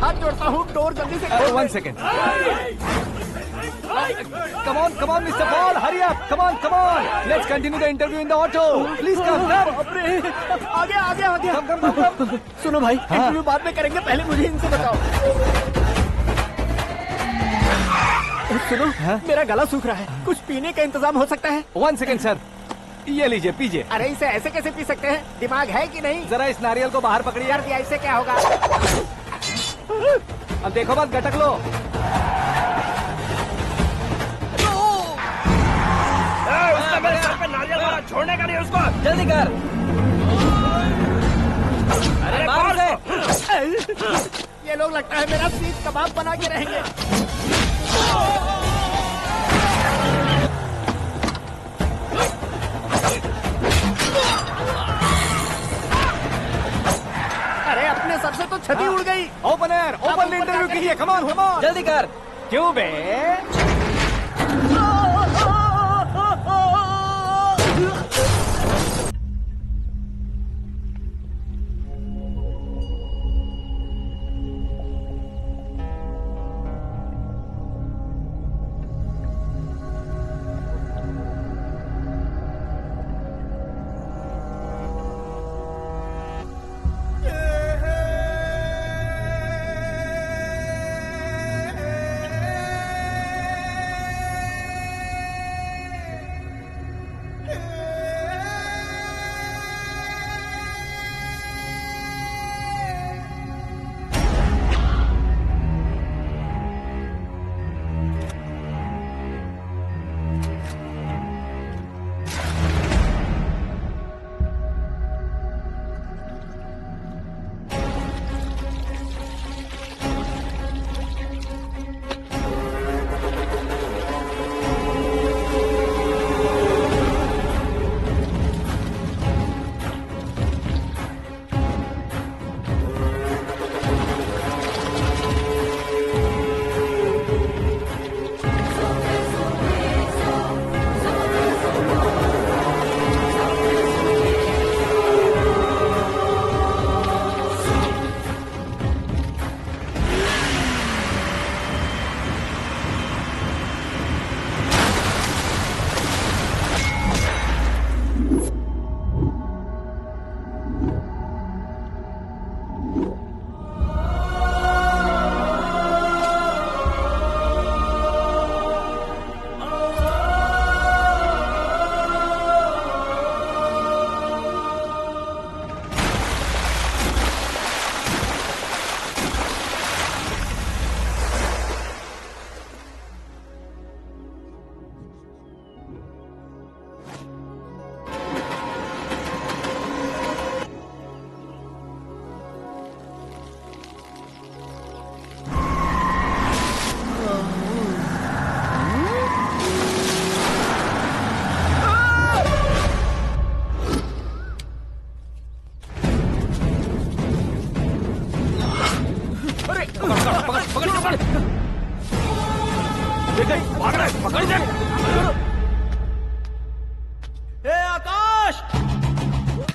हाथ जोड़ता हूँ, डोर जल्दी से। 1 second. Come on, Mr. Paul, hurry up. Come on. Let's continue the interview in the auto. Please come. आगे। Come. सुनो भाई, इंटरव्यू बाद में करेंगे, पहले मुझे इनसे बताओ। सुनो, मेरा गला सूख रहा है, कुछ पीने का इंतजाम हो सकता है? 1 सेकेंड सर, ये लीजिए पीजिए। अरे इसे ऐसे कैसे पी सकते हैं? दिमाग है कि नहीं? जरा इस नारियल को बाहर पकड़िए। यार दिया, इससे क्या होगा? अब देखो मत, गटक लो। उसने मेरे सर पे नारियल मारा, छोड़ने का नहीं उसको। जल्दी कर। अरे मार उसे। ये लोग लगता है मेरा सीख कबाब बना के रहेंगे। अरे अपने सर से तो छती उड़ गई। ओपन इंटरव्यू कीजिए। कम ऑन जल्दी कर। क्यों बे?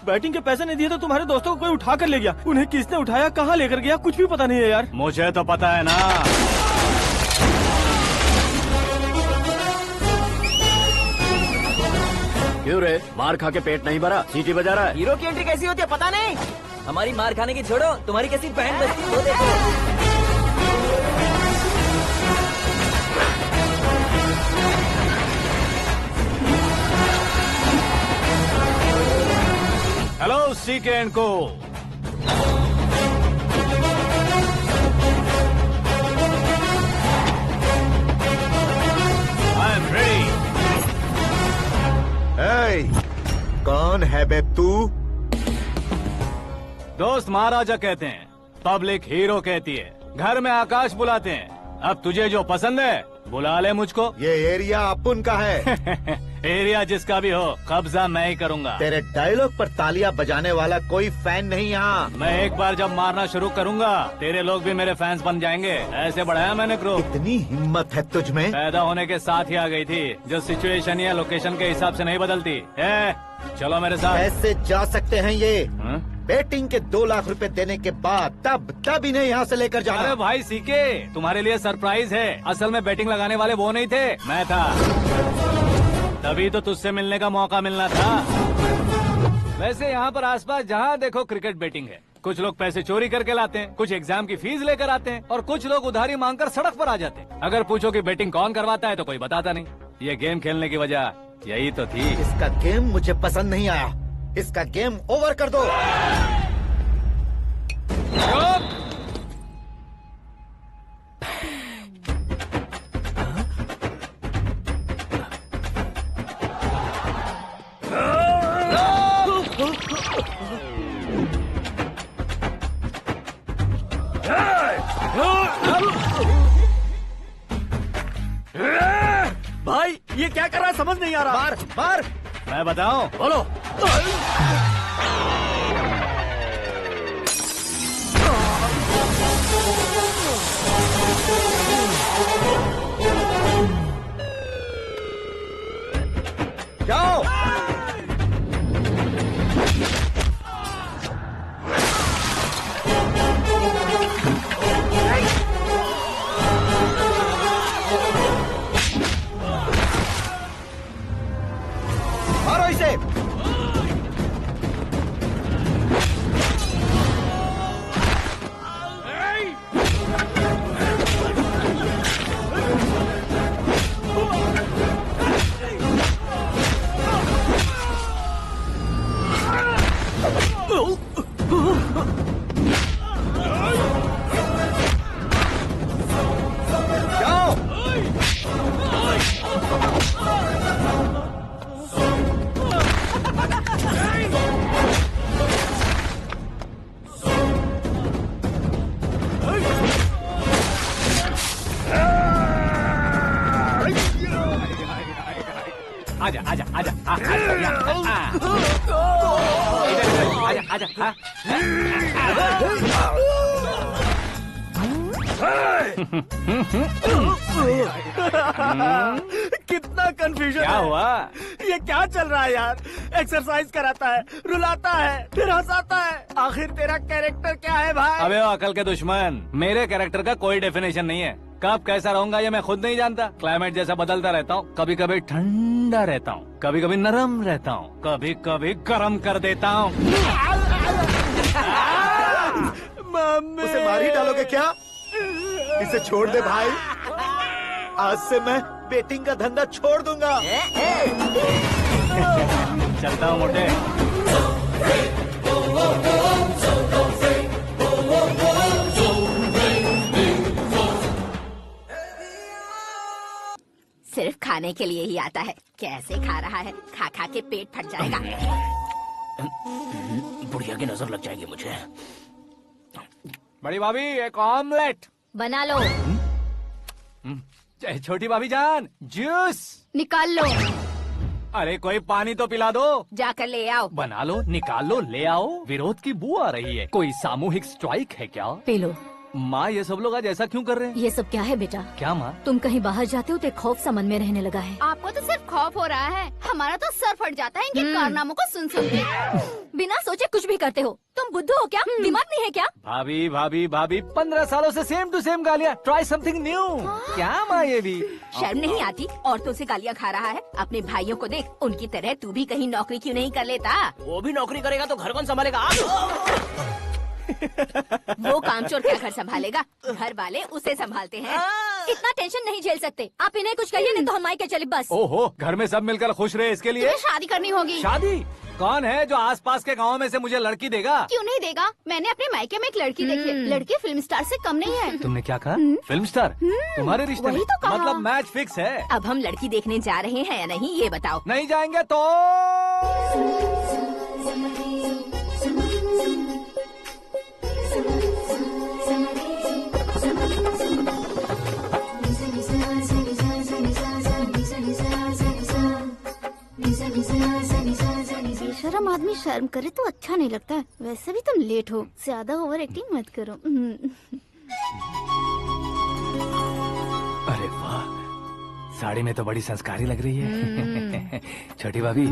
बैटिंग के पैसे नहीं दिए तो तुम्हारे दोस्तों को कोई उठा कर ले गया। उन्हें किसने उठाया, कहाँ लेकर गया, कुछ भी पता नहीं है यार। मुझे तो पता है ना। क्यों रे, मार खा के पेट नहीं भरा, सीटी बजा रहा है? हीरो की एंट्री कैसी होती है पता नहीं। हमारी मार खाने की छोड़ो, तुम्हारी कैसी बहन बजती है वो देखो। हेलो सीके एंड को। I am ready. कौन है बे तू? दोस्त महाराजा कहते हैं, पब्लिक हीरो कहती है, घर में आकाश बुलाते हैं। अब तुझे जो पसंद है बुला ले मुझको। ये एरिया अपुन का है। एरिया जिसका भी हो, कब्जा मैं ही करूंगा। तेरे डायलॉग पर तालियां बजाने वाला कोई फैन नहीं यहाँ। मैं एक बार जब मारना शुरू करूंगा, तेरे लोग भी मेरे फैंस बन जाएंगे। ऐसे बढ़ाया मैंने ग्रुप। इतनी हिम्मत है तुझ में? पैदा होने के साथ ही आ गई थी, जो सिचुएशन या लोकेशन के हिसाब से नहीं बदलती। चलो मेरे साथ। कैसे जा सकते हैं ये? बेटिंग के 2 लाख रुपए देने के बाद तब इन्हें यहाँ से लेकर अरे जाना। भाई सीके, तुम्हारे लिए सरप्राइज है। असल में बैटिंग लगाने वाले वो नहीं थे, मैं था। तभी तो तुझसे मिलने का मौका मिलना था। वैसे यहाँ पर आसपास जहाँ देखो क्रिकेट बैटिंग है। कुछ लोग पैसे चोरी करके लाते हैं, कुछ एग्जाम की फीस लेकर आते हैं और कुछ लोग उधारी मांगकर सड़क पर आ जाते हैं। अगर पूछो कि बैटिंग कौन करवाता है तो कोई बताता नहीं। ये गेम खेलने की वजह यही तो थी। इसका गेम मुझे पसंद नहीं आया। इसका गेम ओवर कर दो। भाई ये क्या कर रहा है समझ नहीं आ रहा। मार मार। मैं बताऊं? बोलो। जाओ। मारो इसे। जाओ। आजा आजा आजा आजा आजा आजा। कितना कंफ्यूजन क्या है। हुआ? ये क्या चल रहा है यार। एक्सरसाइज कराता है, रुलाता है, फिर हंसाता है। आखिर तेरा कैरेक्टर क्या है भाई? अबे ओ अकल के दुश्मन, मेरे कैरेक्टर का कोई डेफिनेशन नहीं है। कब कैसा रहूंगा ये मैं खुद नहीं जानता। क्लाइमेट जैसा बदलता रहता हूँ। कभी कभी ठंडा रहता हूँ, कभी कभी नरम रहता हूँ, कभी कभी गर्म कर देता हूँ। मम्मी। उसे मार ही डालोगे क्या? इसे छोड़ दे भाई। आज से मैं बेटिंग का धंधा छोड़ दूंगा। चलता हूँ मोटे। सिर्फ खाने के लिए ही आता है। कैसे खा रहा है, खा खा के पेट फट जाएगा। बुढ़िया की नजर लग जाएगी मुझे। बड़ी भाभी एक ऑमलेट। बना लो। छोटी भाभी जान जूस। निकाल लो। अरे कोई पानी तो पिला दो। जाकर ले आओ। बना लो, निकाल लो, ले आओ। विरोध की बू आ रही है। कोई सामूहिक स्ट्राइक है क्या? P low. माँ ये सब लोग आज ऐसा क्यों कर रहे हैं? ये सब क्या है बेटा? क्या माँ? तुम कहीं बाहर जाते हो तो एक खौफ सा मन में रहने लगा है। आपको तो सिर्फ खौफ हो रहा है, हमारा तो सर फट जाता है इनके कारनामों को सुन सुन के। बिना सोचे कुछ भी करते हो। तुम बुद्धू हो क्या? दिमाग नहीं है क्या? भाभी भाभी भाभी 15 सालों से सेम टू सेम गालियाँ। Try something new. क्या माँ ये भी? शर्म नहीं आती? औरतों से गालियाँ खा रहा है। अपने भाइयों को देख, उनकी तरह तू भी कहीं नौकरी क्यों नहीं कर लेता? वो भी नौकरी करेगा तो घर कौन संभालेगा? आप वो कामचोर क्या घर संभालेगा? घर वाले उसे संभालते हैं। इतना टेंशन नहीं झेल सकते। आप इन्हें कुछ कहिए नहीं तो हम मायके चले बस। ओहो, घर में सब मिलकर खुश रहे इसके लिए। तुम्हें शादी करनी होगी। शादी? कौन है जो आसपास के गाँव में से मुझे लड़की देगा? क्यों नहीं देगा? मैंने अपने मायके में एक लड़की देखी है। लड़की फिल्म स्टार से कम नहीं है। तुमने क्या कहा? Film star? तुम्हारे रिश्ते में? वही तो कहा। मतलब मैच फिक्स है? अब हम लड़की देखने जा रहे हैं या नहीं ये बताओ। नहीं जाएंगे तो? बेशरम आदमी शर्म करे तो अच्छा नहीं लगता है। वैसे भी तुम लेट हो, ज्यादा ओवर एक्टिंग मत करो। अरे वाह, साड़ी में तो बड़ी संस्कारी लग रही है। छोटी भाभी,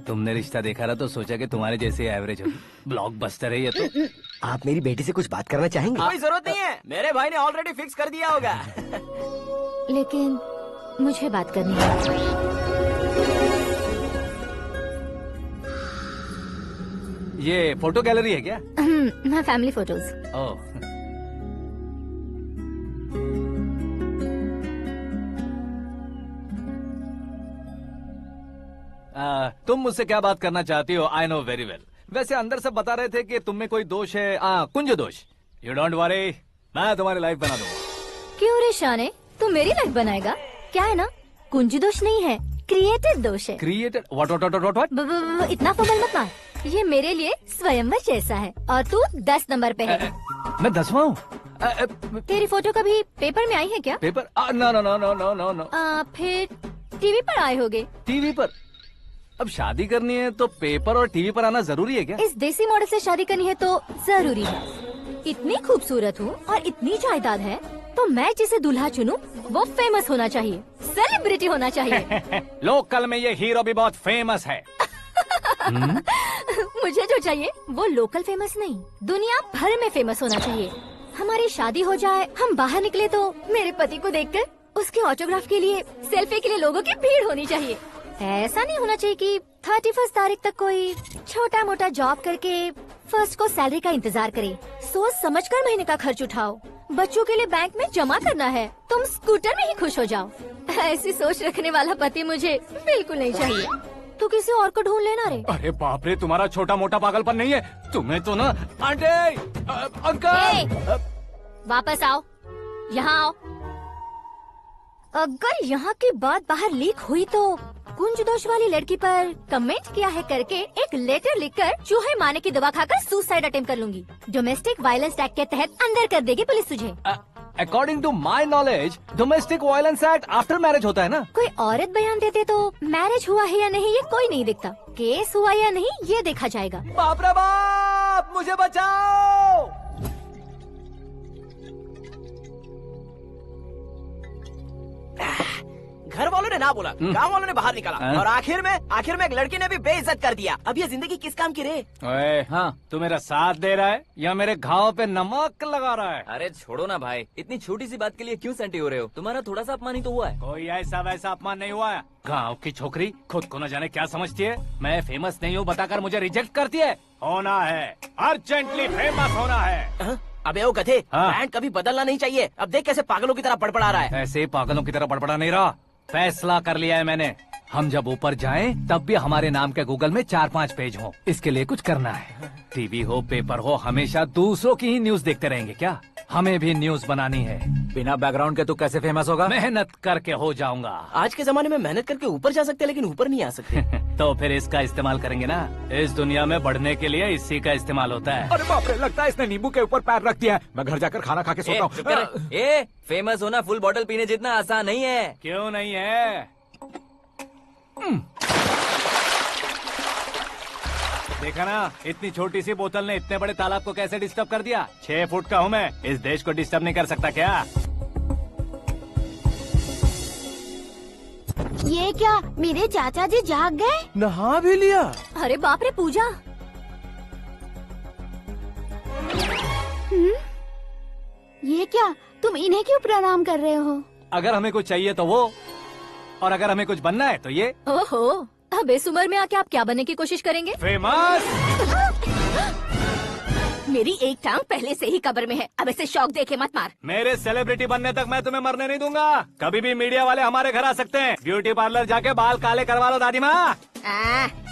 तुमने रिश्ता देखा रहा तो सोचा कि तुम्हारे जैसे एवरेज होगी। ब्लॉकबस्टर है ये तो। आप मेरी बेटी से कुछ बात करना चाहेंगे? कोई जरूरत नहीं है, मेरे भाई ने ऑलरेडी फिक्स कर दिया होगा। लेकिन मुझे बात करनी है। ये फोटो गैलरी है क्या? मैं फैमिली फोटोज। ओह, तुम मुझसे क्या बात करना चाहती हो? I know very well. वैसे अंदर सब बता रहे थे कि तुम में कोई दोष है, कुंज दोष। यू डोंट वरी, मैं तुम्हारी लाइफ बना दूंगा। क्यों रे शाने, तू मेरी लाइफ बनाएगा? क्या है ना, कुंज दोष नहीं है, क्रिएटेड दोष है। क्रिएटेड? व्हाट? इतना फमल मत मार, ये मेरे लिए स्वयंवर जैसा है और तू 10 नंबर पे है। मैं 10वां हूँ? तेरी फोटो कभी पेपर में आई है क्या? Paper? No no no no no no no. फिर टीवी पर आए होगे। टीवी पर? अब शादी करनी है तो पेपर और टीवी पर आना जरूरी है क्या? इस देसी मॉडल से शादी करनी है तो जरूरी है। इतनी खूबसूरत हूँ और इतनी जायदाद है तो मैं जिसे दूल्हा चुनूं वो फेमस होना चाहिए, सेलिब्रिटी होना चाहिए। लोकल में ये हीरो भी बहुत फेमस है। मुझे जो चाहिए वो लोकल फेमस नहीं, दुनिया भर में फेमस होना चाहिए। हमारी शादी हो जाए, हम बाहर निकले तो मेरे पति को देखकर उसके ऑटोग्राफ के लिए, सेल्फी के लिए लोगों की भीड़ होनी चाहिए। ऐसा नहीं होना चाहिए कि 31 तारीख तक कोई छोटा मोटा जॉब करके फर्स्ट को सैलरी का इंतजार करे। सोच समझकर महीने का खर्च उठाओ। बच्चों के लिए बैंक में जमा करना है, तुम स्कूटर में ही खुश हो जाओ। ऐसी सोच रखने वाला पति मुझे बिल्कुल नहीं चाहिए। तू किसी और को ढूंढ लेना रे। अरे बाप रे, तुम्हारा छोटा मोटा पागलपन नहीं है? तुम्हें तो ना आंटी, अंकल। वापस आओ, यहाँ आओ। अगर यहाँ की बात बाहर लीक हुई तो कुंज दोष वाली लड़की पर कमेंट किया है करके एक लेटर लिखकर चूहे मारने की दवा खाकर सुसाइड अटेम्प्ट कर लूंगी। डोमेस्टिक वायलेंस एक्ट के तहत अंदर कर देगी पुलिस तुझे। According to my knowledge domestic violence act after marriage होता है ना? कोई औरत बयान देते तो मैरिज हुआ है या नहीं ये कोई नहीं देखता, केस हुआ या नहीं ये देखा जाएगा। बाप रे बाप, मुझे बचाओ। घर वालों ने ना बोला, गांव वालों ने बाहर निकाला और आखिर में एक लड़की ने भी बेइज्जत कर दिया। अब ये जिंदगी किस काम की रे? ओए, हाँ, तू मेरा साथ दे रहा है या मेरे घाव पे नमक लगा रहा है? अरे छोड़ो ना भाई, इतनी छोटी सी बात के लिए क्यों सैंटी हो रहे हो? तुम्हारा थोड़ा सा अपमान ही तो हुआ है। कोई ऐसा वैसा अपमान नहीं हुआ है। गाँव की छोकरी खुद को न जाने क्या समझती है। मैं फेमस नहीं हूँ बताकर मुझे रिजेक्ट करती है। होना है, अर्जेंटली फेमस होना है। अबे ओ गधे, हाँ। ब्रांड कभी बदलना नहीं चाहिए। अब देख कैसे पागलों की तरह बड़बड़ा रहा है। ऐसे पागलों की तरह बड़बड़ा नहीं रहा। फैसला कर लिया है मैंने, हम जब ऊपर जाएं तब भी हमारे नाम के गूगल में 4-5 पेज हो। इसके लिए कुछ करना है। टीवी हो, पेपर हो, हमेशा दूसरों की ही न्यूज देखते रहेंगे क्या? हमें भी न्यूज बनानी है। बिना बैकग्राउंड के तू कैसे फेमस होगा? मेहनत करके हो जाऊंगा। आज के जमाने में मेहनत करके ऊपर जा सकते हैं लेकिन ऊपर नहीं आ सकते। तो फिर इसका इस्तेमाल करेंगे ना। इस दुनिया में बढ़ने के लिए इसी का इस्तेमाल होता है। अरे बाप रे, लगता है इसने नींबू के ऊपर पैर रख दिया है। मैं घर जाकर खाना खा के सोता चुप कर। फेमस होना फुल बॉटल पीने जितना आसान नहीं है। क्यों नहीं है? देखा ना, इतनी छोटी सी बोतल ने इतने बड़े तालाब को कैसे डिस्टर्ब कर दिया। 6 फुट का हूँ मैं, इस देश को डिस्टर्ब नहीं कर सकता क्या? ये क्या, मेरे चाचा जी जाग गए? नहा भी लिया? अरे बाप रे पूजा, ये क्या, तुम इन्हें क्यों प्रणाम कर रहे हो? अगर हमें कुछ चाहिए तो वो, और अगर हमें कुछ बनना है तो ये। ओहो, अब इस उम्र में आके आप क्या बनने की कोशिश करेंगे? फेमस। मेरी एक टांग पहले से ही कब्र में है, अब इसे शौक देके मत मार। मेरे सेलिब्रिटी बनने तक मैं तुम्हें मरने नहीं दूंगा। कभी भी मीडिया वाले हमारे घर आ सकते हैं। ब्यूटी पार्लर जाके बाल काले करवा लो दादी माँ।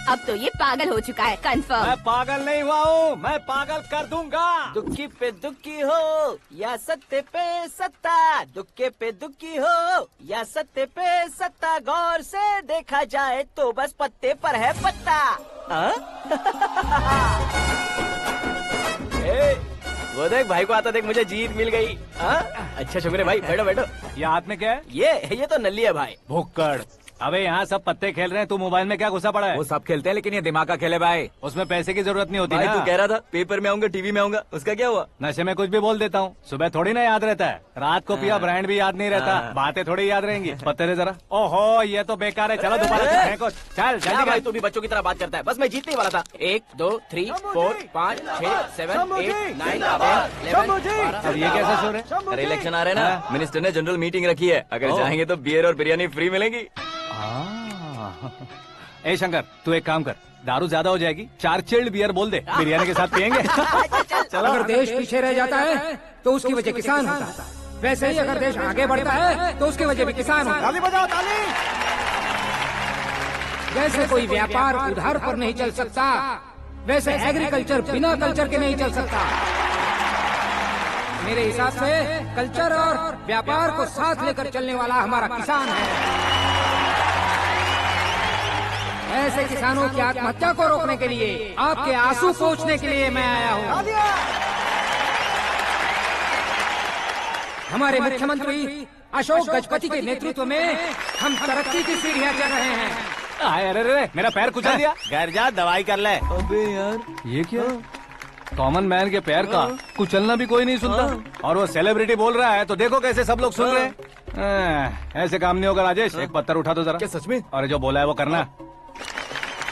अब तो ये पागल हो चुका है, कंफर्म। मैं पागल नहीं हुआ हूँ, मैं पागल कर दूंगा। दुखी पे दुखी हो या सत्य पे सत्ता, दुखे पे दुखी हो या सत्य पे सत्ता, गौर से देखा जाए तो बस पत्ते पर है पत्ता। वो देख भाई को आता देख, मुझे जीत मिल गई। अच्छा शुक्र है भाई, बैठो बैठो। ये हाथ में क्या है? ये तो नल्ली है भाई। भुक्कड़, अबे यहाँ सब पत्ते खेल रहे हैं, तू मोबाइल में क्या घुसा पड़ा है? वो सब खेलते हैं लेकिन ये दिमाग का खेल है भाई। उसमें पैसे की जरूरत नहीं होती भाई ना। तू कह रहा था पेपर में आऊंगा, टीवी में आऊंगा, उसका क्या हुआ? नशे में कुछ भी बोल देता हूँ, सुबह थोड़ी ना याद रहता है। रात को पिया ब्रांड भी याद नहीं रहता, बातें थोड़ी याद रहेंगी। पत्ते दे जरा। ओहो ये तो बेकार है, चलो दोबारा खेलते हैं कुछ। चल क्या जल्दी भाई कर। तू भी बच्चों की तरह बात करता है? बस मैं जीतने ही वाला था। 1 2 3 4 5 6 7 8 9 10 11 अब ये कैसा शोर है? अरे इलेक्शन आ रहे हैं ना, मिनिस्टर ने जनरल मीटिंग रखी है, अगर जाएंगे तो बियर और बिरयानी फ्री मिलेगी। ए शंकर तू एक काम कर, दारू ज्यादा हो जाएगी, 4 चिल्ड बियर बोल दे, बिरयानी के साथ पियेंगे। चलो। अगर देश पीछे रह जाता है तो उसकी वजह किसान होता है, वैसे ही अगर देश आगे बढ़ता है तो उसकी वजह भी किसान होता है। ताली बजाओ ताली। जैसे कोई व्यापार उधार पर नहीं चल सकता, वैसे एग्रीकल्चर बिना कल्चर के नहीं चल सकता। मेरे हिसाब से कल्चर और व्यापार को साथ लेकर चलने वाला हमारा किसान है। ऐसे किसानों की आत्महत्या को रोकने के लिए, आपके आंसू पोंछने के लिए मैं आया हूँ। हमारे मुख्यमंत्री अशोक गजपति के नेतृत्व में हम तरक्की की सीढ़ियाँ चढ़ रहे हैं। अरे अरे मेरा पैर कुचल दिया। घर जा दवाई कर ले। अबे यार ये क्या? कॉमन मैन के पैर का कुचलना भी कोई नहीं सुनता, और वो सेलिब्रिटी बोल रहा है तो देखो कैसे सब लोग सुन रहे हैं। ऐसे काम नहीं होगा राजेश, एक पत्थर उठा दो जरा। क्या सच में? और जो बोला है वो करना।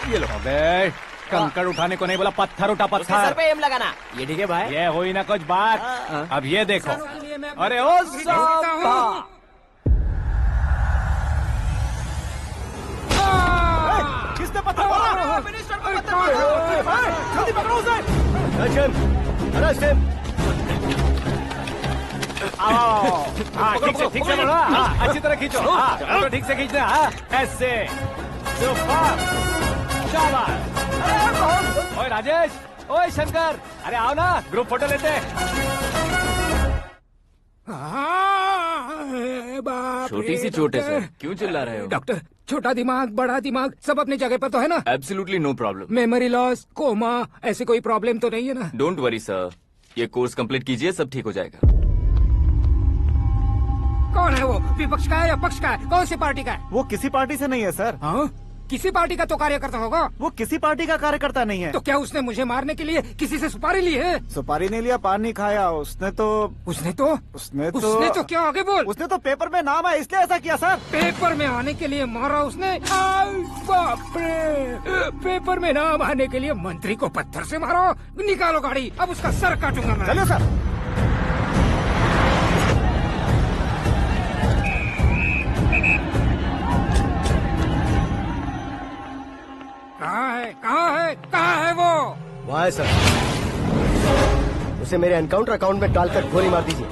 ये लो। अबे कंकड़ उठाने को नहीं बोला, पत्थर उठा उसके सर पत्थर। पे एम लगाना। ये ठीक है भाई। ये हुई ना कुछ बात। अब ये देखो। अरे ओ साहब, किसने पत्थर मारा? मिनिस्टर को पत्थर मारा। जल्दी पकड़ो उसे। आओ। हाँ ठीक से बढ़ो। हाँ अच्छी तरह खींचो। हाँ तो ठीक से खींचना। हाँ ऐसे। सुपर। शाबाश। ओए राजेश, ओए शंकर, अरे आओ ना, ग्रुप फोटो लेते हैं। छोटी सी चोट है सर, क्यों चिल्ला रहे हो? डॉक्टर, छोटा दिमाग बड़ा दिमाग सब अपनी जगह पर तो है ना? Absolutely no problem. Memory loss, coma, ऐसी कोई प्रॉब्लम तो नहीं है ना? डोंट वरी सर, ये कोर्स कंप्लीट कीजिए, सब ठीक हो जाएगा। कौन है वो? विपक्ष का है या पक्ष का है? कौन सी पार्टी का है? वो किसी पार्टी से नहीं है सर। हाँ? किसी पार्टी का तो कार्यकर्ता होगा। वो किसी पार्टी का कार्यकर्ता नहीं है। तो क्या उसने मुझे मारने के लिए किसी से सुपारी ली है? सुपारी नहीं लिया, पान नहीं खाया। उसने तो क्या आगे बोल? उसने तो पेपर में नाम है इसलिए ऐसा किया सर। पेपर में आने के लिए मारा उसने? बाप रे! पेपर में नाम आने के लिए मंत्री को पत्थर से मारो? निकालो गाड़ी, अब उसका सर काटूंगा मैं। चलो सर। कहाँ है वो? वहाँ है सर। उसे मेरे एनकाउंटर अकाउंट में डालकर गोली मार दीजिए।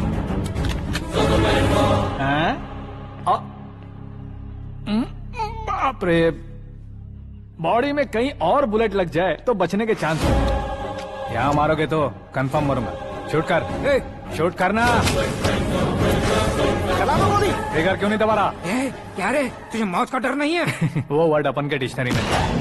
बाप रे, बॉडी में कहीं और बुलेट लग जाए तो बचने के चांस हो। यहाँ मारोगे तो कंफर्म मरूंगा। शूट कर। शूट करना। चला दो गोली। ट्रिगर क्यों नहीं दबा रहा? क्या रे, तुझे मौत का डर नहीं है? वो वर्ड अपन के डिक्शनरी में है।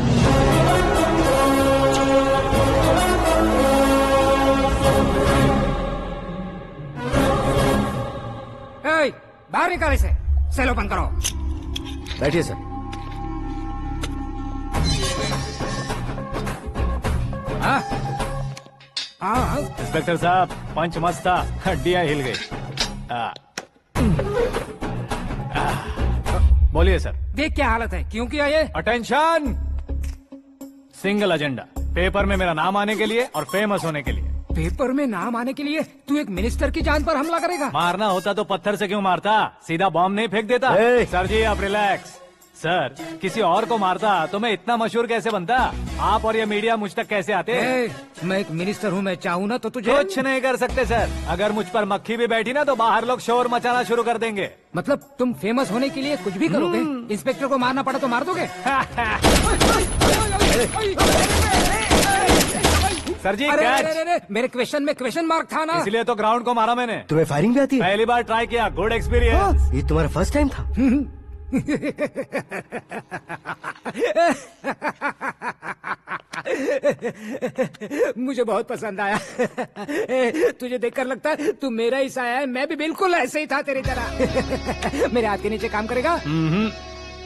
बाहर निकाल इसे। सेल ओपन करो। बैठिए सर। इंस्पेक्टर साहब, पंच मस्त था, हड्डियां हिल गई। बोलिए सर। देख क्या हालत है, क्यों किया ये? अटेंशन, सिंगल एजेंडा, पेपर में मेरा नाम आने के लिए और फेमस होने के लिए। पेपर में नाम आने के लिए तू एक मिनिस्टर की जान पर हमला करेगा? मारना होता तो पत्थर से क्यों मारता, सीधा बॉम्ब नहीं फेंक देता। सर जी आप रिलैक्स। सर किसी और को मारता तो मैं इतना मशहूर कैसे बनता? आप और ये मीडिया मुझ तक कैसे आते? मैं एक मिनिस्टर हूँ, मैं चाहूँ ना तो तुझे कुछ नहीं कर सकते सर। अगर मुझ पर मक्खी भी बैठी ना तो बाहर लोग शोर मचाना शुरू कर देंगे। मतलब तुम फेमस होने के लिए कुछ भी करोगे? इंस्पेक्टर को मारना पड़ा तो मार दोगे? सर जी अरे, मेरे क्वेश्चन में क्वेश्चन मार्क था ना, इसलिए तो ग्राउंड को मारा मैंने। तुम्हें फायरिंग भी आती है? पहली बार ट्राई किया, गुड एक्सपीरियंस। ये तुम्हारा फर्स्ट टाइम था? मुझे बहुत पसंद आया। तुझे देखकर लगता है तू मेरा ही साया है। मैं भी बिल्कुल ऐसे ही था तेरी तरह। मेरे हाथ के नीचे काम करेगा?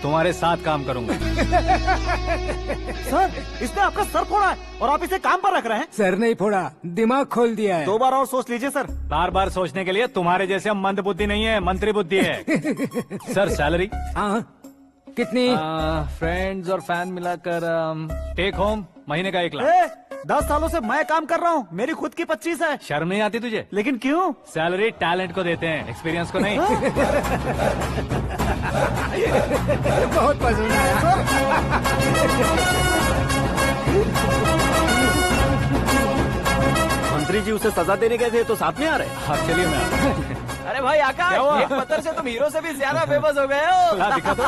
तुम्हारे साथ काम करूंगा। सर, इसने आपका सर फोड़ा है और आप इसे काम पर रख रहे हैं। सर नहीं फोड़ा, दिमाग खोल दिया है। 2 बार और सोच लीजिए सर। बार बार सोचने के लिए तुम्हारे जैसे मंद बुद्धि नहीं है, मंत्री बुद्धि है। सर सैलरी हाँ, कितनी? फ्रेंड्स और फैन मिलाकर टेक होम महीने का 1 लाख। 10 सालों से मैं काम कर रहा हूँ, मेरी खुद की 25 है। शर्म नहीं आती तुझे? लेकिन क्यों? सैलरी टैलेंट को देते हैं, एक्सपीरियंस को नहीं। बहुत पसंद आया। मंत्री जी उसे सजा देने गए थे तो साथ में आ रहे। हाँ चलिए मैं आता हूँ। अरे भाई आकाश, एक पत्थर से तुम हीरो से भी ज्यादा फेमस हो गए हो। ला, दिखा दो।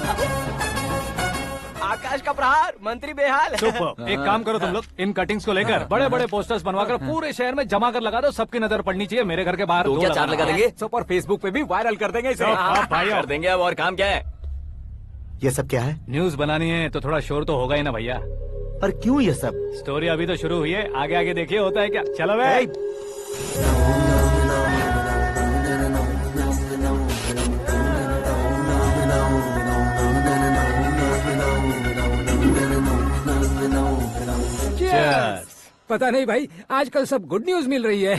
आकाश का प्रहार, मंत्री बेहाल। सुपर। एक काम करो तुम लोग, इन कटिंग्स को लेकर बड़े बड़े पोस्टर्स बनवाकर पूरे शहर में जमा कर लगा दो। सबकी नजर पड़नी चाहिए। मेरे घर के बाहर तो 2 क्या 4 लगा देंगे? सब और फेसबुक पे भी वायरल कर देंगे इसे। भाई कर देंगे अब। और काम क्या है? ये सब क्या है? न्यूज बनानी है तो थोड़ा शोर तो होगा ही ना भैया। पर क्यों ये सब? स्टोरी अभी तो शुरू हुई है, आगे आगे देखिए होता है क्या। चलो भाई। Cheers. पता नहीं भाई, आजकल सब गुड न्यूज मिल रही है।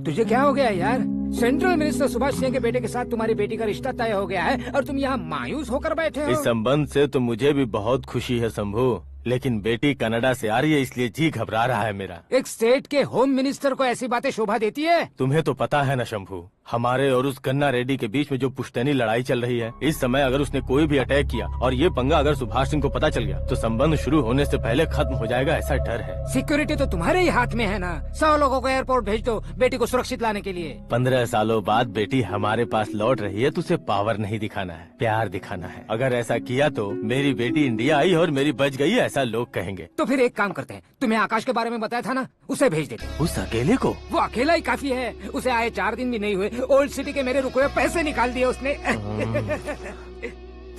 तुझे क्या हो गया यार? सेंट्रल मिनिस्टर सुभाष सिंह के बेटे के साथ तुम्हारी बेटी का रिश्ता तय हो गया है और तुम यहाँ मायूस होकर बैठे हो। इस संबंध से तो मुझे भी बहुत खुशी है शंभू, लेकिन बेटी कनाडा से आ रही है इसलिए जी घबरा रहा है मेरा। एक स्टेट के होम मिनिस्टर को ऐसी बातें शोभा देती है? तुम्हें तो पता है ना शंभू, हमारे और उस गन्ना रेड्डी के बीच में जो पुश्तैनी लड़ाई चल रही है, इस समय अगर उसने कोई भी अटैक किया और ये पंगा अगर सुभाष सिंह को पता चल गया तो संबंध शुरू होने से पहले खत्म हो जाएगा, ऐसा डर है। सिक्योरिटी तो तुम्हारे ही हाथ में है ना। 100 लोगों को एयरपोर्ट भेज दो बेटी को सुरक्षित लाने के लिए। 15 सालों बाद बेटी हमारे पास लौट रही है तो उसे पावर नहीं दिखाना है, प्यार दिखाना है। अगर ऐसा किया तो मेरी बेटी इंडिया आई और मेरी बच गई, ऐसा लोग कहेंगे। तो फिर एक काम करते हैं, तुम्हें आकाश के बारे में बताया था ना, उसे भेज देते। उस अकेले को? वो अकेला ही काफी है। उसे आए 4 दिन भी नहीं हुए, ओल्ड सिटी के मेरे रुके हुए पैसे निकाल दिए उसने।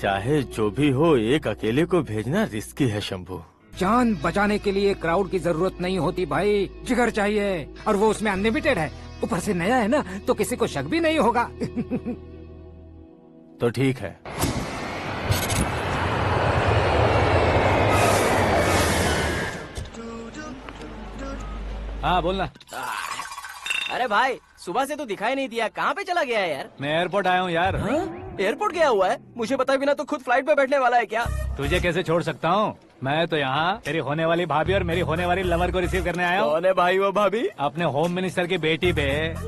चाहे जो भी हो, एक अकेले को भेजना रिस्की है शंभू। जान बचाने के लिए क्राउड की जरूरत नहीं होती भाई, जिगर चाहिए, और वो उसमें अनलिमिटेड है। ऊपर से नया है ना, तो किसी को शक भी नहीं होगा। तो ठीक है। हाँ बोलना। अरे भाई, सुबह से तो दिखाई नहीं दिया, कहाँ पे चला गया है यार? मैं एयरपोर्ट आया हूँ यार। एयरपोर्ट गया हुआ है? मुझे बताए बिना तो खुद फ्लाइट पे बैठने वाला है क्या? तुझे कैसे छोड़ सकता हूँ? मैं तो यहाँ तेरी होने वाली भाभी और मेरी होने वाली लवर को रिसीव करने आया हूँ। कौन है भाई वो भाभी? अपने होम मिनिस्टर की बेटी पे।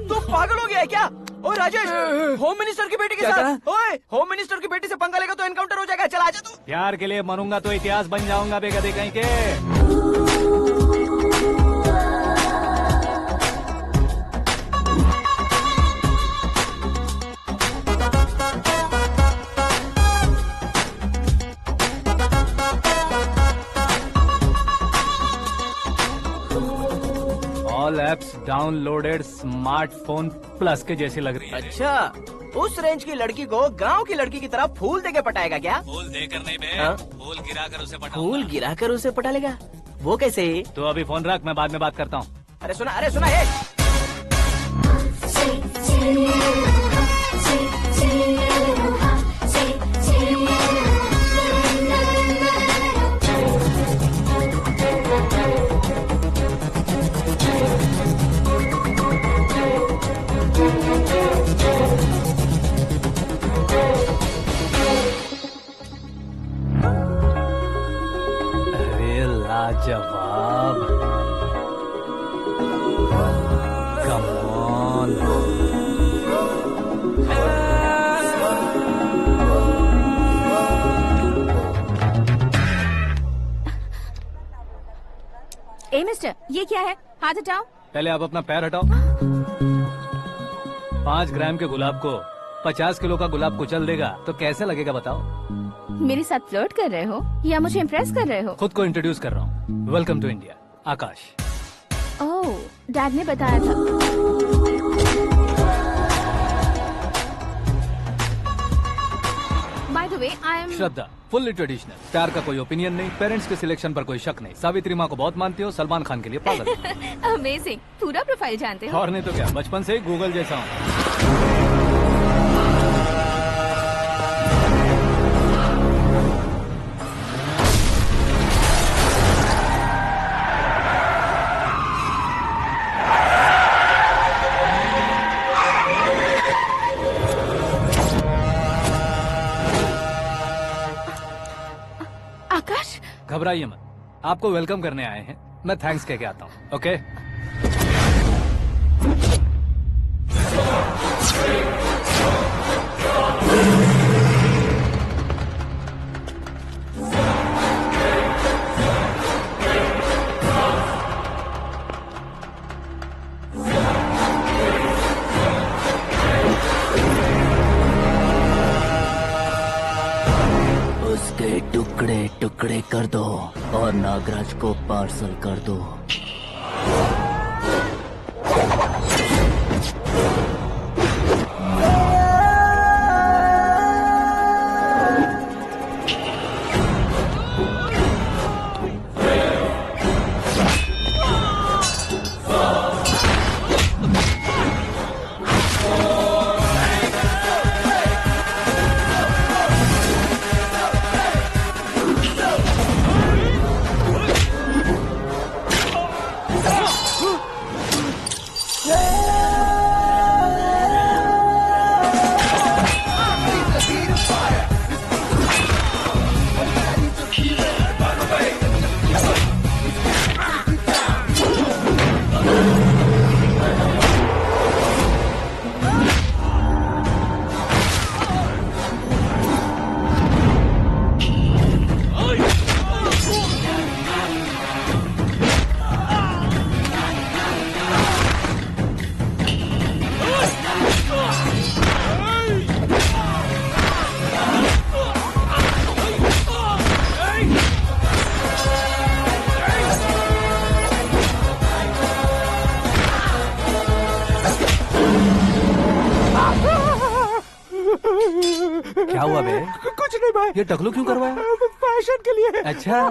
तू पागल हो गया है क्या? ओए राजेश, होम मिनिस्टर की बेटी के साथ? ओए, होम मिनिस्टर की बेटी से पंगा लेगा तो एनकाउंटर हो जाएगा। चल आजा तू। प्यार के लिए मरूंगा तो इतिहास बन जाऊंगा बेगदे कहीं के। All apps downloaded smartphone plus के जैसी लग रही है। अच्छा, उस रेंज की लड़की को गांव की लड़की की तरह फूल देके पटाएगा क्या? फूल देकर नहीं बे, हाँ? फूल गिराकर उसे पटाऊंगा। फूल गिराकर उसे पटा लेगा? वो कैसे? तो अभी फोन रख, मैं बाद में बात करता हूँ। अरे सुना ये। अरे लाजवाब, कम ऑन। ए मिस्टर, ये क्या है? हाथ हटाओ। पहले आप अपना पैर हटाओ। 5 ग्राम के गुलाब को 50 किलो का गुलाब कुचल देगा तो कैसे लगेगा बताओ? मेरे साथ फ्लर्ट कर रहे हो या मुझे इम्प्रेस कर रहे हो? खुद को इंट्रोड्यूस कर रहा हूँ। Welcome to India, Akash. Oh, dad ने बताया था। By the way, I am Shraddha, fully traditional. प्यार का कोई ओपिनियन नहीं, पेरेंट्स के सिलेक्शन पर कोई शक नहीं। सावित्री माँ को बहुत मानती हो, सलमान खान के लिए पागल। अमेजिंग, पूरा प्रोफाइल जानते हो। और नहीं तो क्या, बचपन से ही गूगल जैसा हूँ। घबराइए मत, आपको वेलकम करने आए हैं। मैं थैंक्स कह के आता हूँ। ओके उसके टुकड़े टुकड़े कर दो और नागराज को पार्सल कर दो। क्या हुआ बे? कुछ नहीं भाई। ये टकलू क्यों करवाया? फैशन के लिए। अच्छा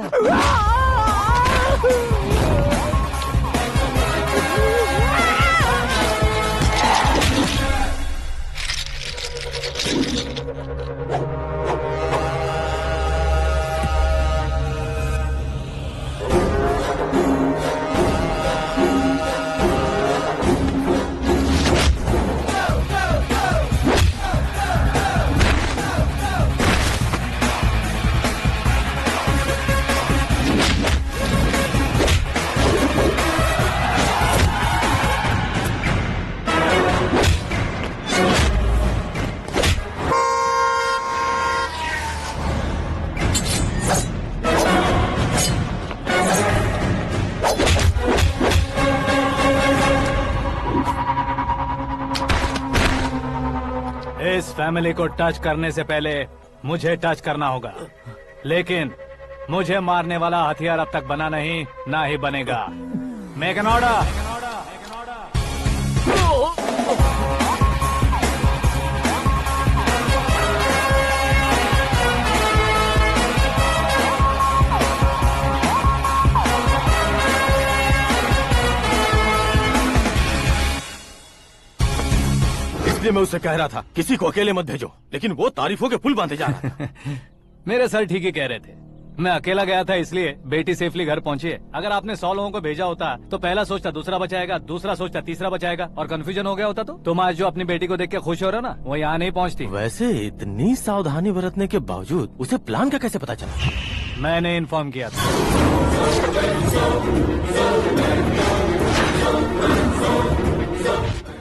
इस फैमिली को टच करने से पहले मुझे टच करना होगा, लेकिन मुझे मारने वाला हथियार अब तक बना नहीं, ना ही बनेगा। Make an order. इसलिए मैं उससे कह रहा था किसी को अकेले मत भेजो, लेकिन वो तारीफों के पुल बांधे जा रहा था। मेरे सर ठीक ही कह रहे थे। मैं अकेला गया था इसलिए बेटी सेफली घर पहुंची है। अगर आपने 100 लोगों को भेजा होता तो पहला सोचता दूसरा बचाएगा, दूसरा सोचता तीसरा बचाएगा, और कंफ्यूजन हो गया होता तो तुम आज जो अपनी बेटी को देख के खुश हो रहे हो ना, वो यहाँ नहीं पहुँचती। वैसे इतनी सावधानी बरतने के बावजूद उसे प्लान का कैसे पता चला? मैंने इन्फॉर्म किया था।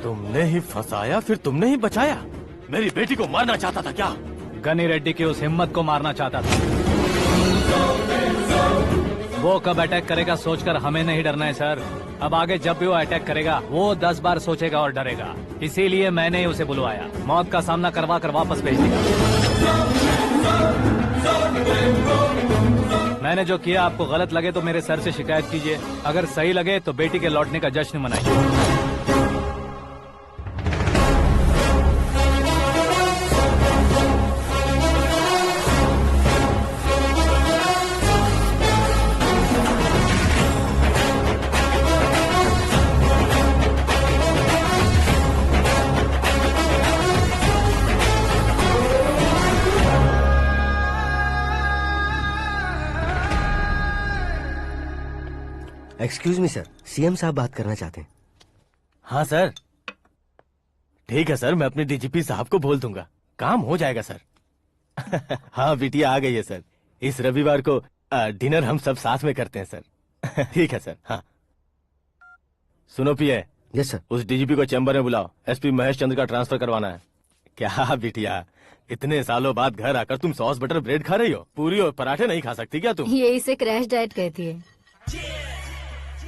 तुमने ही फंसाया, फिर तुमने ही बचाया। मेरी बेटी को मारना चाहता था क्या? गनी रेड्डी की उस हिम्मत को मारना चाहता था। वो कब अटैक करेगा सोचकर हमें नहीं डरना है सर। अब आगे जब भी वो अटैक करेगा वो 10 बार सोचेगा और डरेगा। इसीलिए मैंने ही उसे बुलवाया। मौत का सामना करवा कर वापस भेज दिया। मैंने जो किया आपको गलत लगे तो मेरे सर से शिकायत कीजिए, अगर सही लगे तो बेटी के लौटने का जश्न मनाइए। एक्सक्यूज मी सर, सीएम साहब बात करना चाहते हैं। हाँ सर, ठीक है सर, मैं अपने डीजीपी साहब को बोल दूंगा, काम हो जाएगा सर। हाँ बिटिया आ गई है सर। इस रविवार को डिनर हम सब साथ में करते हैं सर। ठीक है सर। हाँ सुनो पिए। Yes sir. उस डीजीपी को चैम्बर में बुलाओ, एसपी महेश चंद्र का ट्रांसफर करवाना है। क्या बिटिया, इतने सालों बाद घर आकर तुम सॉस बटर ब्रेड खा रही हो? पूरी और पराठे नहीं खा सकती क्या तुम? ये इसे क्रैश डाइट कहती है।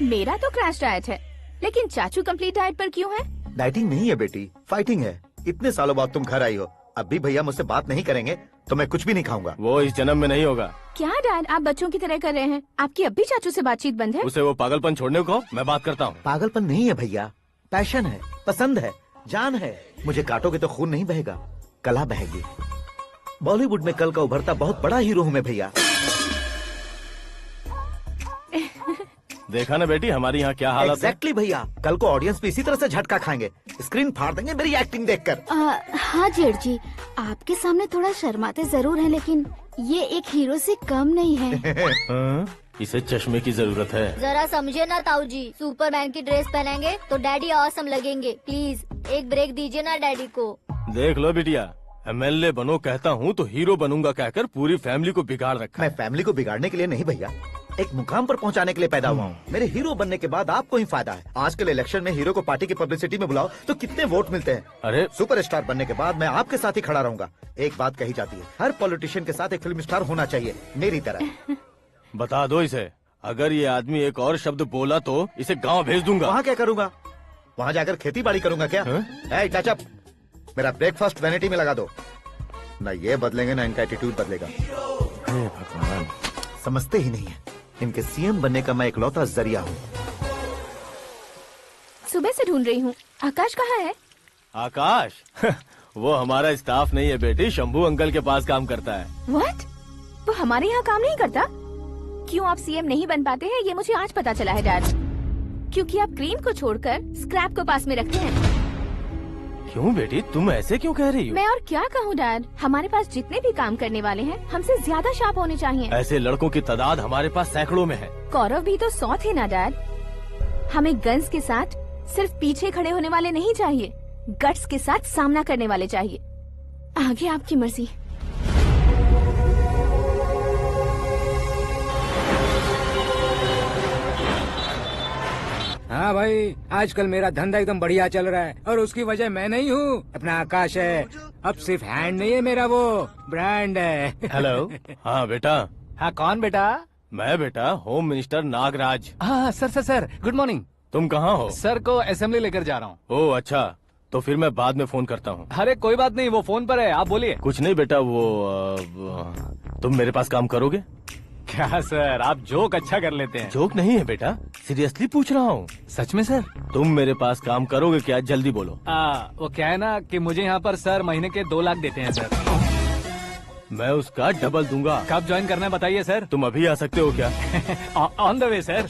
मेरा तो क्रैश डाइट है, लेकिन चाचू कंप्लीट डाइट पर क्यों है? डाइटिंग नहीं है बेटी, फाइटिंग है। इतने सालों बाद तुम घर आई हो, अब भी भैया मुझसे बात नहीं करेंगे तो मैं कुछ भी नहीं खाऊंगा। वो इस जन्म में नहीं होगा। क्या डैड, आप बच्चों की तरह कर रहे हैं? आपकी अब भी चाचू से बातचीत बंद है? उसे वो पागलपन छोड़ने को कहो, मैं बात करता हूँ। पागलपन नहीं है भैया, पैशन है, पसंद है, जान है। मुझे काटोगे तो खून नहीं बहेगा, कला बहेगी। बॉलीवुड में कल का उभरता बहुत बड़ा हीरो हूँ मैं भैया। देखा ना बेटी हमारी यहाँ क्या हालत है। एग्जैक्टली भैया, कल को ऑडियंस भी इसी तरह से झटका खाएंगे, स्क्रीन फाड़ देंगे मेरी एक्टिंग देखकर। हाँ जेठ जी, आपके सामने थोड़ा शर्माते जरूर हैं, लेकिन ये एक हीरो से कम नहीं है। इसे चश्मे की जरूरत है। जरा समझे ना ताऊ जी, सुपरमैन की ड्रेस पहनेंगे तो डैडी ऑसम लगेंगे। प्लीज एक ब्रेक दीजिए ना डैडी को। देख लो बिटिया, एमएलए बनो कहता हूँ तो हीरो बनूंगा कहकर पूरी फैमिली को बिगाड़ रखा। मैं फैमिली को बिगाड़ने के लिए नहीं भैया, एक मुकाम पर पहुंचाने के लिए पैदा हुआ हूँ। मेरे हीरो बनने के बाद आपको ही फायदा है। आजकल इलेक्शन में हीरो को पार्टी की पब्लिसिटी में बुलाओ तो कितने वोट मिलते हैं। अरे सुपरस्टार बनने के बाद मैं आपके साथ ही खड़ा रहूंगा। एक बात कही जाती है, हर पॉलिटिशियन के साथ एक फिल्म स्टार होना चाहिए, मेरी तरह। बता दो इसे, अगर ये आदमी एक और शब्द बोला तो इसे गांव भेज दूंगा। वहाँ क्या करूँगा? वहाँ जाकर खेती बाड़ी करूँगा क्या? टचअप, मेरा ब्रेकफास्ट वैनिटी में लगा दो। न ये बदलेंगे, न इनका एटीट्यूड बदलेगा। भगवान, समझते ही नहीं है, इनके सीएम बनने का मैं इकलौता जरिया हूँ। सुबह से ढूंढ रही हूँ, आकाश कहाँ है? आकाश वो हमारा स्टाफ नहीं है बेटी, शंभू अंकल के पास काम करता है। व्हाट? वो हमारे यहाँ काम नहीं करता? क्यों आप सीएम नहीं बन पाते हैं, ये मुझे आज पता चला है डैड। क्योंकि आप क्रीम को छोड़कर स्क्रैप को पास में रखते हैं। क्यों बेटी, तुम ऐसे क्यों कह रही हो? मैं और क्या कहूँ डैड, हमारे पास जितने भी काम करने वाले हैं हमसे ज्यादा शार्प होने चाहिए। ऐसे लड़कों की तादाद हमारे पास सैकड़ों में है। कौरव भी तो 100 थे ना डैड। हमें गन्स के साथ सिर्फ पीछे खड़े होने वाले नहीं चाहिए, गट्स के साथ सामना करने वाले चाहिए। आगे आपकी मर्जी। हाँ भाई, आजकल मेरा धंधा एकदम बढ़िया चल रहा है और उसकी वजह मैं नहीं हूँ, अपना आकाश है। अब सिर्फ हैंड नहीं है मेरा, वो ब्रांड है। हेलो। हाँ बेटा। हाँ कौन बेटा? मैं बेटा होम मिनिस्टर नागराज। हाँ सर गुड मॉर्निंग। तुम कहाँ हो? सर को असेंबली लेकर जा रहा हूँ। ओह अच्छा, तो फिर मैं बाद में फोन करता हूँ। अरे कोई बात नहीं, वो फोन पर है, आप बोलिए। कुछ नहीं बेटा, तुम मेरे पास काम करोगे? क्या सर, आप जोक अच्छा कर लेते हैं। जोक नहीं है बेटा, सीरियसली पूछ रहा हूँ। सच में सर? तुम मेरे पास काम करोगे क्या? जल्दी बोलो। वो क्या है ना कि मुझे यहाँ पर सर महीने के 2 लाख देते हैं सर। मैं उसका डबल दूंगा। कब ज्वाइन करना है बताइए सर। तुम अभी आ सकते हो क्या? On the way sir.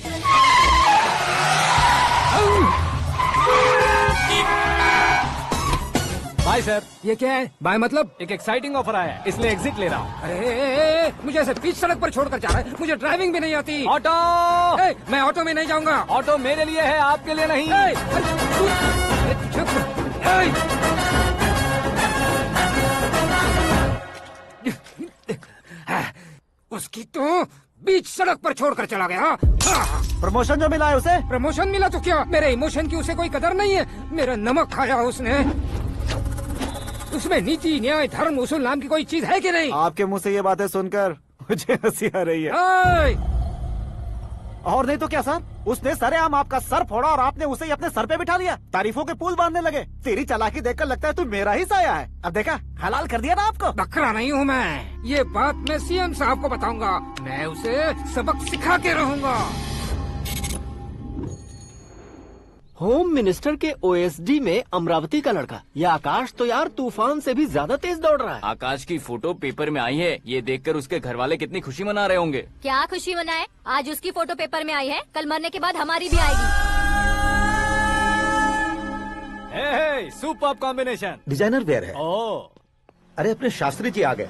Bye sir. ये क्या है? बाय मतलब? एक एक्साइटिंग ऑफर आया है, इसलिए एग्जिट ले रहा हूँ। अरे मुझे ऐसे बीच सड़क पर छोड़कर जा रहा है, मुझे ड्राइविंग भी नहीं आती। ऑटो। मैं ऑटो में नहीं जाऊंगा। ऑटो मेरे लिए है, आपके लिए नहीं। उसकी तो बीच सड़क पर छोड़कर चला गया। प्रमोशन जो मिला है उसे? प्रमोशन मिला तो क्या, मेरे इमोशन की उसे कोई कदर नहीं है। मेरा नमक खाया उसने। उसमें नीति न्याय धर्म उसूल नाम की कोई चीज है कि नहीं? आपके मुंह से ये बातें सुनकर मुझे हंसी आ रही है। और नहीं तो क्या सर, उसने सरेआम आपका सर फोड़ा और आपने उसे ही अपने सर पे बिठा लिया। तारीफों के पुल बांधने लगे। तेरी चालाकी देखकर लगता है तू मेरा ही साया है। अब देखा, हलाल कर दिया ना आपको। बकरा नहीं हूँ मैं, ये बात मैं सीएम साहब को बताऊंगा। मैं उसे सबक सिखा के रहूंगा। होम मिनिस्टर के ओएसडी में अमरावती का लड़का, ये आकाश तो यार तूफान से भी ज्यादा तेज दौड़ रहा है। आकाश की फोटो पेपर में आई है, ये देखकर उसके घर वाले कितनी खुशी मना रहे होंगे। क्या खुशी मनाए? आज उसकी फोटो पेपर में आई है, कल मरने के बाद हमारी भी आएगी। Superb combination. डिजाइनर वेयर है। ओह, अरे अपने शास्त्री जी आ गए।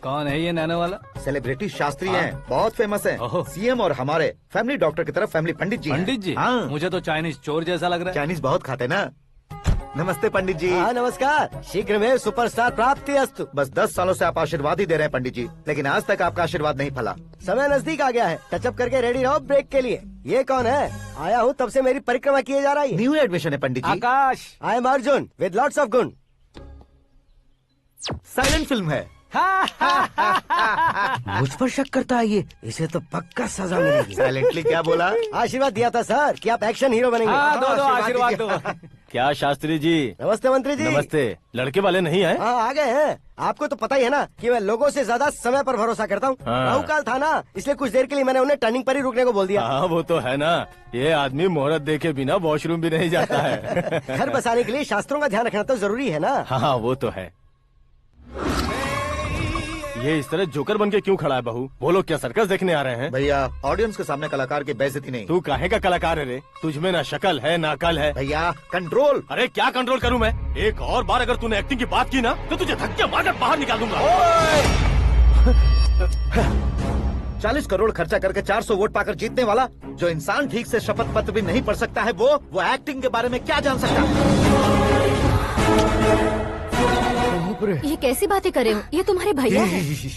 कौन है ये नैनो वाला? सेलिब्रिटी शास्त्री हैं, बहुत फेमस हैं। सीएम और हमारे फैमिली डॉक्टर की तरफ फैमिली पंडित जी हैं। पंडित जी? हाँ। मुझे तो चाइनीज चोर जैसा लग रहा है। चाइनीज बहुत खाते ना। नमस्ते पंडित जी। हाँ नमस्कार, शीघ्र में सुपरस्टार प्राप्ति अस्तु। बस 10 सालों से आप आशीर्वाद ही दे रहे हैं पंडित जी, लेकिन आज तक आपका आशीर्वाद नहीं फला। समय नजदीक आ गया है, टचअप करके रेडी रहो ब्रेक के लिए। ये कौन है? आया हूँ तब से मेरी परिक्रमा किए जा रही है। न्यू एडमिशन है Pandit ji. Akash. I am Arjun with lots of गुण। साइलेंट फिल्म है। मुझ पर शक करता है ये, इसे तो पक्का सजा मिलेगी। साइलेंटली क्या बोला? आशीर्वाद दिया था सर कि आप एक्शन हीरो बनेंगे। हाँ, दो आशीर्वाद दो। क्या शास्त्री जी? नमस्ते मंत्री जी। नमस्ते। लड़के वाले नहीं आए? हाँ आ गए हैं। आपको तो पता ही है ना कि मैं लोगों से ज्यादा समय पर भरोसा करता हूँ। हाँ। राहु काल था ना, इसलिए कुछ देर के लिए मैंने उन्हें टर्निंग पर ही रुकने को बोल दिया। हाँ वो तो है ना, ये आदमी मुहूर्त देखे बिना वॉशरूम भी नहीं जाता है। घर बसाने के लिए शास्त्रों का ध्यान रखना तो जरूरी है ना। हाँ वो तो है। ये इस तरह जोकर बन के क्यों खड़ा है बहू? वो लोग क्या सर्कस देखने आ रहे हैं? भैया ऑडियंस के सामने कलाकार की बेइज्जती नहीं। तू काहे का कलाकार है रे? तुझमें ना शक्ल है ना अकल है। भैया कंट्रोल। अरे क्या कंट्रोल करूं मैं? एक और बार अगर तूने एक्टिंग की बात की ना तो तुझे धक्के मारकर बाहर निकाल दूंगा। 40 करोड़ खर्चा करके 400 वोट पाकर जीतने वाला, जो इंसान ठीक से शपथ पत्र भी नहीं पढ़ सकता है, वो एक्टिंग के बारे में क्या जान सकता है? ये कैसी बातें करे हो? ये तुम्हारे भैया हैं।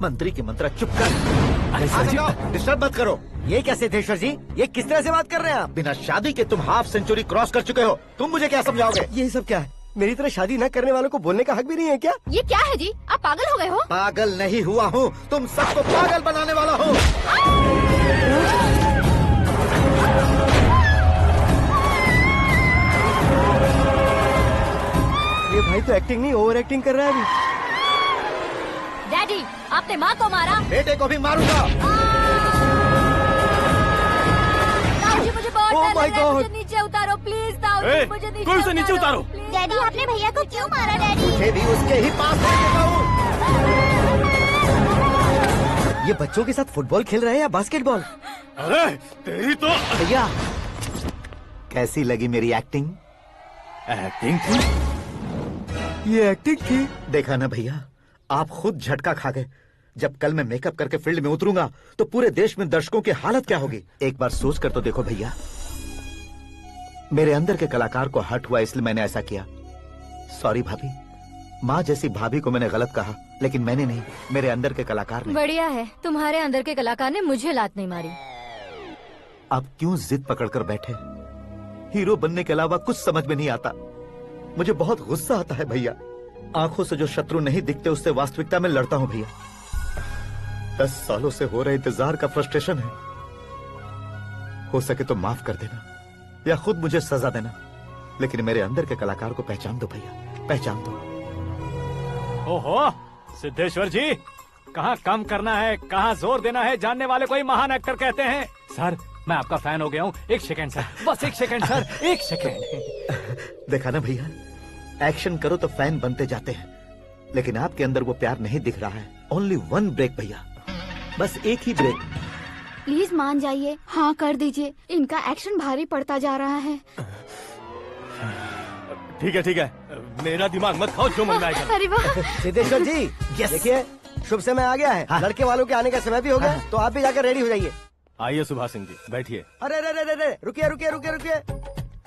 मंत्री की मंत्रा चुप कर। डिस्टर्ब मत करो। ये क्या सिद्धेश्वर जी, ये किस तरह से बात कर रहे हैं आप? बिना शादी के तुम हाफ सेंचुरी क्रॉस कर चुके हो, तुम मुझे क्या समझाओगे? ये सब क्या है? मेरी तरह शादी न करने वालों को बोलने का हक भी नहीं है क्या? ये क्या है जी? आप पागल हो गए हो? पागल नहीं हुआ हूँ, तुम सबको पागल बनाने वाला हो। ये भाई तो एक्टिंग नहीं ओवर एक्टिंग कर रहा है अभी। डैडी, आपने माँ को मारा। बेटे को भी मारूंगा। ताऊ जी मुझे बहुत Oh डर my लग रहा है, God! मुझे नीचे उतारो प्लीज। ताऊ जी मुझे नीचे कोई उसे नीचे उतारो। डैडी आपने भैया को क्यों मारा डैडी? मुझे भी उसके ही पास लेके जाऊं। ये बच्चों के साथ फुटबॉल खेल रहे हैं या बास्केटबॉल? अरे तेरी तो भैया कैसी लगी मेरी एक्टिंग? एक्टिंग थी? ये एक्टिंग थी? देखा ना भैया, आप खुद झटका खा गए। जब कल मैं मेकअप करके फील्ड में उतरूंगा तो पूरे देश में दर्शकों की हालत क्या होगी? एक बार सोच कर तो देखो भैया। मेरे अंदर के कलाकार को हर्ट हुआ इसलिए मैंने ऐसा किया। सॉरी भाभी। माँ जैसी भाभी को मैंने गलत कहा, लेकिन मैंने नहीं, मेरे अंदर के कलाकार ने। बढ़िया है, तुम्हारे अंदर के कलाकार ने मुझे लात नहीं मारी। आप क्यों जिद पकड़कर बैठे? हीरो बनने के अलावा कुछ समझ में नहीं आता। मुझे बहुत गुस्सा आता है भैया। आंखों से जो शत्रु नहीं दिखते उससे वास्तविकता में लड़ता हूँ भैया। 10 सालों से हो रहे इंतजार का फ्रस्ट्रेशन है। हो सके तो माफ कर देना या खुद मुझे सजा देना, लेकिन मेरे अंदर के कलाकार को पहचान दो भैया, पहचान दो। ओहो सिद्धेश्वर जी, कहाँ कम करना है कहाँ जोर देना है, जानने वाले को ही महान एक्टर कहते हैं। सर मैं आपका फैन हो गया हूँ। एक सेकंड सर, बस एक सेकंड सर, एक सेकंड। देखा ना भैया, एक्शन करो तो फैन बनते जाते हैं, लेकिन आपके अंदर वो प्यार नहीं दिख रहा है। ओनली 1 ब्रेक भैया, बस एक ही ब्रेक। प्लीज मान जाइए, हाँ कर दीजिए। इनका एक्शन भारी पड़ता जा रहा है। ठीक है, मेरा दिमाग मत खाओ, जो मन में आएगा। अरे वाह सिद्धेश्वर जी, देखिए शुभ समय आ गया है। हाँ। लड़के वालों के आने का समय भी हो गया, तो आप भी जाकर रेडी हो जाइए। आइए सुभाष सिंह जी, बैठिए। अरे रुकिए।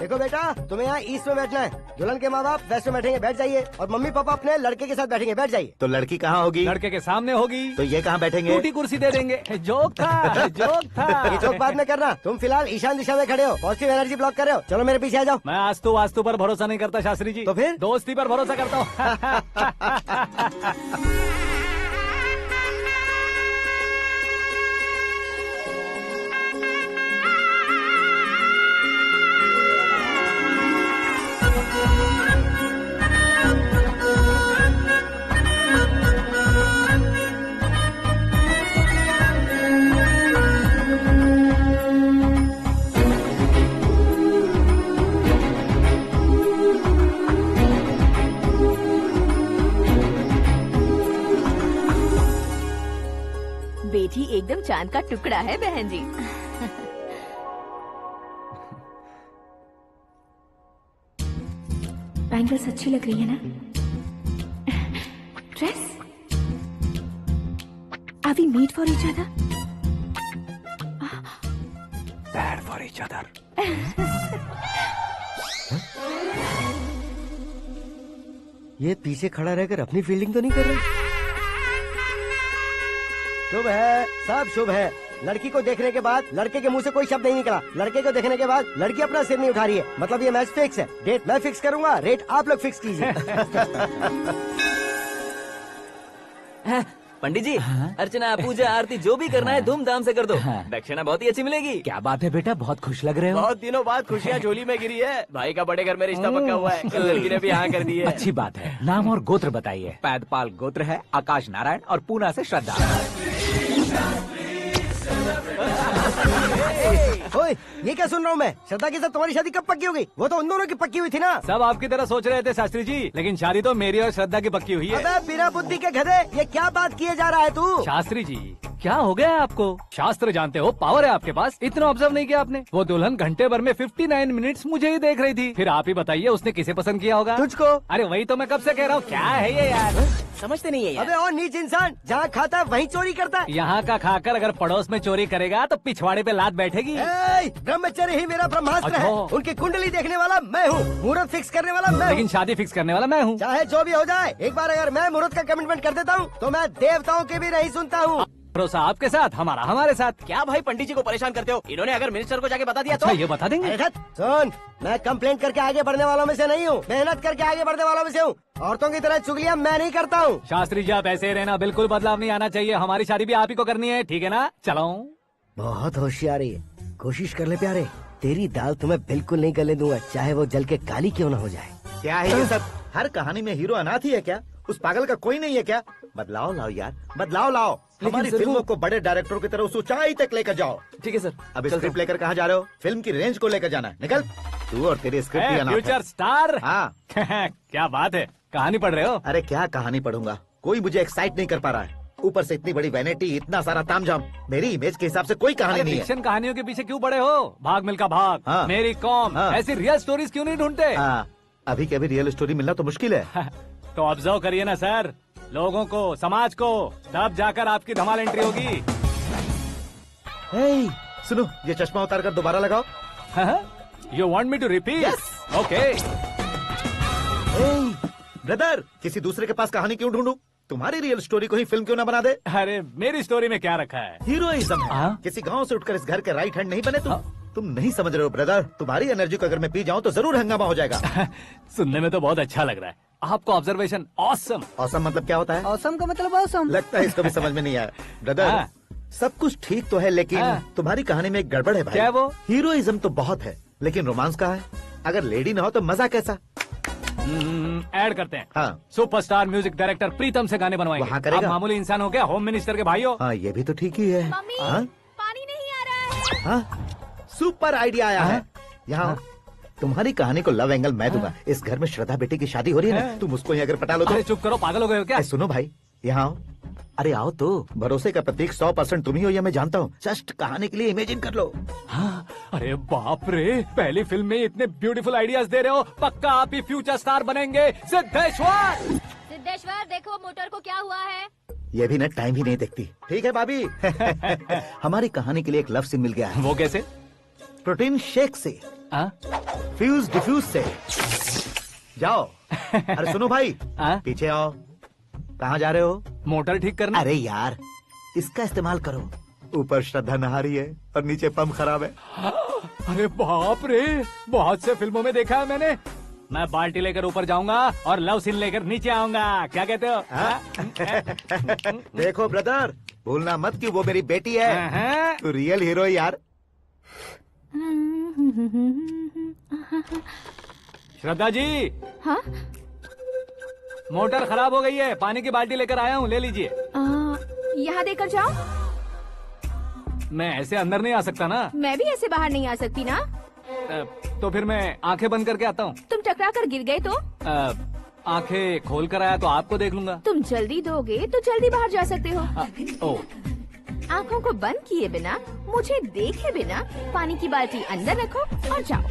देखो बेटा, तुम्हें यहाँ ईस्ट में बैठना है। दुल्हन के माँ बाप वेस्ट में बैठेंगे, बैठ जाइए। और मम्मी पापा अपने लड़के के साथ बैठेंगे, बैठ जाइए। तो लड़की कहाँ होगी? लड़के के सामने होगी। तो ये कहाँ बैठेंगे? टूटी कुर्सी दे देंगे। जोक था, जोक था। ये जोक बाद में करना। तुम फिलहाल ईशान दिशा में खड़े हो, पॉजिटिव एनर्जी ब्लॉक कर रहे हो। चलो मेरे पीछे आ जाओ। मैं वास्तु पर भरोसा नहीं करता शास्त्री जी। तो फिर? दोस्ती पर भरोसा करता हूँ। बेटी एकदम चांद का टुकड़ा है बहन जी। बैंगल्स अच्छी लग रही है ना? Dress Are we made for each other? Bad for each other. ये पीछे खड़ा रहकर अपनी फील्डिंग तो नहीं कर रहा? शुभ है, सब शुभ है। लड़की को देखने के बाद लड़के के मुंह से कोई शब्द नहीं निकला। लड़के को देखने के बाद लड़की अपना सिर नहीं उठा रही है। मतलब ये मैच फिक्स है। डेट मैं फिक्स करूंगा, रेट आप लोग फिक्स कीजिए। पंडित जी, अर्चना, पूजा, आरती जो भी करना है धूमधाम से कर दो। दक्षिणा बहुत ही अच्छी मिलेगी। क्या बात है बेटा, बहुत खुश लग रहे हो। बहुत दिनों बाद खुशियाँ झोली में गिरी है। भाई का बड़े घर में रिश्ता पक्का हुआ है। कल लड़की ने भी हाँ कर दी है। अच्छी बात है। नाम और गोत्र बताइए। पैदपाल गोत्र है, आकाश नारायण और पूना से श्रद्धा। ओए, ये क्या सुन रहा हूँ मैं? श्रद्धा के साथ तुम्हारी शादी कब पक्की हो गई? वो तो उन दोनों की पक्की हुई थी ना। सब आपकी तरह सोच रहे थे शास्त्री जी, लेकिन शादी तो मेरी और श्रद्धा की पक्की हुई है। अबे बिना बुद्धि के गधे, ये क्या बात किए जा रहा है तू? शास्त्री जी, क्या हो गया है आपको? शास्त्र जानते हो, पावर है आपके पास। इतना ऑब्जर्व नहीं किया आपने? वो दुल्हन घंटे भर में 59 मिनट्स मुझे ही देख रही थी। फिर आप ही बताइए उसने किसे पसंद किया होगा? तुझको। अरे वही तो मैं कब से कह रहा हूँ, क्या है ये यार? समझते नहीं है यार। अबे और नीच इंसान, जहाँ खाता है वहीं चोरी करता है। यहाँ का खाकर अगर पड़ोस में चोरी करेगा तो पिछवाड़े पे लात बैठेगी। ब्रह्मचर्य ही मेरा ब्रह्मास्त्र है। अच्छा। उनकी कुंडली देखने वाला मैं हूँ, मुहूर्त फिक्स करने वाला मैं हूँ। लेकिन शादी फिक्स करने वाला मैं हूँ। चाहे जो भी हो जाए, एक बार अगर मैं मुहूर्त का कमिटमेंट कर देता हूँ तो मैं देवताओं की भी नहीं सुनता हूँ। भरोसा आपके साथ, हमारा हमारे साथ। क्या भाई पंडित जी को परेशान करते हो? इन्होंने अगर मिनिस्टर को जाके बता दिया तो? अच्छा, ये बता देंगे? सुन, मैं कंप्लेंट करके आगे बढ़ने वालों में से नहीं हूँ, मेहनत करके आगे बढ़ने वालों में से हूँ। औरतों की तरह चुगलियाँ मैं नहीं करता हूँ। शास्त्री जी, आप ऐसे ही रहना, बिल्कुल बदलाव नहीं आना चाहिए। हमारी शादी भी आप ही को करनी है, ठीक है ना? चलो। बहुत होशियारी है, कोशिश कर ले प्यारे। तेरी दाल तुम्हें बिल्कुल नहीं गलने दूंगा, चाहे वो जल के काली क्यों न हो जाए। क्या है ये सब? हर कहानी में हीरो अनाथ ही है क्या? उस पागल का कोई नहीं है क्या? बदलाव लाओ यार, बदलाव लाओ। हमारी फिल्मों को बड़े डायरेक्टरों की तरह उस ऊंचाई तक लेकर जाओ। ठीक है सर। अब स्क्रिप्ट लेकर कहाँ जा रहे हो? फिल्म की रेंज को लेकर जाना है। निकल तू और तेरी स्क्रिप्ट ही अनाथ है। Future star. हाँ। क्या बात है, कहानी पढ़ रहे हो? अरे क्या कहानी पढ़ूंगा, कोई मुझे एक्साइट नहीं कर पा रहा है। ऊपर से इतनी बड़ी वैनिटी, इतना सारा तामझाम। मेरी इमेज के हिसाब से कोई कहानी नहीं है। फिक्शन कहानियों के पीछे क्यों पड़े हो? भाग मिल्खा भाग, हाँ। मेरी कॉम, हाँ। ऐसी रियल स्टोरीज क्यों नहीं ढूंढते? हाँ, अभी के अभी रियल स्टोरी मिलना तो मुश्किल है। तो ऑब्जर्व करिए ना सर, लोगों को, समाज को, तब जाकर आपकी धमाल एंट्री होगी। सुनो, ये चश्मा उतार कर दोबारा लगाओ। You want me to repeat? Okay. Brother, किसी दूसरे के पास कहानी क्यों ढूंढूं? तुम्हारी रियल स्टोरी को ही फिल्म क्यों ना बना दे? अरे मेरी स्टोरी में क्या रखा है? हीरोइज्म है। किसी गांव से उठकर इस घर के राइट हैंड नहीं बने तुम। तुम नहीं समझ रहे हो ब्रदर, तुम्हारी एनर्जी को अगर मैं पी जाऊं तो जरूर हंगामा हो जाएगा। सुनने में तो बहुत अच्छा लग रहा है। आपको ऑब्जर्वेशन ऑसम। ऑसम मतलब क्या होता है? ऑसम का मतलब ऑसम। लगता है इसको भी समझ में नहीं आया। ब्रदर, सब कुछ ठीक तो है, लेकिन तुम्हारी कहानी में एक गड़बड़ है भाई। क्या वो? हीरोइज्म तो बहुत है, लेकिन रोमांस कहाँ है? अगर लेडी ना हो तो मजा कैसा? ऐड करते हैं। हाँ। सुपरस्टार म्यूजिक डायरेक्टर प्रीतम से गाने बनवाएंगे। वहाँ करेगा? आप मामूली इंसान हो क्या, होम मिनिस्टर के भाई हो? हाँ, ये भी तो ठीक ही है। मम्मी, हाँ? पानी नहीं आ रहा है। हाँ? सुपर आइडिया आया है। यहाँ तुम्हारी कहानी को लव एंगल मैं दूंगा। इस घर में श्रद्धा बेटी की शादी हो रही है ना, तुम उसको ही अगर पटा लो तो। अरे चुप करो, पागल हो गए हो क्या? सुनो भाई, यहाँ आओ। अरे आओ तो, भरोसे का प्रतीक 100% तुम ही हो, यह मैं जानता हूँ। जस्ट कहानी के लिए इमेजिन कर लो। हाँ, अरे बाप रे, पहली फिल्म में इतने ब्यूटीफुल आइडियाज दे रहे हो। पक्का आप ही फ्यूचर स्टार बनेंगे। सिद्धेश्वर, सिद्धेश्वर देखो मोटर को क्या हुआ है। ये भी ना टाइम ही नहीं देखती। ठीक है भाभी। हमारी कहानी के लिए एक लव सीन मिल गया है। वो कैसे? प्रोटीन शेक से, फ्यूज डिफ्यूज से। जाओ। अरे सुनो भाई, पीछे आओ। कहाँ जा रहे हो? मोटर ठीक करना। अरे यार, इसका इस्तेमाल करो। ऊपर श्रद्धा नहा रही है और नीचे पंप खराब है। अरे बाप रे, बहुत से फिल्मों में देखा है मैंने। मैं बाल्टी लेकर ऊपर जाऊंगा और लव सीन लेकर नीचे आऊंगा। क्या कहते हो? देखो ब्रदर, भूलना मत कि वो मेरी बेटी है। तू रियल हीरो यार। श्रद्धा जी। हाँ? मोटर खराब हो गई है, पानी की बाल्टी लेकर आया हूँ, ले लीजिए। यहाँ देकर जाओ। मैं ऐसे अंदर नहीं आ सकता ना। मैं भी ऐसे बाहर नहीं आ सकती ना। तो फिर मैं आंखें बंद करके आता हूँ। तुम टकरा कर गिर गए तो? आंखें खोल कर आया तो आपको देख लूंगा। तुम जल्दी दोगे तो जल्दी बाहर जा सकते हो। ओ। आँखों को बंद किए बिना, मुझे देखे बिना पानी की बाल्टी अंदर रखो और जाओ।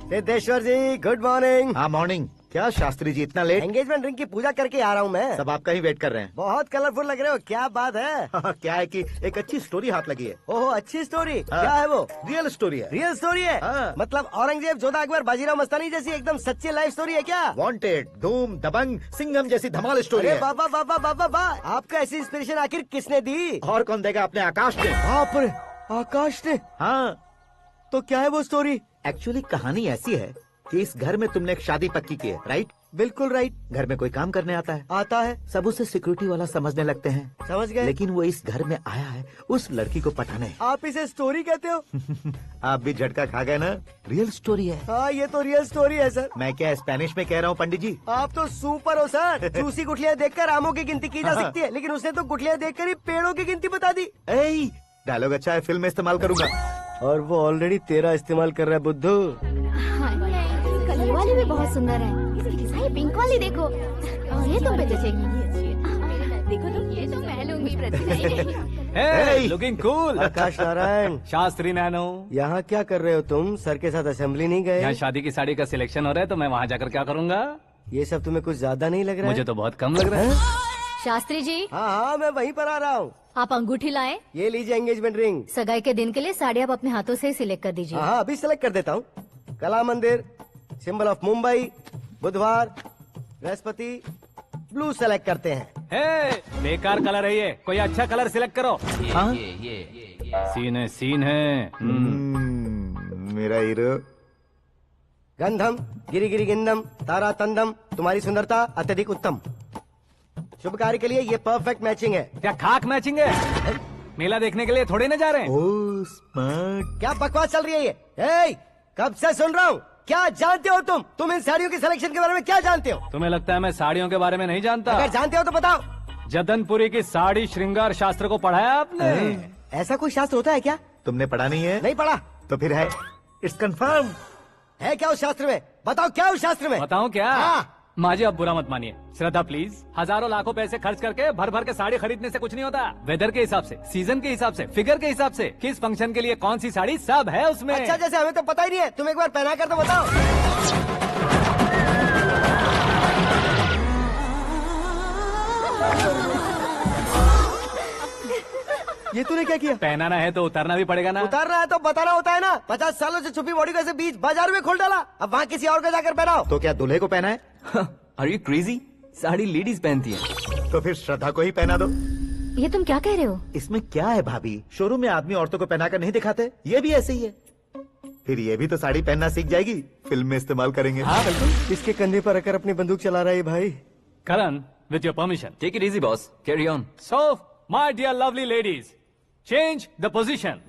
सिद्धेश्वर जी गुड मॉर्निंग। हाँ मॉर्निंग। क्या शास्त्री जी इतना लेट? एंगेजमेंट रिंग की पूजा करके आ रहा हूँ मैं। सब आपका ही वेट कर रहे हैं। बहुत कलरफुल लग रहे हो, क्या बात है? क्या है कि एक अच्छी स्टोरी हाथ लगी है। ओहो अच्छी स्टोरी। क्या है वो? रियल स्टोरी है। रियल स्टोरी है? मतलब औरंगजेब, जोधा अकबर, बाजीराव मस्तानी जैसी एकदम सच्ची लाइफ स्टोरी है क्या? वांटेड, धूम, दबंग, सिंघम जैसी धमाल स्टोरी है। बाबा बाबा बाबा बा, आपका ऐसी इंस्पिरेशन आखिर किसने दी? और कौन देगा? अपने आकाश ने। बाप रे, आकाश ने? हाँ। तो क्या है वो स्टोरी? एक्चुअली कहानी ऐसी है कि इस घर में तुमने एक शादी पक्की की है, राइट? बिल्कुल राइट। घर में कोई काम करने आता है? आता है। सब उसे सिक्योरिटी वाला समझने लगते हैं। समझ गए। लेकिन वो इस घर में आया है उस लड़की को पटाने। आप इसे स्टोरी कहते हो? आप भी झटका खा गए ना? रियल स्टोरी है। हाँ ये तो रियल स्टोरी है सर। मैं क्या स्पेनिश में कह रहा हूँ पंडित जी? आप तो सुपर हो सर। चूसी गुठलियाँ देखकर आमों की गिनती की जा सकती है, लेकिन उसने तो गुठलियाँ देखकर ही पेड़ों की गिनती बता दी। डायलॉग अच्छा है, फिल्म में इस्तेमाल करूंगा। और वो ऑलरेडी तेरा इस्तेमाल कर रहा है बुद्धू। कलर वाली भी बहुत सुंदर है। ये पिंक वाली देखो, और ये तुम पे जचेगी। देखो तो ये तो मैं लूंगी। Looking cool. Akash Narayan. Shastri Nano. यहाँ क्या कर रहे हो तुम? सर के साथ असेंबली नहीं गए? यहाँ शादी की साड़ी का सिलेक्शन हो रहा है, तो मैं वहाँ जाकर क्या करूँगा? ये सब तुम्हें कुछ ज्यादा नहीं लग रहा है? मुझे तो बहुत कम लग रहा है। शास्त्री जी। हाँ हाँ मैं वहीं पर आ रहा हूँ। आप अंगूठी लाएं। ये लीजिए एंगेजमेंट रिंग। सगाई के दिन के लिए साड़ी आप अपने हाथों से सिलेक्ट कर दीजिए। हाँ अभी सिलेक्ट कर देता हूँ। कला मंदिर, सिंबल ऑफ मुंबई, बुधवार, बृहस्पति, ब्लू सेलेक्ट करते हैं। बेकार कलर है ये, कोई अच्छा कलर सिलेक्ट करो। सीन है। मेरा हीरो। गंधम, गिरी गिरी गिंदम, तारा तंदम, तुम्हारी सुंदरता अत्यधिक उत्तम। शुभ कार्य के लिए ये परफेक्ट मैचिंग है। क्या खाक मैचिंग है? मेला देखने के लिए थोड़ी ना जा रहे हैं। Oh smart. क्या बकवास चल रही है ये? कब से सुन रहा हूँ। क्या जानते हो तुम इन साड़ियों की सिलेक्शन के बारे में क्या जानते हो? तुम्हें लगता है मैं साड़ियों के बारे में नहीं जानता? अगर जानते हो तो बताओ। जदनपुरी की साड़ी श्रृंगार शास्त्र को पढ़ा है आपने? ऐसा कोई शास्त्र होता है क्या? तुमने पढ़ा नहीं है? नहीं पढ़ा। तो फिर है, इट्स कंफर्म। है क्या उस शास्त्र में? बताओ क्या उस शास्त्र में? बताऊं क्या? हाँ। माँ जी आप बुरा मत मानिए। श्रद्धा प्लीज। हजारों लाखों पैसे खर्च करके भर भर के साड़ी खरीदने से कुछ नहीं होता। वेदर के हिसाब से, सीजन के हिसाब से, फिगर के हिसाब से, किस फंक्शन के लिए कौन सी साड़ी, सब है उसमें। अच्छा जैसे हमें तो पता ही नहीं है, तुम एक बार पहना कर तो बताओ। ये तूने क्या किया? पहनाना है तो उतारना भी पड़ेगा ना। उतारना है तो बताना होता है ना। 50 सालों से छुपी बॉडी को ऐसे बीच बाजार में खोल डाला, अब वहाँ किसी और को जाकर पहनाओ। तो क्या दूल्हे को पहना है? Are you crazy? Sari ladies पहनती है। तो फिर श्रद्धा को ही पहना दो। ये तुम क्या कह रहे हो? इसमें क्या है भाभी? शोरूम में आदमी औरतों को पहनाकर नहीं दिखाते? ये भी ऐसे ही है। फिर ये भी तो साड़ी पहनना सीख जाएगी, फिल्म में इस्तेमाल करेंगे। हाँ बिल्कुल। इसके कंधे पर रखकर अपनी बंदूक चला रहा है भाई। Karan, with your permission. Take it easy boss, carry on. So my dear lovely ladies, change the position.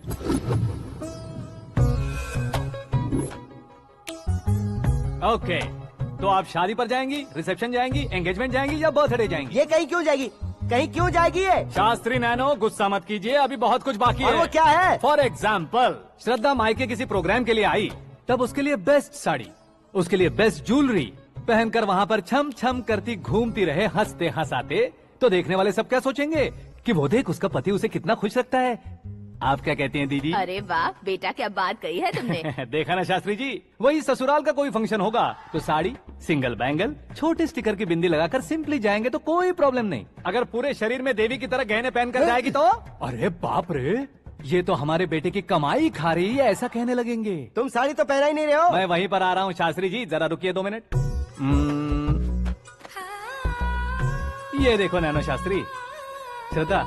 Okay, तो आप शादी पर जाएंगी, रिसेप्शन जाएंगी, एंगेजमेंट जाएंगी या बर्थडे जाएंगी? ये कहीं क्यों जाएगी? कहीं क्यों जाएगी ये? शास्त्री नैनो गुस्सा मत कीजिए, अभी बहुत कुछ बाकी है। और वो क्या है? फॉर एग्जाम्पल, श्रद्धा मायके किसी प्रोग्राम के लिए आई, तब उसके लिए बेस्ट साड़ी, उसके लिए बेस्ट ज्वेलरी पहनकर वहाँ पर छम छम करती घूमती रहे हंसते हंसाते, तो देखने वाले सब क्या सोचेंगे कि वो देख उसका पति उसे कितना खुश रखता है। आप क्या कहती हैं दीदी? अरे वाह बेटा, क्या बात कही है तुमने। देखा ना शास्त्री जी, वही ससुराल का कोई फंक्शन होगा तो साड़ी, सिंगल बैंगल, छोटे स्टिकर की बिंदी लगाकर सिंपली जाएंगे तो कोई प्रॉब्लम नहीं। अगर पूरे शरीर में देवी की तरह गहने पहनकर जाएगी तो अरे बाप रे, ये तो हमारे बेटे की कमाई खा रही है, ऐसा कहने लगेंगे। तुम साड़ी तो पहना ही नहीं रहे हो। मैं वहीं पर आ रहा हूँ शास्त्री जी, जरा रुकिए 2 मिनट। ये देखो नैनो शास्त्री, श्रद्धा,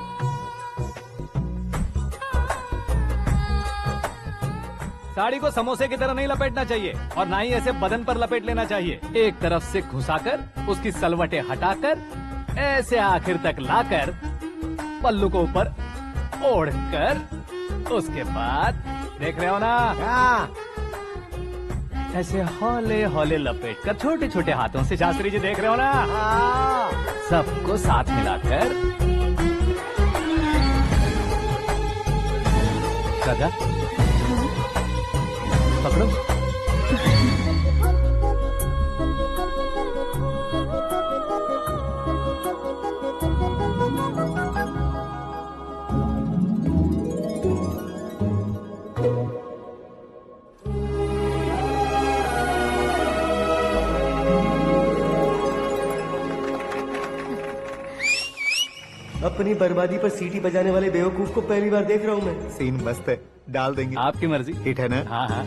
साड़ी को समोसे की तरह नहीं लपेटना चाहिए और ना ही ऐसे बदन पर लपेट लेना चाहिए। एक तरफ से घुसाकर उसकी सलवटें हटाकर ऐसे आखिर तक लाकर पल्लू को ऊपर ओढ़कर, उसके बाद देख रहे हो ना, ऐसे हौले हौले लपेट कर छोटे छोटे हाथों से, शास्त्री जी देख रहे हो ना, सबको साथ मिलाकर राजा पकड़ो। अपनी बर्बादी पर सीटी बजाने वाले बेवकूफ को पहली बार देख रहा हूँ मैं। सीन मस्त है, डाल देंगे। आपकी मर्जी। हिट है ना? हाँ हाँ।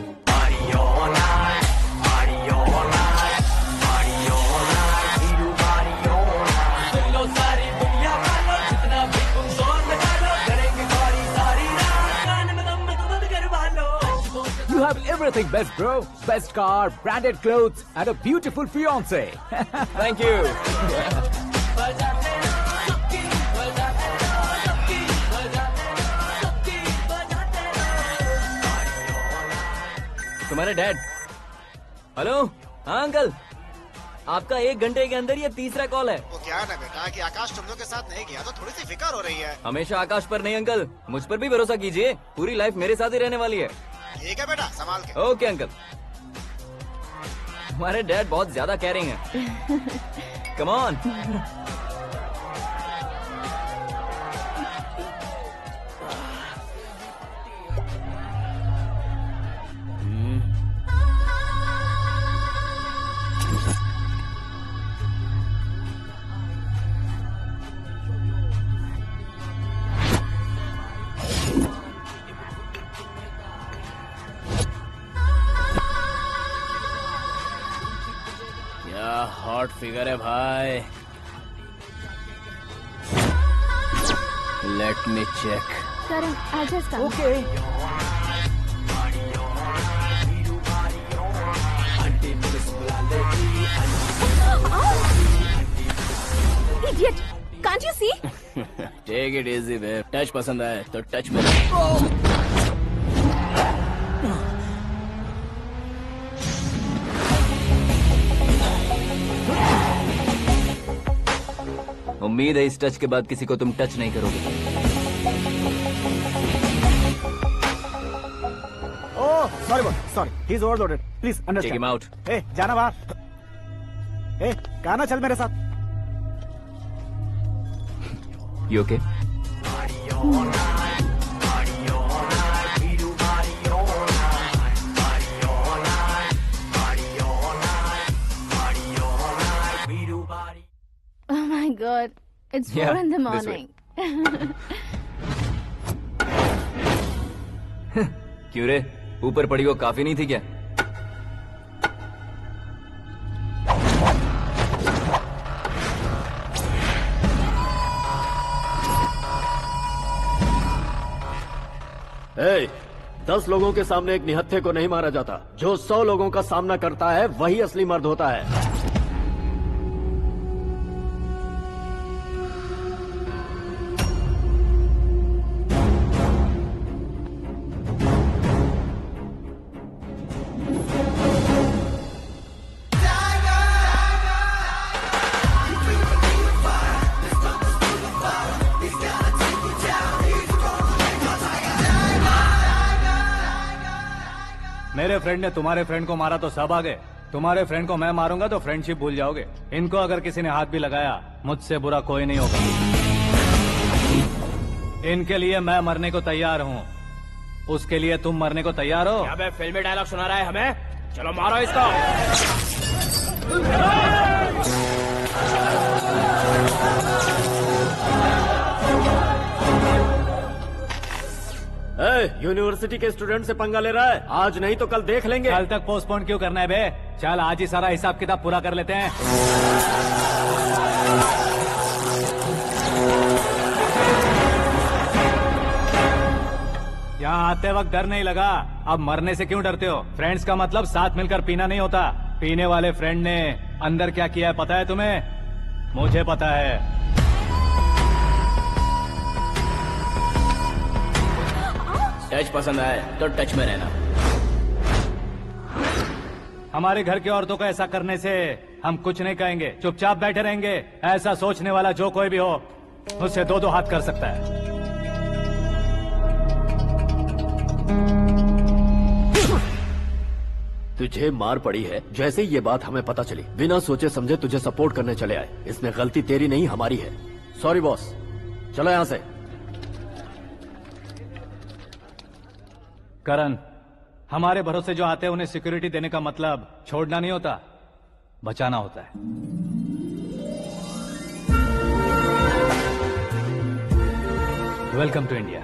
You have everything best, bro. Best car, branded clothes, and a beautiful fiance. Thank you. तुम्हारे डैड। हेलो, हाँ अंकल, आपका 1 घंटे के अंदर ये तीसरा कॉल है। वो क्या है ना बेटा कि आकाश तुम लोग के साथ नहीं गया तो थोड़ी सी फिक्र हो रही है। हमेशा आकाश पर नहीं अंकल, मुझ पर भी भरोसा कीजिए, पूरी लाइफ मेरे साथ ही रहने वाली है। ठीक है बेटा, संभाल के। Okay uncle. हमारे डैड बहुत ज्यादा केयरिंग है। Come on. हॉट फिगर है भाई। Let me check. Karan, I just come. Okay. Idiot! Can't you see? Take it easy, babe. Touch पसंद आए तो टच में। उम्मीद है इस टच के बाद किसी को तुम टच नहीं करोगे। Oh, sorry boss, sorry, he is overloaded, please take understand. Him out. ए, जाना बाहर। ए, गाना चल मेरे साथ। You okay? Oh my God! It's 4 Yeah, in the this way. morning. क्यों रे, ऊपर पड़ी वो काफी नहीं थी क्या? ए, 10 लोगों के सामने एक निहत्थे को नहीं मारा जाता। जो 100 लोगों का सामना करता है वही असली मर्द होता है। मेरे फ्रेंड ने तुम्हारे फ्रेंड को मारा तो सब आ गए। तुम्हारे फ्रेंड को मैं मारूंगा तो फ्रेंडशिप भूल जाओगे। इनको अगर किसी ने हाथ भी लगाया, मुझसे बुरा कोई नहीं होगा। इनके लिए मैं मरने को तैयार हूँ। उसके लिए तुम मरने को तैयार हो? क्या फिल्मी डायलॉग सुना रहा है हमें? चलो मारो इसको। यूनिवर्सिटी के स्टूडेंट से पंगा ले रहा है। आज नहीं तो कल देख लेंगे। कल तक पोस्टपोन क्यों करना है बे? चल आज ही सारा हिसाब किताब पूरा कर लेते हैं। यहाँ आते वक्त डर नहीं लगा, अब मरने से क्यों डरते हो? फ्रेंड्स का मतलब साथ मिलकर पीना नहीं होता। पीने वाले फ्रेंड ने अंदर क्या किया है पता है तुम्हें? मुझे पता है। टच पसंद आए तो टच में रहना। हमारे घर की औरतों को ऐसा करने से हम कुछ नहीं कहेंगे, चुपचाप बैठे रहेंगे। ऐसा सोचने वाला जो कोई भी हो, उससे 2-2 हाथ कर सकता है। तुझे मार पड़ी है। जैसे ही ये बात हमें पता चली, बिना सोचे समझे तुझे सपोर्ट करने चले आए। इसमें गलती तेरी नहीं हमारी है। सॉरी बॉस, चलो यहाँ से। करण, हमारे भरोसे जो आते हैं उन्हें सिक्योरिटी देने का मतलब छोड़ना नहीं होता, बचाना होता है। Welcome to India.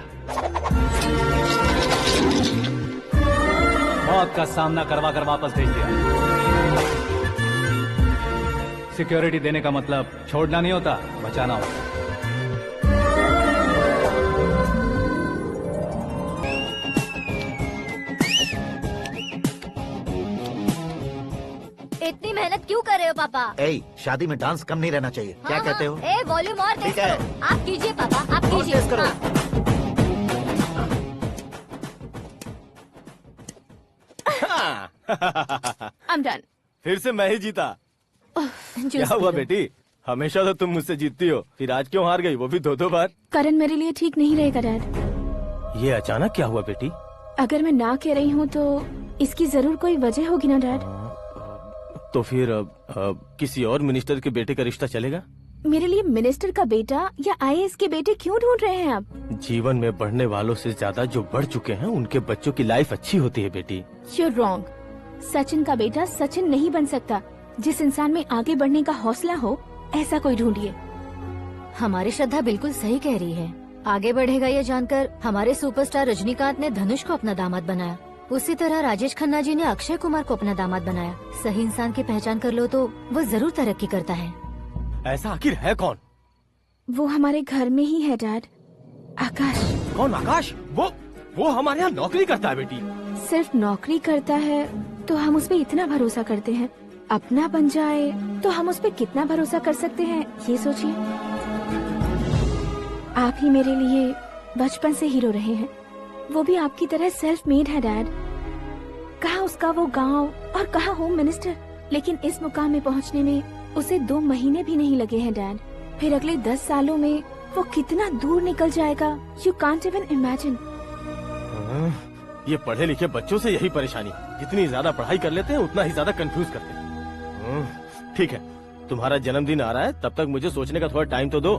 मौत का सामना करवा कर वापस भेज दिया। सिक्योरिटी देने का मतलब छोड़ना नहीं होता, बचाना होता। इतनी मेहनत क्यों कर रहे हो पापा? ए, शादी में डांस कम नहीं रहना चाहिए। क्या कहते हो? ए, वॉल्यूम और तेज ठीक है। करो। आप कीजिए पापा, आप कीजिए। तेज करो। I'm done. फिर से मैं ही जीता। क्या हुआ बेटी? हमेशा तो तुम मुझसे जीतती हो, फिर आज क्यों हार गई, वो भी 2-2 बार? करण मेरे लिए ठीक नहीं रहेगा डैड। ये अचानक क्या हुआ बेटी? अगर मैं ना कह रही हूँ तो इसकी जरूर कोई वजह होगी ना डैड। तो फिर किसी और मिनिस्टर के बेटे का रिश्ता चलेगा? मेरे लिए मिनिस्टर का बेटा या IAS के बेटे क्यों ढूंढ रहे हैं आप? जीवन में बढ़ने वालों से ज्यादा जो बढ़ चुके हैं उनके बच्चों की लाइफ अच्छी होती है बेटी। You're wrong. सचिन का बेटा सचिन नहीं बन सकता। जिस इंसान में आगे बढ़ने का हौसला हो ऐसा कोई ढूंढिए। हमारी श्रद्धा बिल्कुल सही कह रही है। आगे बढ़ेगा ये जानकर हमारे सुपरस्टार रजनीकांत ने धनुष को अपना दामाद बनाया। उसी तरह राजेश खन्ना जी ने अक्षय कुमार को अपना दामाद बनाया। सही इंसान की पहचान कर लो तो वो जरूर तरक्की करता है। ऐसा आखिर है कौन? वो हमारे घर में ही है डैड। आकाश। कौन आकाश? वो हमारे यहाँ नौकरी करता है बेटी। सिर्फ नौकरी करता है तो हम उस पे इतना भरोसा करते हैं। अपना बन जाए तो हम उस पे कितना भरोसा कर सकते हैं ये सोचिए। आप ही मेरे लिए बचपन से हीरो रहे हैं। वो भी आपकी तरह सेल्फ मेड है डैड। कहाँ उसका वो गांव और कहाँ होम मिनिस्टर। लेकिन इस मुकाम में पहुँचने में उसे 2 महीने भी नहीं लगे हैं डैड। फिर अगले 10 सालों में वो कितना दूर निकल जाएगा, यू कांट इवन इमेजिन। ये पढ़े लिखे बच्चों से यही परेशानी। जितनी ज्यादा पढ़ाई कर लेते हैं उतना ही ज्यादा कंफ्यूज करते हैं। ठीक है, तुम्हारा जन्मदिन आ रहा है, तब तक मुझे सोचने का थोड़ा टाइम तो दो।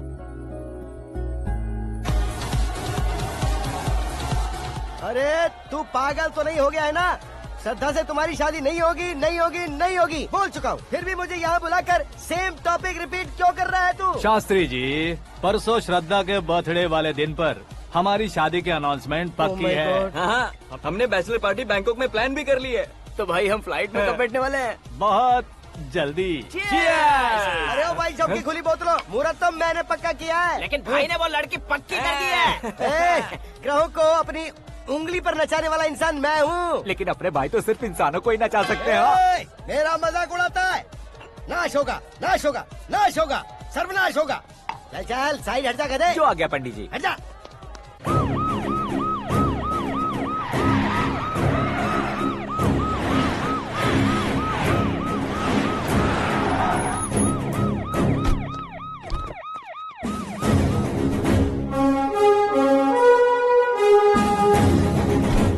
अरे तू पागल तो नहीं हो गया है ना? श्रद्धा से तुम्हारी शादी नहीं होगी, नहीं होगी, नहीं होगी, बोल चुका हूँ। फिर भी मुझे यहाँ बुलाकर सेम टॉपिक रिपीट क्यों कर रहा है तू? शास्त्री जी, परसों श्रद्धा के बर्थडे वाले दिन पर हमारी शादी की अनाउंसमेंट पक्की है। हाँ, हमने बैचलर पार्टी बैंकॉक में प्लान भी कर ली है। तो भाई हम फ्लाइट में कब बैठने वाले हैं? बहुत जल्दी। अरे ओ भाई, सबकी खुली बोतलों, मुहूर्त तो मैंने पक्का किया है। लेकिन भाई ने वो लड़की पक्की कर दी है। ग्रहों को अपनी उंगली पर नचाने वाला इंसान मैं हूँ। लेकिन अपने भाई तो सिर्फ इंसानों को ही नचा सकते हैं। मेरा मजाक उड़ाता है। नाश होगा, नाश होगा, नाश होगा, सर्वनाश होगा। चल चल साइड हट जा गधे। जो आ गया पंडित जी। हट जा।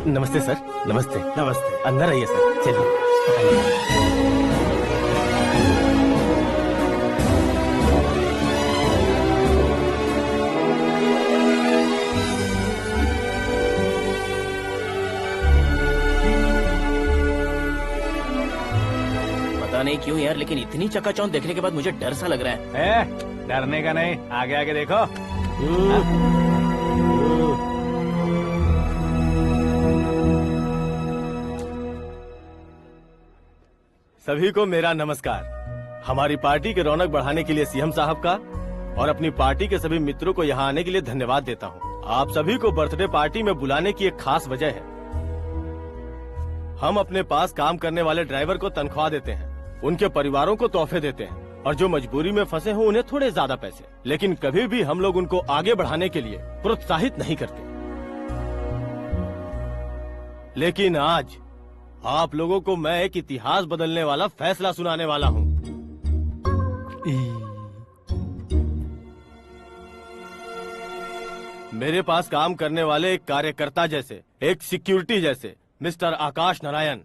नमस्ते सर। नमस्ते। नमस्ते। अंदर आइए सर, चलिए। पता नहीं क्यों यार, लेकिन इतनी चकाचौंध देखने के बाद मुझे डर सा लग रहा है। डरने का नहीं, आगे आगे देखो। सभी को मेरा नमस्कार। हमारी पार्टी के रौनक बढ़ाने के लिए सीएम साहब का और अपनी पार्टी के सभी मित्रों को यहाँ आने के लिए धन्यवाद देता हूँ। आप सभी को बर्थडे पार्टी में बुलाने की एक खास वजह है। हम अपने पास काम करने वाले ड्राइवर को तनख्वाह देते हैं, उनके परिवारों को तोहफे देते हैं और जो मजबूरी में फंसे हो उन्हें थोड़े ज्यादा पैसे। लेकिन कभी भी हम लोग उनको आगे बढ़ाने के लिए प्रोत्साहित नहीं करते। लेकिन आज आप लोगों को मैं एक इतिहास बदलने वाला फैसला सुनाने वाला हूँ। मेरे पास काम करने वाले एक कार्यकर्ता जैसे, एक सिक्योरिटी जैसे मिस्टर आकाश नारायण,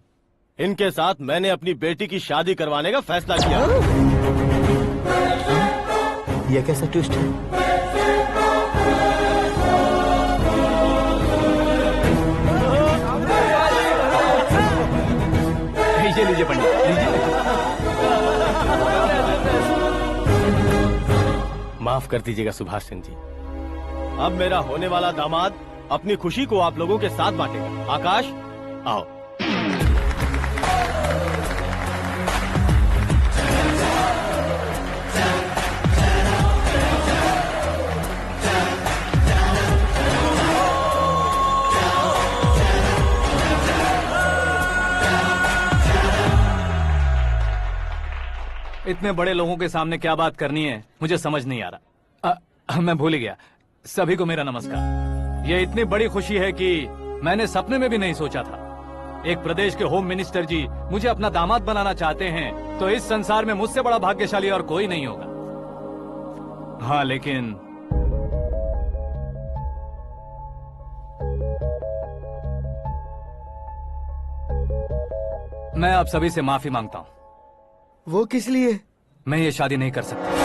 इनके साथ मैंने अपनी बेटी की शादी करवाने का फैसला किया। यह कैसा ट्विस्ट है? लीजिए पंडित, माफ कर दीजिएगा सुभाष सिंह जी। अब मेरा होने वाला दामाद अपनी खुशी को आप लोगों के साथ बांटेगा। आकाश, आओ। इतने बड़े लोगों के सामने क्या बात करनी है मुझे समझ नहीं आ रहा। मैं भूल ही गया। सभी को मेरा नमस्कार। ये इतनी बड़ी खुशी है कि मैंने सपने में भी नहीं सोचा था। एक प्रदेश के होम मिनिस्टर जी मुझे अपना दामाद बनाना चाहते हैं तो इस संसार में मुझसे बड़ा भाग्यशाली और कोई नहीं होगा। हाँ, लेकिन मैं आप सभी से माफी मांगता हूँ। वो किस लिए? मैं ये शादी नहीं कर सकता।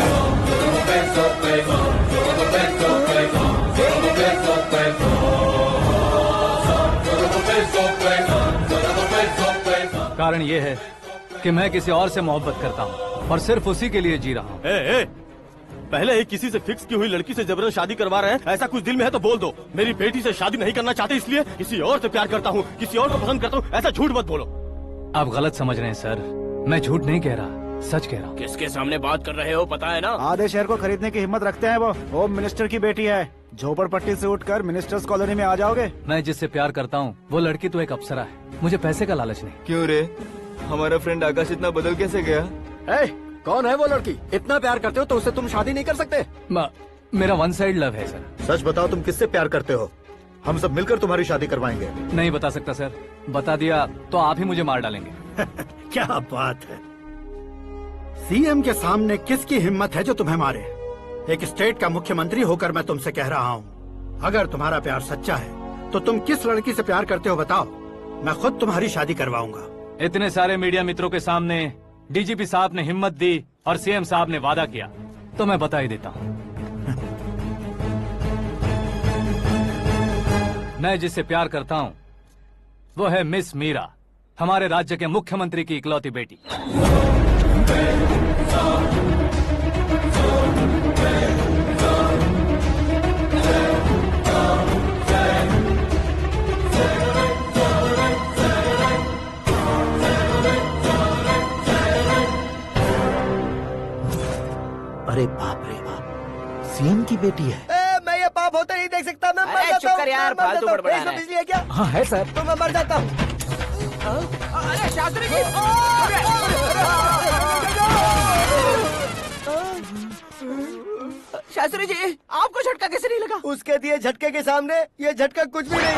कारण ये है कि मैं किसी और से मोहब्बत करता हूँ और सिर्फ उसी के लिए जी रहा हूँ। पहले ही किसी से फिक्स की हुई लड़की से जबरन शादी करवा रहे हैं। ऐसा कुछ दिल में है तो बोल दो। मेरी बेटी से शादी नहीं करना चाहते इसलिए किसी और से प्यार करता हूँ, किसी और को पसंद करता हूँ, ऐसा झूठ मत बोलो। आप गलत समझ रहे हैं सर। मैं झूठ नहीं कह रहा, सच कह रहा हूँ। किसके सामने बात कर रहे हो पता है ना? आधे शहर को खरीदने की हिम्मत रखते हैं वो। होम मिनिस्टर की बेटी है। झोपड़पट्टी से उठकर मिनिस्टर्स कॉलोनी में आ जाओगे। मैं जिससे प्यार करता हूँ वो लड़की तो एक अप्सरा है। मुझे पैसे का लालच नहीं। क्यों रे, हमारा फ्रेंड आकाश इतना बदल कैसे गया? कौन है वो लड़की? इतना प्यार करते हो तो उससे तुम शादी नहीं कर सकते? मेरा वन साइड लव है सर। सच बताओ, तुम किससे प्यार करते हो? हम सब मिलकर तुम्हारी शादी करवाएंगे। नहीं बता सकता सर। बता दिया तो आप ही मुझे मार डालेंगे। क्या बात है। सीएम के सामने किसकी हिम्मत है जो तुम्हें मारे? एक स्टेट का मुख्यमंत्री होकर मैं तुमसे कह रहा हूँ, अगर तुम्हारा प्यार सच्चा है तो तुम किस लड़की से प्यार करते हो बताओ, मैं खुद तुम्हारी शादी करवाऊंगा। इतने सारे मीडिया मित्रों के सामने डीजीपी साहब ने हिम्मत दी और सीएम साहब ने वादा किया तो मैं बता ही देता हूँ। मैं जिससे प्यार करता हूँ वो है मिस मीरा, हमारे राज्य के मुख्यमंत्री की इकलौती बेटी। अरे बाप रे बाप, सीएम की बेटी है। मैं ये पाप होते नहीं देख सकता। मैं मर जाता हूँ। चुप कर यार, फालतू बड़बड़ा रहा है। बिजली है क्या? हाँ है सर। तो मैं मर जाता हूँ। अरे शास्त्री जी! शास्त्री जी, आपको झटका कैसे नहीं लगा? उसके दिए झटके के सामने ये झटका कुछ भी नहीं।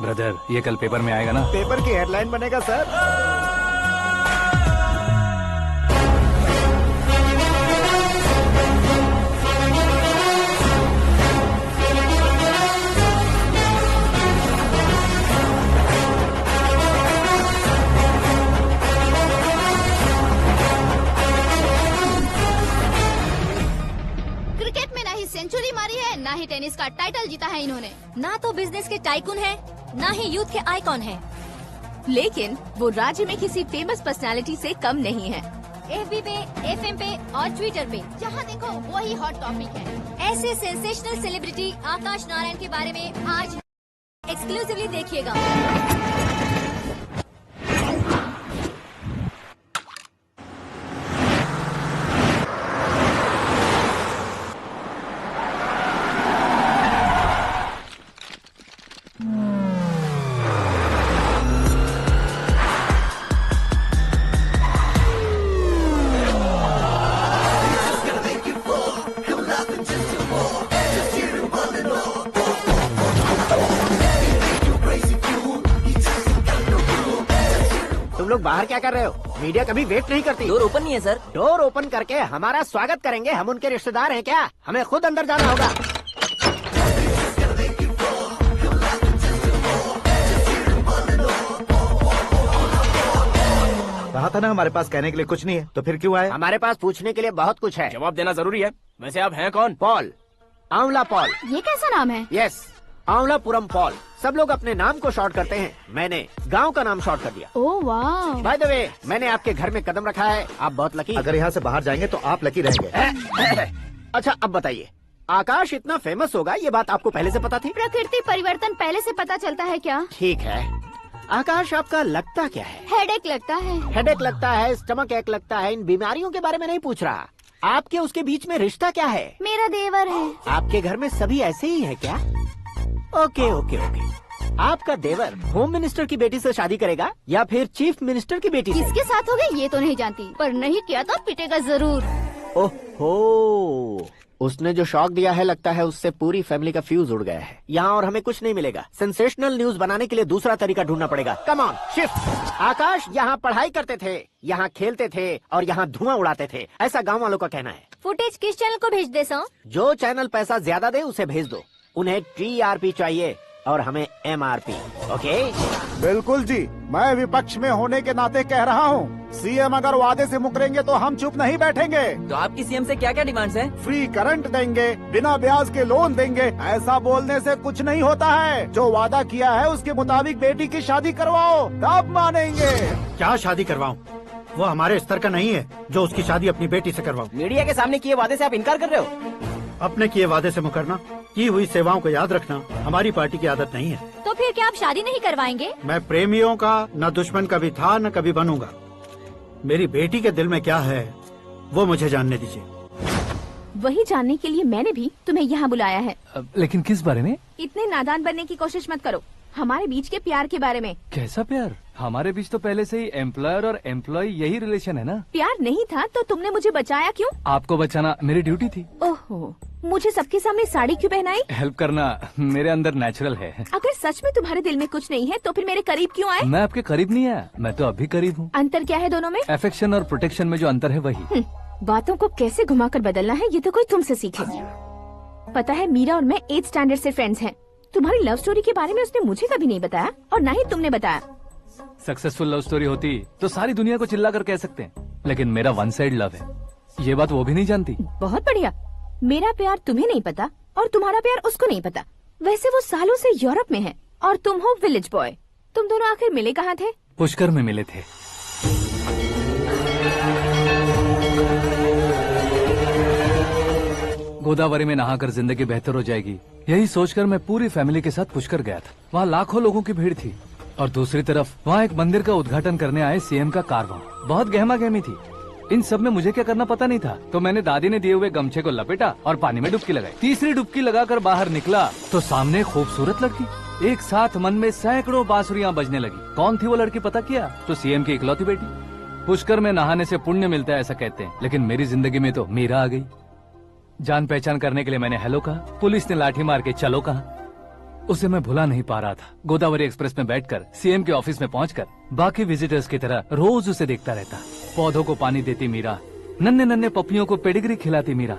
ब्रदर, ये कल पेपर में आएगा ना? पेपर की हेडलाइन बनेगा सर। क्रिकेट में ना ही सेंचुरी मारी है, ना ही टेनिस का टाइटल जीता है इन्होंने। ना तो बिजनेस के टाइकून है, ना ही यूथ के आइकॉन है। लेकिन वो राज्य में किसी फेमस पर्सनालिटी से कम नहीं है। एफबी पे, एफएम पे और ट्विटर पे जहाँ देखो वही हॉट टॉपिक है। ऐसे सेंसेशनल सेलिब्रिटी आकाश नारायण के बारे में आज एक्सक्लूसिवली देखिएगा। तुम लोग बाहर क्या कर रहे हो? मीडिया कभी वेट नहीं करती। डोर ओपन नहीं है सर। डोर ओपन करके हमारा स्वागत करेंगे। हम उनके रिश्तेदार हैं क्या? हमें खुद अंदर जाना होगा। कहा था ना हमारे पास कहने के लिए कुछ नहीं है, तो फिर क्यों आए? हमारे पास पूछने के लिए बहुत कुछ है। जवाब देना जरूरी है। वैसे आप हैं कौन? पॉल, आंवला पॉल। ये कैसा नाम है? Yes, Anwalapuram Paul. सब लोग अपने नाम को शॉर्ट करते हैं, मैंने गांव का नाम शॉर्ट कर दिया। ओह वाह। बाय द वे, मैंने आपके घर में कदम रखा है। आप बहुत लकी। अगर यहाँ से बाहर जाएंगे तो आप लकी रहेंगे। अच्छा अब बताइए, आकाश इतना फेमस होगा ये बात आपको पहले से पता थी? प्रकृति परिवर्तन पहले से पता चलता है क्या? ठीक है। आकाश आपका लगता क्या है? हेडेक लगता है। हेडेक लगता है, स्टमक एक लगता है, इन बीमारियों के बारे में नहीं पूछ रहा। आपके उसके बीच में रिश्ता क्या है? मेरा देवर है। आपके घर में सभी ऐसे ही है क्या? Okay okay okay. आपका देवर होम मिनिस्टर की बेटी से शादी करेगा या फिर चीफ मिनिस्टर की बेटी से? किसके साथ होगा ये तो नहीं जानती, पर नहीं किया तो पिटेगा जरूर। ओहो, उसने जो शॉक दिया है लगता है उससे पूरी फैमिली का फ्यूज उड़ गया है। यहाँ और हमें कुछ नहीं मिलेगा। सेंसेशनल न्यूज बनाने के लिए दूसरा तरीका ढूंढना पड़ेगा। Come on shift. आकाश यहाँ पढ़ाई करते थे, यहाँ खेलते थे और यहाँ धुआं उड़ाते थे, ऐसा गाँव वालों का कहना है। फुटेज किस चैनल को भेज दे सो? जो चैनल पैसा ज्यादा दे उसे भेज दो। उन्हें TRP चाहिए और हमें MRP। ओके? बिल्कुल जी, मैं विपक्ष में होने के नाते कह रहा हूँ, सीएम अगर वादे से मुकरेंगे तो हम चुप नहीं बैठेंगे। तो आपकी सीएम से क्या क्या डिमांड्स हैं? फ्री करंट देंगे, बिना ब्याज के लोन देंगे। ऐसा बोलने से कुछ नहीं होता है। जो वादा किया है उसके मुताबिक बेटी की शादी करवाओ, तब मानेंगे। क्या शादी करवाऊं? वो हमारे स्तर का नहीं है जो उसकी शादी अपनी बेटी से करवाऊं। मीडिया के सामने किए वादे से आप इनकार कर रहे हो? अपने किए वादे से मुकरना, की हुई सेवाओं को याद रखना हमारी पार्टी की आदत नहीं है। तो फिर क्या आप शादी नहीं करवाएंगे? मैं प्रेमियों का न दुश्मन कभी था न कभी बनूंगा। मेरी बेटी के दिल में क्या है वो मुझे जानने दीजिए। वही जानने के लिए मैंने भी तुम्हें यहाँ बुलाया है। लेकिन किस बारे में? इतने नादान बनने की कोशिश मत करो। हमारे बीच के प्यार के बारे में। कैसा प्यार? हमारे बीच तो पहले से ही एम्प्लॉयर और एम्प्लॉय यही रिलेशन है ना। प्यार नहीं था तो तुमने मुझे बचाया क्यों? आपको बचाना मेरी ड्यूटी थी। ओहो, मुझे सबके सामने साड़ी क्यों पहनाई? हेल्प करना मेरे अंदर नेचुरल है। अगर सच में तुम्हारे दिल में कुछ नहीं है तो फिर मेरे करीब क्यों आए? मैं आपके करीब नहीं आया, मैं तो अभी करीब हूँ। अंतर क्या है दोनों में? अफेक्शन और प्रोटेक्शन में जो अंतर है वही। बातों को कैसे घुमाकर बदलना है ये तो कोई तुमसे सीखे। पता है मीरा और मैं 8th स्टैंडर्ड से फ्रेंड्स हैं। तुम्हारी लव स्टोरी के बारे में उसने मुझे कभी नहीं बताया और न ही तुमने बताया। सक्सेसफुल लव स्टोरी होती तो सारी दुनिया को चिल्ला कर कह सकते हैं, लेकिन मेरा वन साइड लव है, ये बात वो भी नहीं जानती। बहुत बढ़िया। मेरा प्यार तुम्हें नहीं पता और तुम्हारा प्यार उसको नहीं पता। वैसे वो सालों से यूरोप में है और तुम हो विलेज बॉय। तुम दोनों आखिर मिले कहाँ थे? पुष्कर में मिले थे। गोदावरी में नहाकर जिंदगी बेहतर हो जाएगी, यही सोचकर मैं पूरी फैमिली के साथ पुष्कर गया था। वहाँ लाखों लोगों की भीड़ थी और दूसरी तरफ वहाँ एक मंदिर का उद्घाटन करने आए सीएम का कारवां। बहुत गहमा गहमी थी। इन सब में मुझे क्या करना पता नहीं था, तो मैंने दादी ने दिए हुए गमछे को लपेटा और पानी में डुबकी लगाई। तीसरी डुबकी लगाकर बाहर निकला तो सामने खूबसूरत लड़की। एक साथ मन में सैकड़ों बांसुरियां बजने लगी। कौन थी वो लड़की पता किया? तो सीएम की इकलौती बेटी। पुष्कर में नहाने से पुण्य मिलता है ऐसा कहते हैं, लेकिन मेरी जिंदगी में तो मीरा आ गई। जान पहचान करने के लिए मैंने हेलो कहा, पुलिस ने लाठी मार के चलो कहा। उसे मैं भुला नहीं पा रहा था। गोदावरी एक्सप्रेस में बैठकर सीएम के ऑफिस में पहुंचकर बाकी विजिटर्स की तरह रोज उसे देखता रहता। पौधों को पानी देती मीरा, नन्हे नन्हे पपियों को पेडिग्री खिलाती मीरा।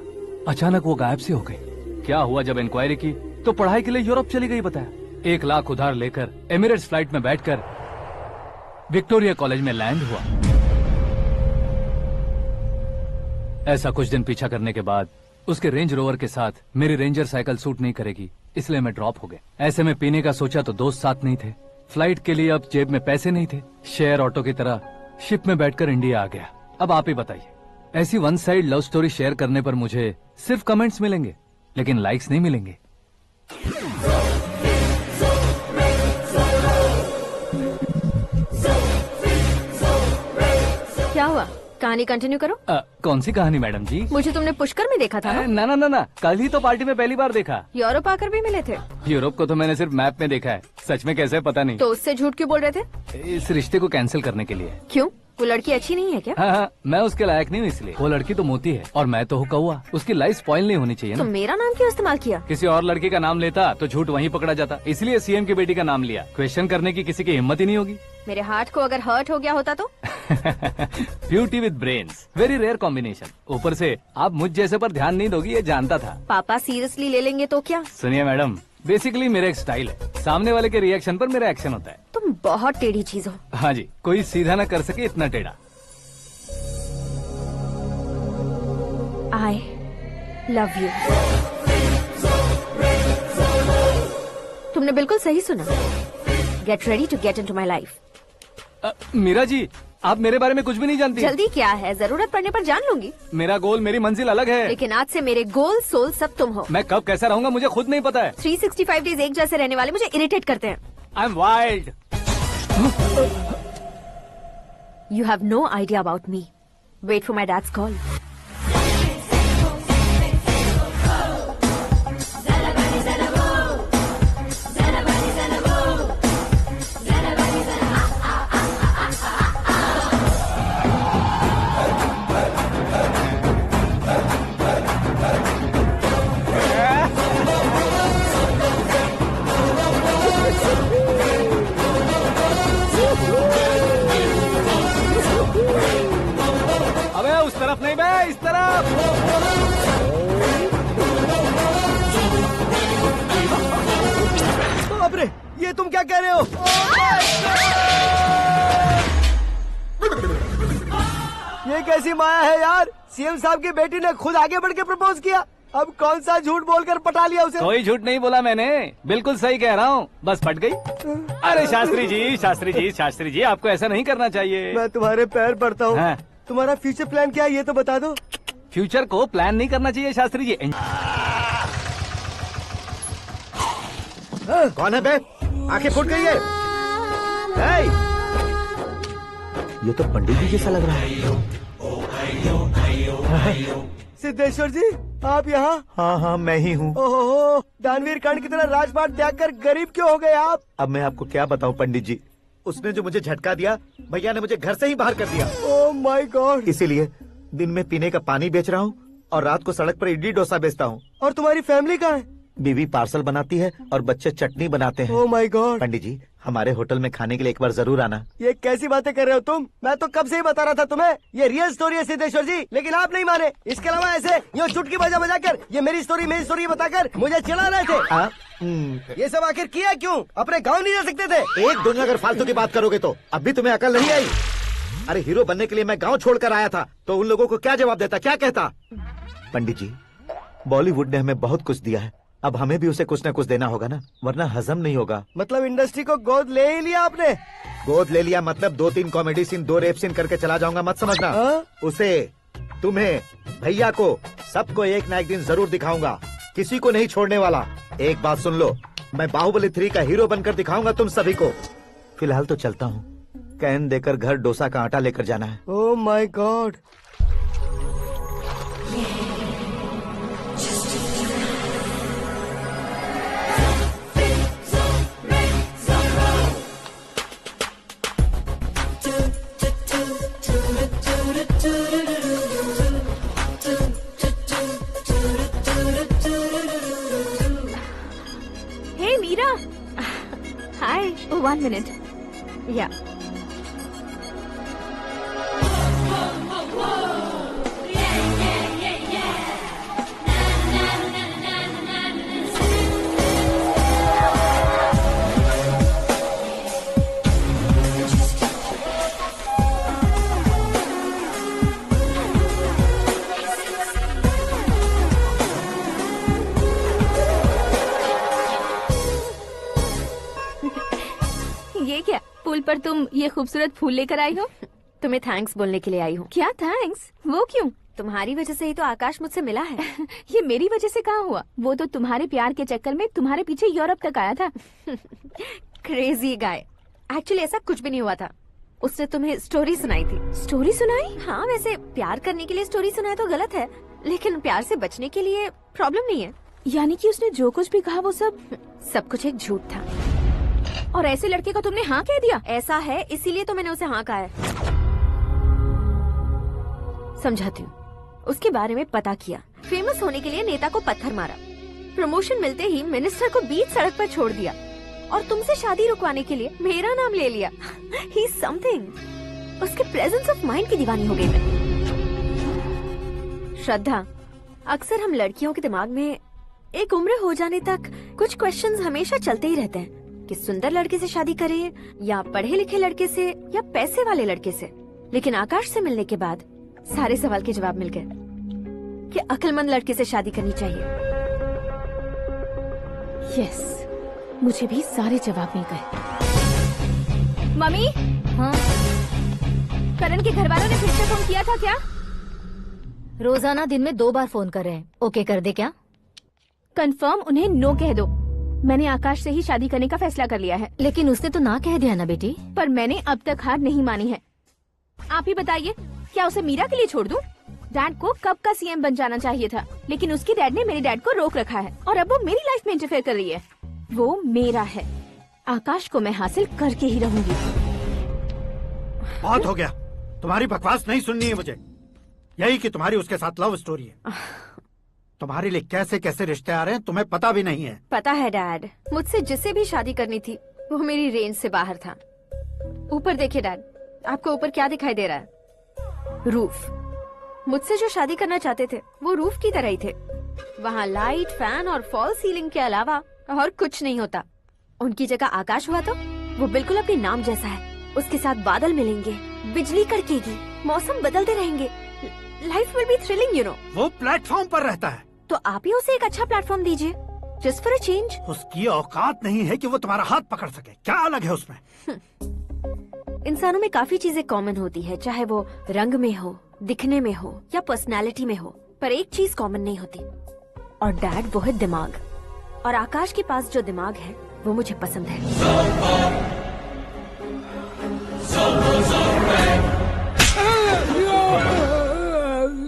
अचानक वो गायब सी हो गई। क्या हुआ? जब इंक्वायरी की तो पढ़ाई के लिए यूरोप चली गई बताया। 1 लाख उधार लेकर एमिरेट्स फ्लाइट में बैठकर विक्टोरिया कॉलेज में लैंड हुआ। ऐसा कुछ दिन पीछा करने के बाद उसके रेंज रोवर के साथ मेरी रेंजर साइकिल सूट नहीं करेगी, इसलिए मैं ड्रॉप हो गया। ऐसे में पीने का सोचा तो दोस्त साथ नहीं थे। फ्लाइट के लिए अब जेब में पैसे नहीं थे। शेयर ऑटो की तरह शिप में बैठकर इंडिया आ गया। अब आप ही बताइए, ऐसी one side love story share करने पर मुझे सिर्फ कमेंट्स मिलेंगे, लेकिन लाइक्स नहीं मिलेंगे। क्या हुआ? कहानी कंटिन्यू करो। कौन सी कहानी मैडम जी? मुझे तुमने पुष्कर में देखा था ना? ना, कल ही तो पार्टी में पहली बार देखा। यूरोप आकर भी मिले थे? यूरोप को तो मैंने सिर्फ मैप में देखा है, सच में कैसे पता नहीं। तो उससे झूठ क्यों बोल रहे थे? इस रिश्ते को कैंसिल करने के लिए। क्यों? वो लड़की अच्छी नहीं है क्या? हाँ, मैं उसके लायक नहीं हूँ इसलिए। वो लड़की तो मोती है और मैं तो हूँ कौवा। उसकी लाइफ स्पॉइल नहीं होनी चाहिए ना। तो मेरा नाम क्यों इस्तेमाल किया? किसी और लड़की का नाम लेता तो झूठ वहीं पकड़ा जाता, इसलिए सीएम की बेटी का नाम लिया। क्वेश्चन करने की किसी की हिम्मत ही नहीं होगी। मेरे हार्ट को अगर हर्ट हो गया होता तो? Beauty with brains, very rare combination. ऊपर से आप मुझ जैसे पर ध्यान नहीं दोगी ये जानता था। पापा सीरियसली ले लेंगे तो क्या? सुनिए मैडम, बेसिकली मेरा एक स्टाइल है, सामने वाले के रिएक्शन पर मेरा एक्शन होता है। तुम बहुत टेढ़ी चीज हो। हाँ जी, कोई सीधा न कर सके इतना टेढ़ा। I love you। तुमने बिल्कुल सही सुना। Get ready to get into my life। Meera ji, आप मेरे बारे में कुछ भी नहीं जानती। जल्दी क्या है, जरूरत पड़ने पर जान लूंगी। मेरा गोल, मेरी मंजिल अलग है। लेकिन आज से मेरे गोल सोल सब तुम हो। मैं कब कैसा रहूंगा मुझे खुद नहीं पता है। 365 डेज एक जैसे रहने वाले मुझे इरिटेट करते हैं। I am wild. You have no idea about me. Wait for my dad's call. अबे उस तरफ नहीं बे, इस तरफ। बाप रे, ये तुम क्या कह रहे हो? ये कैसी माया है यार? सीएम साहब की बेटी ने खुद आगे बढ़ के प्रपोज किया। अब कौन सा झूठ बोलकर पटा लिया उसे? कोई झूठ नहीं बोला मैंने, बिल्कुल सही कह रहा हूँ, बस पट गई। अरे शास्त्री जी, शास्त्री जी, शास्त्री जी, आपको ऐसा नहीं करना चाहिए। मैं तुम्हारे पैर पड़ता हूँ। हाँ। तुम्हारा फ्यूचर प्लान क्या है ये तो बता दो। फ्यूचर को प्लान नहीं करना चाहिए शास्त्री जी। कौन है बे? आंखें फूट गई है। हे! ये तो पंडित जी जैसा लग रहा है। सिद्धेश्वर जी, आप यहाँ? हाँ हाँ, मैं ही हूँ। ओहो, दानवीर कांड की तरह राजपाट त्याग कर गरीब क्यों हो गए आप? अब मैं आपको क्या बताऊँ पंडित जी, उसने जो मुझे झटका दिया, भैया ने मुझे घर से ही बाहर कर दिया। Oh my God. इसीलिए दिन में पीने का पानी बेच रहा हूँ और रात को सड़क पर इडली डोसा बेचता हूँ। और तुम्हारी फैमिली कहाँ है? बीवी पार्सल बनाती है और बच्चे चटनी बनाते हैं। Oh my God. पंडित जी, हमारे होटल में खाने के लिए एक बार जरूर आना। ये कैसी बातें कर रहे हो तुम? मैं तो कब से ही बता रहा था तुम्हें, ये रियल स्टोरी है सिद्धेश्वर जी, लेकिन आप नहीं माने। इसके अलावा ऐसे यूँ चुटकी बजा कर ये मेरी स्टोरी बताकर मुझे चिढ़ा रहे थे। ये सब आखिर किया क्यों? अपने गाँव नहीं जा सकते थे? एक दिन अगर फालतू की बात करोगे तो अब भी तुम्हें अकल नहीं आई। अरे हीरो बनने के लिए मैं गाँव छोड़कर आया था, तो उन लोगों को क्या जवाब देता, क्या कहता? पंडित जी, बॉलीवुड ने हमें बहुत कुछ दिया है, अब हमें भी उसे कुछ न कुछ देना होगा ना, वरना हजम नहीं होगा। मतलब इंडस्ट्री को गोद ले ही लिया आपने? गोद ले लिया मतलब 2-3 कॉमेडी सीन, 2 रेप सीन करके चला जाऊंगा मत समझना। उसे, तुम्हें, भैया को, सबको एक ना एक दिन जरूर दिखाऊंगा, किसी को नहीं छोड़ने वाला। एक बात सुन लो, मैं बाहुबली 3 का हीरो बनकर दिखाऊंगा तुम सभी को। फिलहाल तो चलता हूँ, कैन देकर घर डोसा का आटा लेकर जाना है। Oh my God. Hey Meera. Hi. Oh, 1 minute. Yeah. ये क्या, पुल पर तुम ये खूबसूरत फूल लेकर आई हो? तुम्हें थैंक्स बोलने के लिए आई हूँ। क्या थैंक्स? वो क्यों? तुम्हारी वजह से ही तो आकाश मुझसे मिला है। ये मेरी वजह से कहाँ हुआ? वो तो तुम्हारे प्यार के चक्कर में तुम्हारे पीछे यूरोप तक आया था। Crazy guy. एक्चुअली ऐसा कुछ भी नहीं हुआ था, उसने तुम्हें स्टोरी सुनाई थी। स्टोरी सुनाई? हाँ, वैसे प्यार करने के लिए स्टोरी सुनाए तो गलत है, लेकिन प्यार से बचने के लिए प्रॉब्लम नहीं है। यानी कि उसने जो कुछ भी कहा वो सब कुछ एक झूठ था। और ऐसे लड़के को तुमने हाँ कह दिया? ऐसा है, इसीलिए तो मैंने उसे हाँ कहा है। समझाती हूँ। उसके बारे में पता किया, फेमस होने के लिए नेता को पत्थर मारा, प्रमोशन मिलते ही मिनिस्टर को बीच सड़क पर छोड़ दिया, और तुमसे शादी रुकवाने के लिए मेरा नाम ले लिया। ही समथिंग। उसके प्रेजेंस ऑफ माइंड की दीवानी हो गई मैं। श्रद्धा, अक्सर हम लड़कियों के दिमाग में एक उम्र हो जाने तक कुछ क्वेश्चंस हमेशा चलते ही रहते हैं कि सुंदर लड़के से शादी करें या पढ़े लिखे लड़के से या पैसे वाले लड़के से। लेकिन आकाश से मिलने के बाद सारे सवाल के जवाब मिल गए कि अक्लमंद लड़के से शादी करनी चाहिए। यस, मुझे भी सारे जवाब मिल गए। मम्मी, हाँ? करण के घर वालों ने फिर से फोन किया था क्या? रोजाना दिन में 2 बार फोन कर रहे हैं। ओके कर दे क्या? कंफर्म उन्हें नो कह दो। मैंने आकाश से ही शादी करने का फैसला कर लिया है। लेकिन उसने तो ना कह दिया ना बेटी। पर मैंने अब तक हार नहीं मानी है। आप ही बताइए, क्या उसे मीरा के लिए छोड़ दूं? डैड को कब का सीएम बन जाना चाहिए था, लेकिन उसके डैड ने मेरे डैड को रोक रखा है और अब वो मेरी लाइफ में इंटरफेयर कर रही है। वो मेरा है, आकाश को मैं हासिल करके ही रहूंगी। बहुत हो गया, तुम्हारी बकवास नहीं सुननी है मुझे। यही कि तुम्हारी उसके साथ लव स्टोरी है। तुम्हारे लिए कैसे कैसे रिश्ते आ रहे हैं तुम्हें पता भी नहीं है। पता है डैड, मुझसे जिसे भी शादी करनी थी वो मेरी रेंज से बाहर था। ऊपर देखिए डैड, आपको ऊपर क्या दिखाई दे रहा है? रूफ। मुझसे जो शादी करना चाहते थे वो रूफ की तरह ही थे। वहाँ लाइट, फैन और फॉल सीलिंग के अलावा और कुछ नहीं होता। उनकी जगह आकाश हुआ तो वो बिल्कुल अपने नाम जैसा है। उसके साथ बादल मिलेंगे, बिजली कड़केगी, मौसम बदलते रहेंगे, life will be thrilling you know. वो प्लेटफॉर्म पर रहता है तो आप ही उसे एक अच्छा प्लेटफॉर्म दीजिए, जस्ट फॉर अ चेंज। उसकी औकात नहीं है कि वो तुम्हारा हाथ पकड़ सके। क्या अलग है उसमें? इंसानों में काफी चीजें कॉमन होती है, चाहे वो रंग में हो, दिखने में हो या पर्सनालिटी में हो, पर एक चीज कॉमन नहीं होती, और डैड वो है दिमाग। और आकाश के पास जो दिमाग है वो मुझे पसंद है।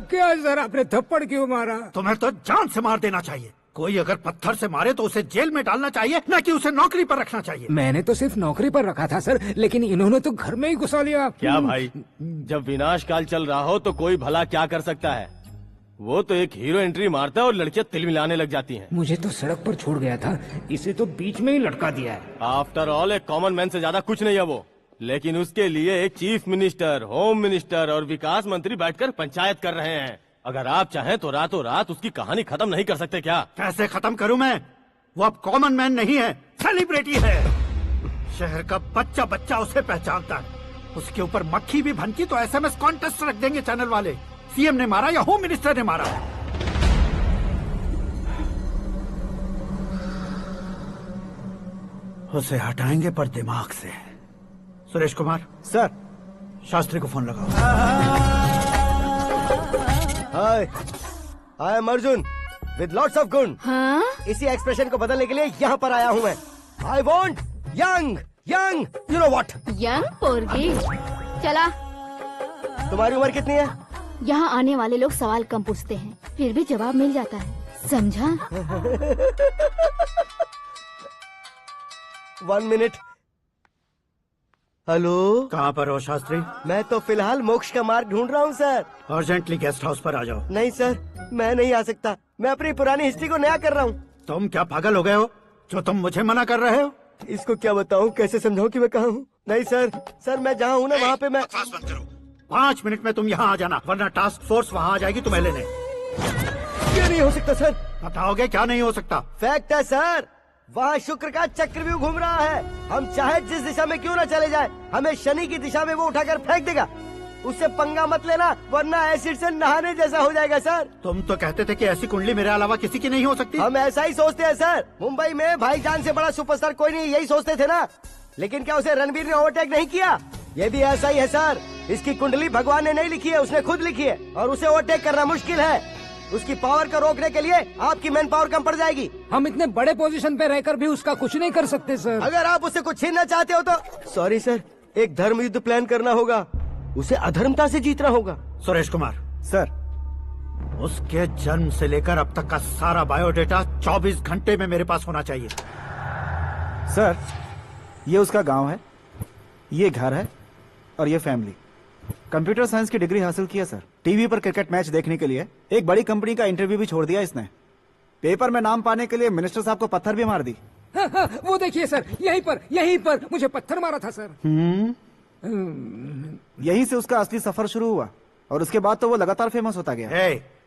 क्या सर, आपने थप्पड़ क्यों मारा? तुम्हें तो जान से मार देना चाहिए। कोई अगर पत्थर से मारे तो उसे जेल में डालना चाहिए, न कि उसे नौकरी पर रखना चाहिए। मैंने तो सिर्फ नौकरी पर रखा था सर, लेकिन इन्होंने तो घर में ही घुसा लिया। क्या भाई, जब विनाश काल चल रहा हो तो कोई भला क्या कर सकता है? वो तो एक हीरो एंट्री मारता है और लड़कियां तिल मिलाने लग जाती हैं। मुझे तो सड़क पर छोड़ गया था, इसे तो बीच में ही लटका दिया है। आफ्टर ऑल एक कॉमन मैन से ज्यादा कुछ नहीं है वो, लेकिन उसके लिए एक चीफ मिनिस्टर, होम मिनिस्टर और विकास मंत्री बैठकर पंचायत कर रहे हैं। अगर आप चाहें तो रातों रात उसकी कहानी खत्म नहीं कर सकते क्या? कैसे खत्म करूं मैं? वो अब कॉमन मैन नहीं है, सेलिब्रिटी है। शहर का बच्चा बच्चा उसे पहचानता है। उसके ऊपर मक्खी भी भनकी तो एसएमएस कॉन्टेस्ट रख देंगे चैनल वाले। सीएम ने मारा या होम मिनिस्टर ने मारा। उसे हटाएंगे पर दिमाग से। सुरेश कुमार सर, शास्त्री को फोन लगाओ। Hi, I am Arjun with lots of गुण। हाँ? इसी एक्सप्रेशन को बदलने के लिए यहाँ पर आया हूँ मैं। I want young young, you know what? Young पोरगी। चला। तुम्हारी उम्र कितनी है? यहाँ आने वाले लोग सवाल कम पूछते हैं, फिर भी जवाब मिल जाता है, समझा? 1 मिनट। हेलो, कहाँ पर हो शास्त्री? मैं तो फिलहाल मोक्ष का मार्ग ढूंढ रहा हूँ सर। अर्जेंटली गेस्ट हाउस पर आ जाओ। नहीं सर, मैं नहीं आ सकता। मैं अपनी पुरानी हिस्ट्री को नया कर रहा हूँ। तुम क्या पागल हो गए हो जो तुम मुझे मना कर रहे हो? इसको क्या बताऊँ, कैसे समझाऊँ कि मैं कहाँ हूँ? नहीं सर मैं जहाँ हूँ ना वहाँ पे मैं। 5 मिनट में तुम यहाँ आ जाना, वरना टास्क फोर्स वहाँ आ जाएगी तुम्हें लेने। क्या नहीं हो सकता सर? बताओगे क्या नहीं हो सकता? फैक्ट है सर, वहाँ शुक्र का चक्रव्यूह घूम रहा है। हम चाहे जिस दिशा में क्यों न चले जाए, हमें शनि की दिशा में वो उठाकर फेंक देगा। उससे पंगा मत लेना, वरना एसिड से नहाने जैसा हो जाएगा सर। तुम तो कहते थे कि ऐसी कुंडली मेरे अलावा किसी की नहीं हो सकती। हम ऐसा ही सोचते हैं सर। मुंबई में भाईजान से बड़ा सुपरस्टार कोई नहीं, यही सोचते थे ना। लेकिन क्या उसे रणवीर ने ओवरटेक नहीं किया? ये भी ऐसा ही है सर। इसकी कुंडली भगवान ने नहीं लिखी है, उसने खुद लिखी है, और उसे ओवरटेक करना मुश्किल है। उसकी पावर को रोकने के लिए आपकी मैन पावर कम पड़ जाएगी। हम इतने बड़े पोजीशन पे रहकर भी उसका कुछ नहीं कर सकते सर। अगर आप उससे कुछ छीनना चाहते हो तो सॉरी सर, एक धर्म युद्ध प्लान करना होगा। उसे अधर्मता से जीतना होगा। सुरेश कुमार सर, उसके जन्म से लेकर अब तक का सारा बायोडेटा 24 घंटे में मेरे पास होना चाहिए। सर, ये उसका गांव है, ये घर है और ये फैमिली। कंप्यूटर साइंस की डिग्री हासिल किया सर। टीवी पर क्रिकेट मैच देखने के लिए एक बड़ी कंपनी का इंटरव्यू भी छोड़ दिया इसने। पेपर में नाम पाने के लिए मिनिस्टर साहब को पत्थर भी मार दी। वो देखिए सर, यहीं पर मुझे पत्थर मारा था सर। यहीं से उसका असली सफर शुरू हुआ और उसके बाद तो वो लगातार फेमस होता गया।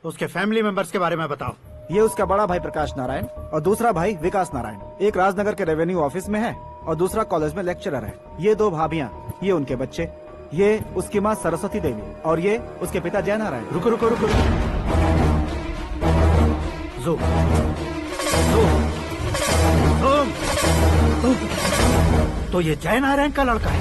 उसके फैमिली मेंबर्स के बारे में बताओ। ये उसका बड़ा भाई प्रकाश नारायण और दूसरा भाई विकास नारायण। एक राजनगर के रेवेन्यू ऑफिस में है और दूसरा कॉलेज में लेक्चरर है। ये 2 भाभियाँ, ये उनके बच्चे, ये उसकी माँ सरस्वती देवी और ये उसके पिता जय नारायण। रुको रुको रुको, तो ये जय नारायण का लड़का है।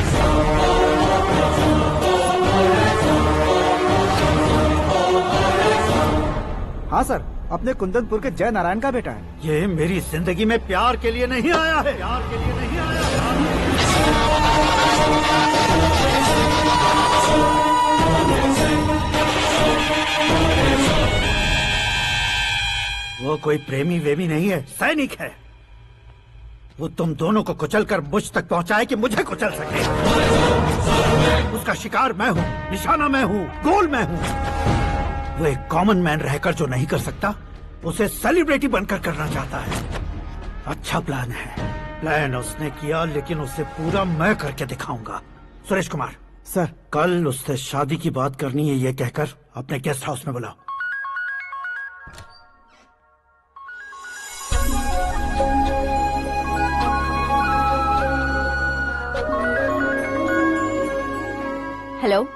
हाँ सर, अपने कुंदनपुर के जय नारायण का बेटा है। ये मेरी जिंदगी में प्यार के लिए नहीं आया है, प्यार के लिए नहीं आया वो कोई प्रेमी वेमी नहीं है, सैनिक है। वो तुम दोनों को कुचलकर मुझ तक पहुंचाए कि मुझे कुचल सके। उसका शिकार मैं हूँ, निशाना मैं हूँ, गोल मैं हूँ। वो एक कॉमन मैन रहकर जो नहीं कर सकता, उसे सेलिब्रिटी बनकर करना चाहता है। अच्छा प्लान है। प्लान उसने किया, लेकिन उसे पूरा मैं करके दिखाऊंगा। सुरेश कुमार सर, कल उससे शादी की बात करनी है, ये कहकर अपने गेस्ट हाउस में बुलाओ। हेलो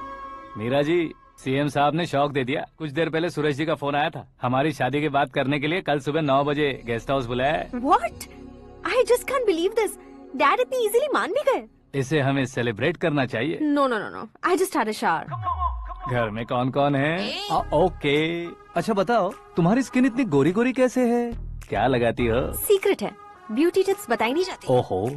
मीरा जी, सीएम साहब ने शौक दे दिया। कुछ देर पहले सुरेश जी का फोन आया था, हमारी शादी की बात करने के लिए कल सुबह 9 बजे गेस्ट हाउस बुलाया है। What? I just can't believe this. Dad इतनी इजीली मान भी गए। इसे हमें सेलिब्रेट करना चाहिए। No, no, no, no. I just had a shower. घर में कौन कौन है? ओके। अच्छा बताओ, तुम्हारी स्किन इतनी गोरी गोरी कैसे है? क्या लगाती हो? सीक्रेट है, ब्यूटी टिप्स बताई नहीं जाती। ओहो,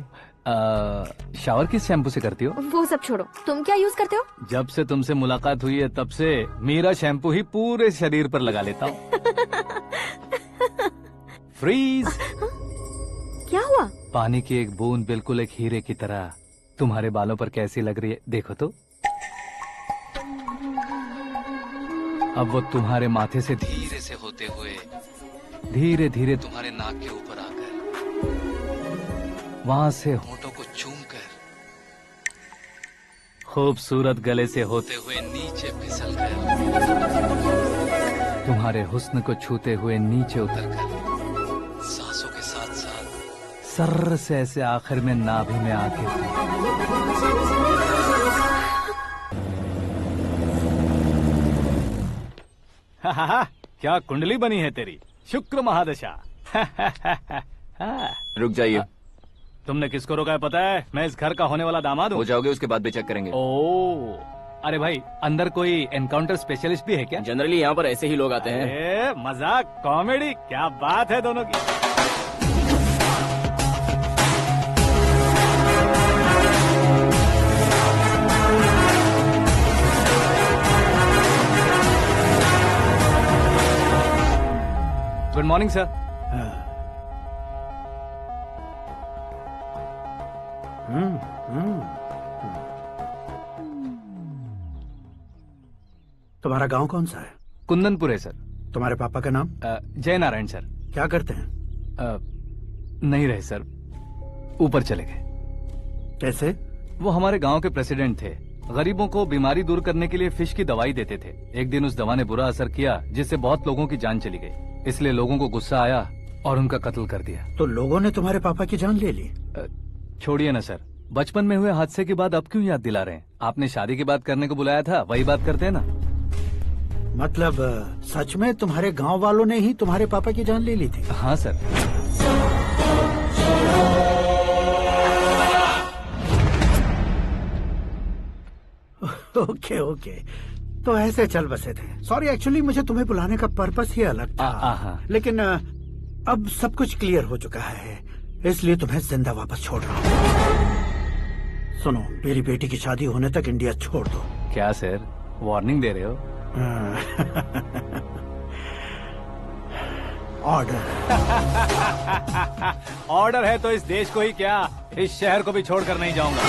शावर किस शैम्पू से करती हो? वो सब छोड़ो, तुम क्या यूज करते हो? जब से तुमसे मुलाकात हुई है तब से मेरा शैम्पू ही पूरे शरीर पर लगा लेता हूँ। फ्रीज। क्या हुआ? पानी की एक बूंद बिल्कुल एक हीरे की तरह तुम्हारे बालों पर कैसी लग रही है, देखो तो। अब वो तुम्हारे माथे से धीरे से होते हुए धीरे धीरे तुम्हारे नाक के ऊपर आकर वहां से होठों को चूमकर खूबसूरत गले से होते हुए नीचे फिसलकर तुम्हारे हुस्न को छूते हुए नीचे उतरकर सांसों के साथ साथ सर्र से ऐसे आखिर में नाभि में आके क्या कुंडली बनी है तेरी, शुक्र महादशा। रुक जाइए। तुमने किसको रोका है पता है? मैं इस घर का होने वाला दामाद हूँ। हो जाओगे उसके बाद भी चेक करेंगे। ओ, अरे भाई, अंदर कोई एनकाउंटर स्पेशलिस्ट भी है क्या? जनरली यहाँ पर ऐसे ही लोग आते हैं। मजाक, कॉमेडी, क्या बात है दोनों की। Good morning sir. तुम्हारा गांव कौन सा है? कुंदनपुर है सर। तुम्हारे पापा का नाम? जय नारायण सर। क्या करते हैं? नहीं रहे सर, ऊपर चले गए। कैसे? वो हमारे गांव के प्रेसिडेंट थे। गरीबों को बीमारी दूर करने के लिए फिश की दवाई देते थे। एक दिन उस दवा ने बुरा असर किया, जिससे बहुत लोगों की जान चली गई। इसलिए लोगों को गुस्सा आया और उनका कत्ल कर दिया। तो लोगों ने तुम्हारे पापा की जान ले ली? छोड़िए ना सर, बचपन में हुए हादसे के बाद अब क्यों याद दिला रहे हैं? आपने शादी की बात करने को बुलाया था, वही बात करते हैं ना। मतलब सच में तुम्हारे गांव वालों ने ही तुम्हारे पापा की जान ले ली थी? हाँ सर। ओके ओके, तो ऐसे चल बसे थे। सॉरी, एक्चुअली मुझे तुम्हें बुलाने का पर्पस ही अलग था। लेकिन अब सब कुछ क्लियर हो चुका है, इसलिए तुम्हें जिंदा वापस छोड़ रहा हूँ। सुनो, मेरी बेटी की शादी होने तक इंडिया छोड़ दो। क्या सर, वार्निंग दे रहे हो? ऑर्डर। ऑर्डर है तो इस देश को ही क्या, इस शहर को भी छोड़कर नहीं जाऊंगा।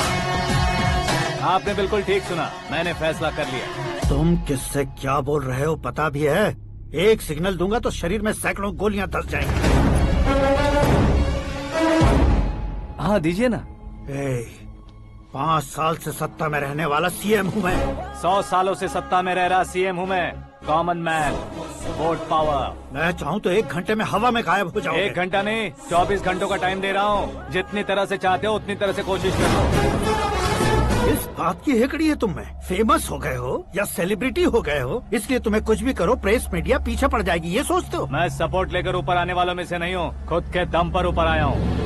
आपने बिल्कुल ठीक सुना, मैंने फैसला कर लिया। तुम किससे क्या बोल रहे हो पता भी है? एक सिग्नल दूंगा तो शरीर में सैकड़ों गोलियां धस जाएंगी। हाँ दीजिए ना। 5 साल से सत्ता में रहने वाला सीएम हूँ मैं। 100 सालों से सत्ता में रह रहा सीएम हूँ मैं। Common man, vote power. मैं चाहूँ तो 1 घंटे में हवा में गायब हो जाओगे। 1 घंटा नहीं, 24 घंटों का टाइम दे रहा हूँ। जितनी तरह से चाहते हो उतनी तरह से कोशिश करो। इस बात की हेकड़ी है तुम में। फेमस हो गए हो या सेलिब्रिटी हो गए हो, इसलिए तुम्हें कुछ भी करो प्रेस मीडिया पीछे पड़ जाएगी, ये सोचते हो? मैं सपोर्ट लेकर ऊपर आने वालों में से नहीं हूँ, खुद के दम पर ऊपर आया हूँ।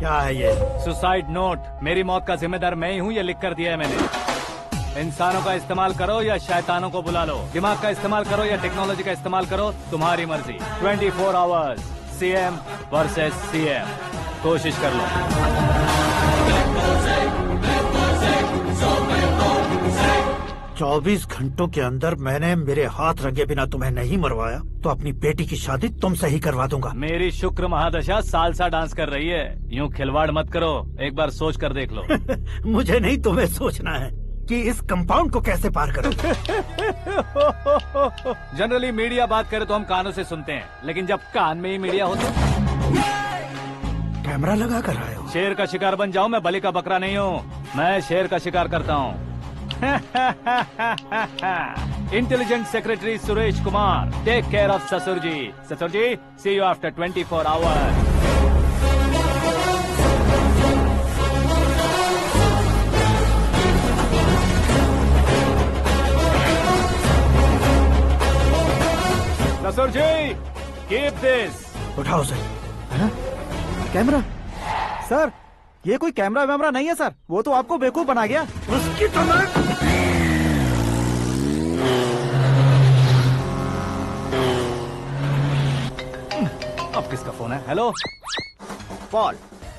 क्या है ये? Suicide note. मेरी मौत का जिम्मेदार मैं ही हूँ, ये लिख कर दिया है मैंने। इंसानों का इस्तेमाल करो या शैतानों को बुला लो, दिमाग का इस्तेमाल करो या टेक्नोलॉजी का इस्तेमाल करो, तुम्हारी मर्जी। 24 आवर्स सीएम वर्सेस सीएम, कोशिश कर लो। 24 घंटों के अंदर मैंने मेरे हाथ रंगे बिना तुम्हें नहीं मरवाया तो अपनी बेटी की शादी तुमसे ही करवा दूंगा। मेरी शुक्र महादशा सालसा डांस कर रही है, यूं खिलवाड़ मत करो, एक बार सोच कर देख लो। मुझे नहीं, तुम्हें सोचना है कि इस कंपाउंड को कैसे पार करूं। जनरली मीडिया बात करे तो हम कानों से सुनते हैं, लेकिन जब कान में ही मीडिया हो तो कैमरा लगा कर आए हो। शेर का शिकार बन जाऊं, मैं बलि का बकरा नहीं हूँ, मैं शेर का शिकार करता हूँ। Intelligent secretary Suresh Kumar, take care of ससुर जी। ससुर जी, सी यू आफ्टर 24 आवर्स। ससुर जी, कीप दिस। उठाओ सर। कैमरा सर, ये कोई कैमरा वैमरा नहीं है सर, वो तो आपको बेवकूफ बना गया। उसकी तो मैं अब किसका फोन है? हेलो पॉल,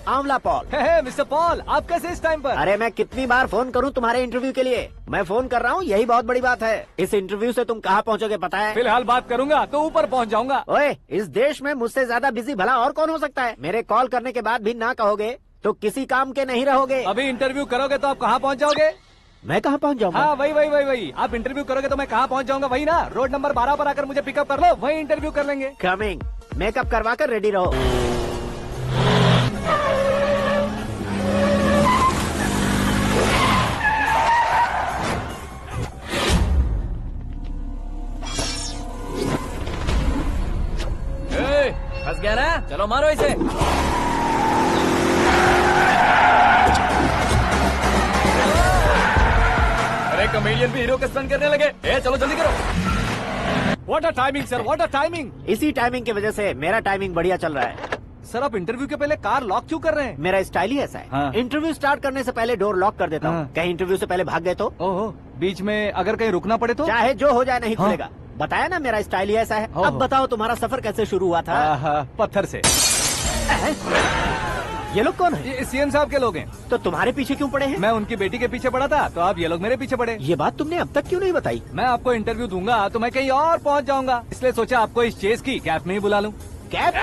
आंवला पॉल। मिस्टर पॉल, आप कैसे इस टाइम पर? अरे मैं कितनी बार फोन करूं तुम्हारे इंटरव्यू के लिए? मैं फोन कर रहा हूं, यही बहुत बड़ी बात है। इस इंटरव्यू से तुम कहां पहुंचोगे पता है? फिलहाल बात करूंगा तो ऊपर पहुंच जाऊंगा। ओए, इस देश में मुझसे ज्यादा बिजी भला और कौन हो सकता है? मेरे कॉल करने के बाद भी ना कहोगे तो किसी काम के नहीं रहोगे। अभी इंटरव्यू करोगे तो आप कहाँ पहुँच जाओगे? मैं कहाँ पहुँच जाऊंगा? हाँ, वही। आप इंटरव्यू करोगे तो मैं कहाँ पहुँच जाऊंगा? वही ना, रोड नंबर 12 पर आकर मुझे पिकअप कर लो, वही इंटरव्यू कर लेंगे। कमिंग। मेकअप करवा कर रेडी रहो। फंस गया ना, चलो मारो इसे। अरे कॉमेडियन भी हीरो के स्टंट करने लगे। चलो जल्दी करो। What a timing sir, what a timing. इसी टाइमिंग की वजह से मेरा टाइमिंग बढ़िया चल रहा है। सर आप इंटरव्यू के पहले कार लॉक क्यों कर रहे हैं? मेरा स्टाइल ही ऐसा है। हाँ। इंटरव्यू स्टार्ट करने से पहले डोर लॉक कर देता हूँ। कहीं इंटरव्यू से पहले भाग गए तो? ओहो, बीच में अगर कहीं रुकना पड़े तो? चाहे जो हो जाए नहीं खुलेगा। बताया ना मेरा स्टाइल ही ऐसा है। अब बताओ तुम्हारा सफर कैसे शुरू हुआ था? पत्थर से। ये लोग कौन है? ये सीएम साहब के लोग हैं। तो तुम्हारे पीछे क्यों पड़े हैं? मैं उनकी बेटी के पीछे पड़ा था, तो आप ये लोग मेरे पीछे पड़े। ये बात तुमने अब तक क्यों नहीं बताई? मैं आपको इंटरव्यू दूंगा तो मैं कहीं और पहुंच जाऊंगा, इसलिए सोचा आपको इस चेस की कैप में ही बुला लूं। कैप में?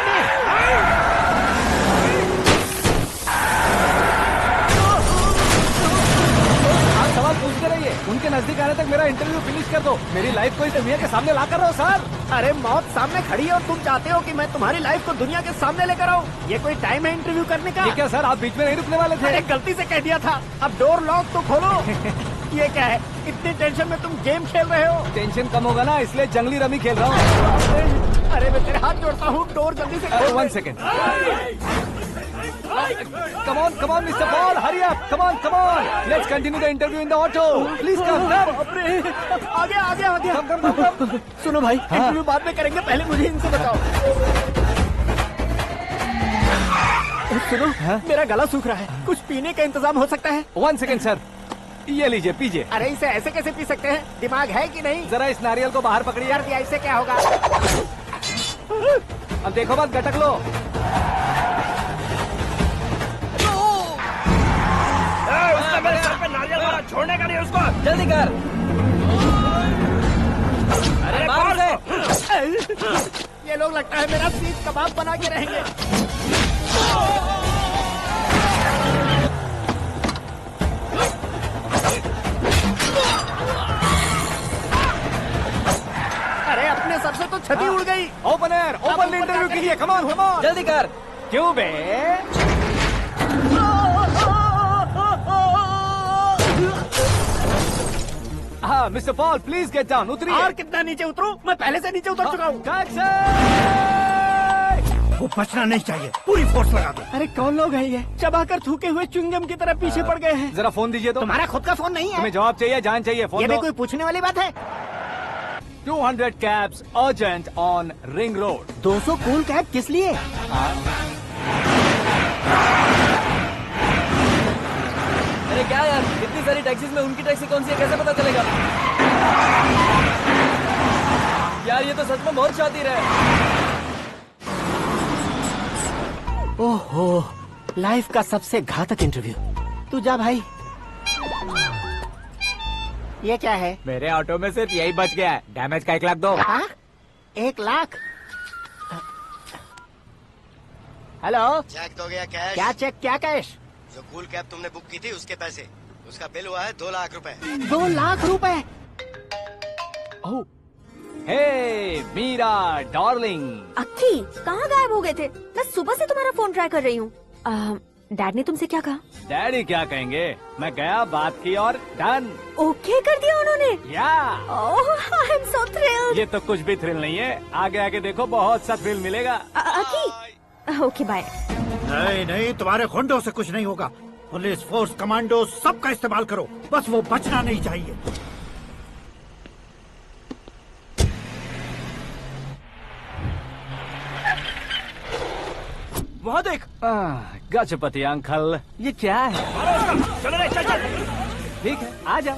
आप सवाल पूछते रहिए, उनके नजदीक आने तक मेरा इंटरव्यू फिनिश कर दो। मेरी लाइफ को इस दुनिया के सामने ला कर रहो सर। अरे मौत सामने खड़ी है और तुम चाहते हो कि मैं तुम्हारी लाइफ को दुनिया के सामने लेकर आऊं? ये कोई टाइम है इंटरव्यू करने का? ये क्या सर, आप बीच में नहीं रुकने वाले थे? अरे गलती से कह दिया था, अब डोर लॉक तो खोलो। ये क्या है, इतनी टेंशन में तुम गेम खेल रहे हो? टेंशन कम होगा ना, इसलिए जंगली रमी खेल रहा हूँ। अरे मैं तेरे हाथ जोड़ता हूँ, डोर जल्दी से खोलो। 1 second. Come on, Mr. Paul, hurry up! Come on! Let's continue the interview in the auto. Please come. आगे। Come. सुनो भाई, इंटरव्यू बाद में करेंगे, पहले मुझे इनसे बताओ। सुनो, मेरा गला सूख रहा है, कुछ पीने का इंतजाम हो सकता है? 1 सेकेंड सर, ये लीजिए पीजिए। अरे इसे ऐसे कैसे पी सकते हैं? दिमाग है कि नहीं? जरा इस नारियल को बाहर पकड़िए। यार दिया, इससे क्या होगा? अब देखो मत, गटक लो। उसने मेरे सर पे नारियल मारा, छोड़ने का नहीं उसको। जल्दी कर। अरे मार उसे। ये लोग लगता है मेरा सीख कबाब बना के रहेंगे। अरे अपने सर से तो छती उड़ गई। ओपन इंटरव्यू के लिए। कम ऑन जल्दी कर। क्यों बे? हाँ mister Paul, please get down. उतरिए। और कितना नीचे उतरूं? मैं पहले से नीचे उतर चुका हूँ। वो बचना नहीं चाहिए, पूरी फोर्स लगा दो। अरे कौन लोग हैं ये? चबाकर थूके हुए च्युइंगम की तरह पीछे पड़ गए हैं। जरा फोन दीजिए तो। तुम्हारा खुद का फोन नहीं है? तुम्हें जवाब चाहिए, जान चाहिए, फोन ये दो। भी कोई पूछने वाली बात है? 200 cabs urgent on Ring Road। 200 cool cab किस लिए? अरे क्या यार, इतनी सारी टैक्सीज में उनकी टैक्सी कौन सी है कैसे पता चलेगा? यार ये तो सच में बहुत शातिर है। ओहो, लाइफ का सबसे घातक इंटरव्यू। तू जा भाई। ये क्या है? मेरे ऑटो में सिर्फ यही बच गया है। डैमेज का 1 लाख दो। 1 लाख? हेलो, चेक तो गया कैश। क्या चेक, क्या कैश? जो कूल कैब तुमने बुक की थी उसके पैसे, उसका बिल हुआ है 2 लाख रुपए। 2 लाख रुपए? ओह, हे मीरा डार्लिंग। अक्की, कहाँ गायब हो गए थे? मैं सुबह से तुम्हारा फोन ट्राई कर रही हूँ। डैड ने तुमसे क्या कहा? डैडी क्या कहेंगे, मैं गया, बात की और डन। ओके कर दिया उन्होंने? या ओह, आई एम सो थ्रिल्ड। ये तो कुछ भी थ्रिल नहीं है, आगे आगे देखो बहुत सा थ्रिल मिलेगा। अक्की, ओके बाय। नहीं नहीं, तुम्हारे गुंडों से कुछ नहीं होगा। पुलिस फोर्स, कमांडो, सबका इस्तेमाल करो, बस वो बचना नहीं चाहिए। वहाँ देख, गजपति अंकल, ये क्या है? चलो रे, चल चल। ठीक है, आ जा।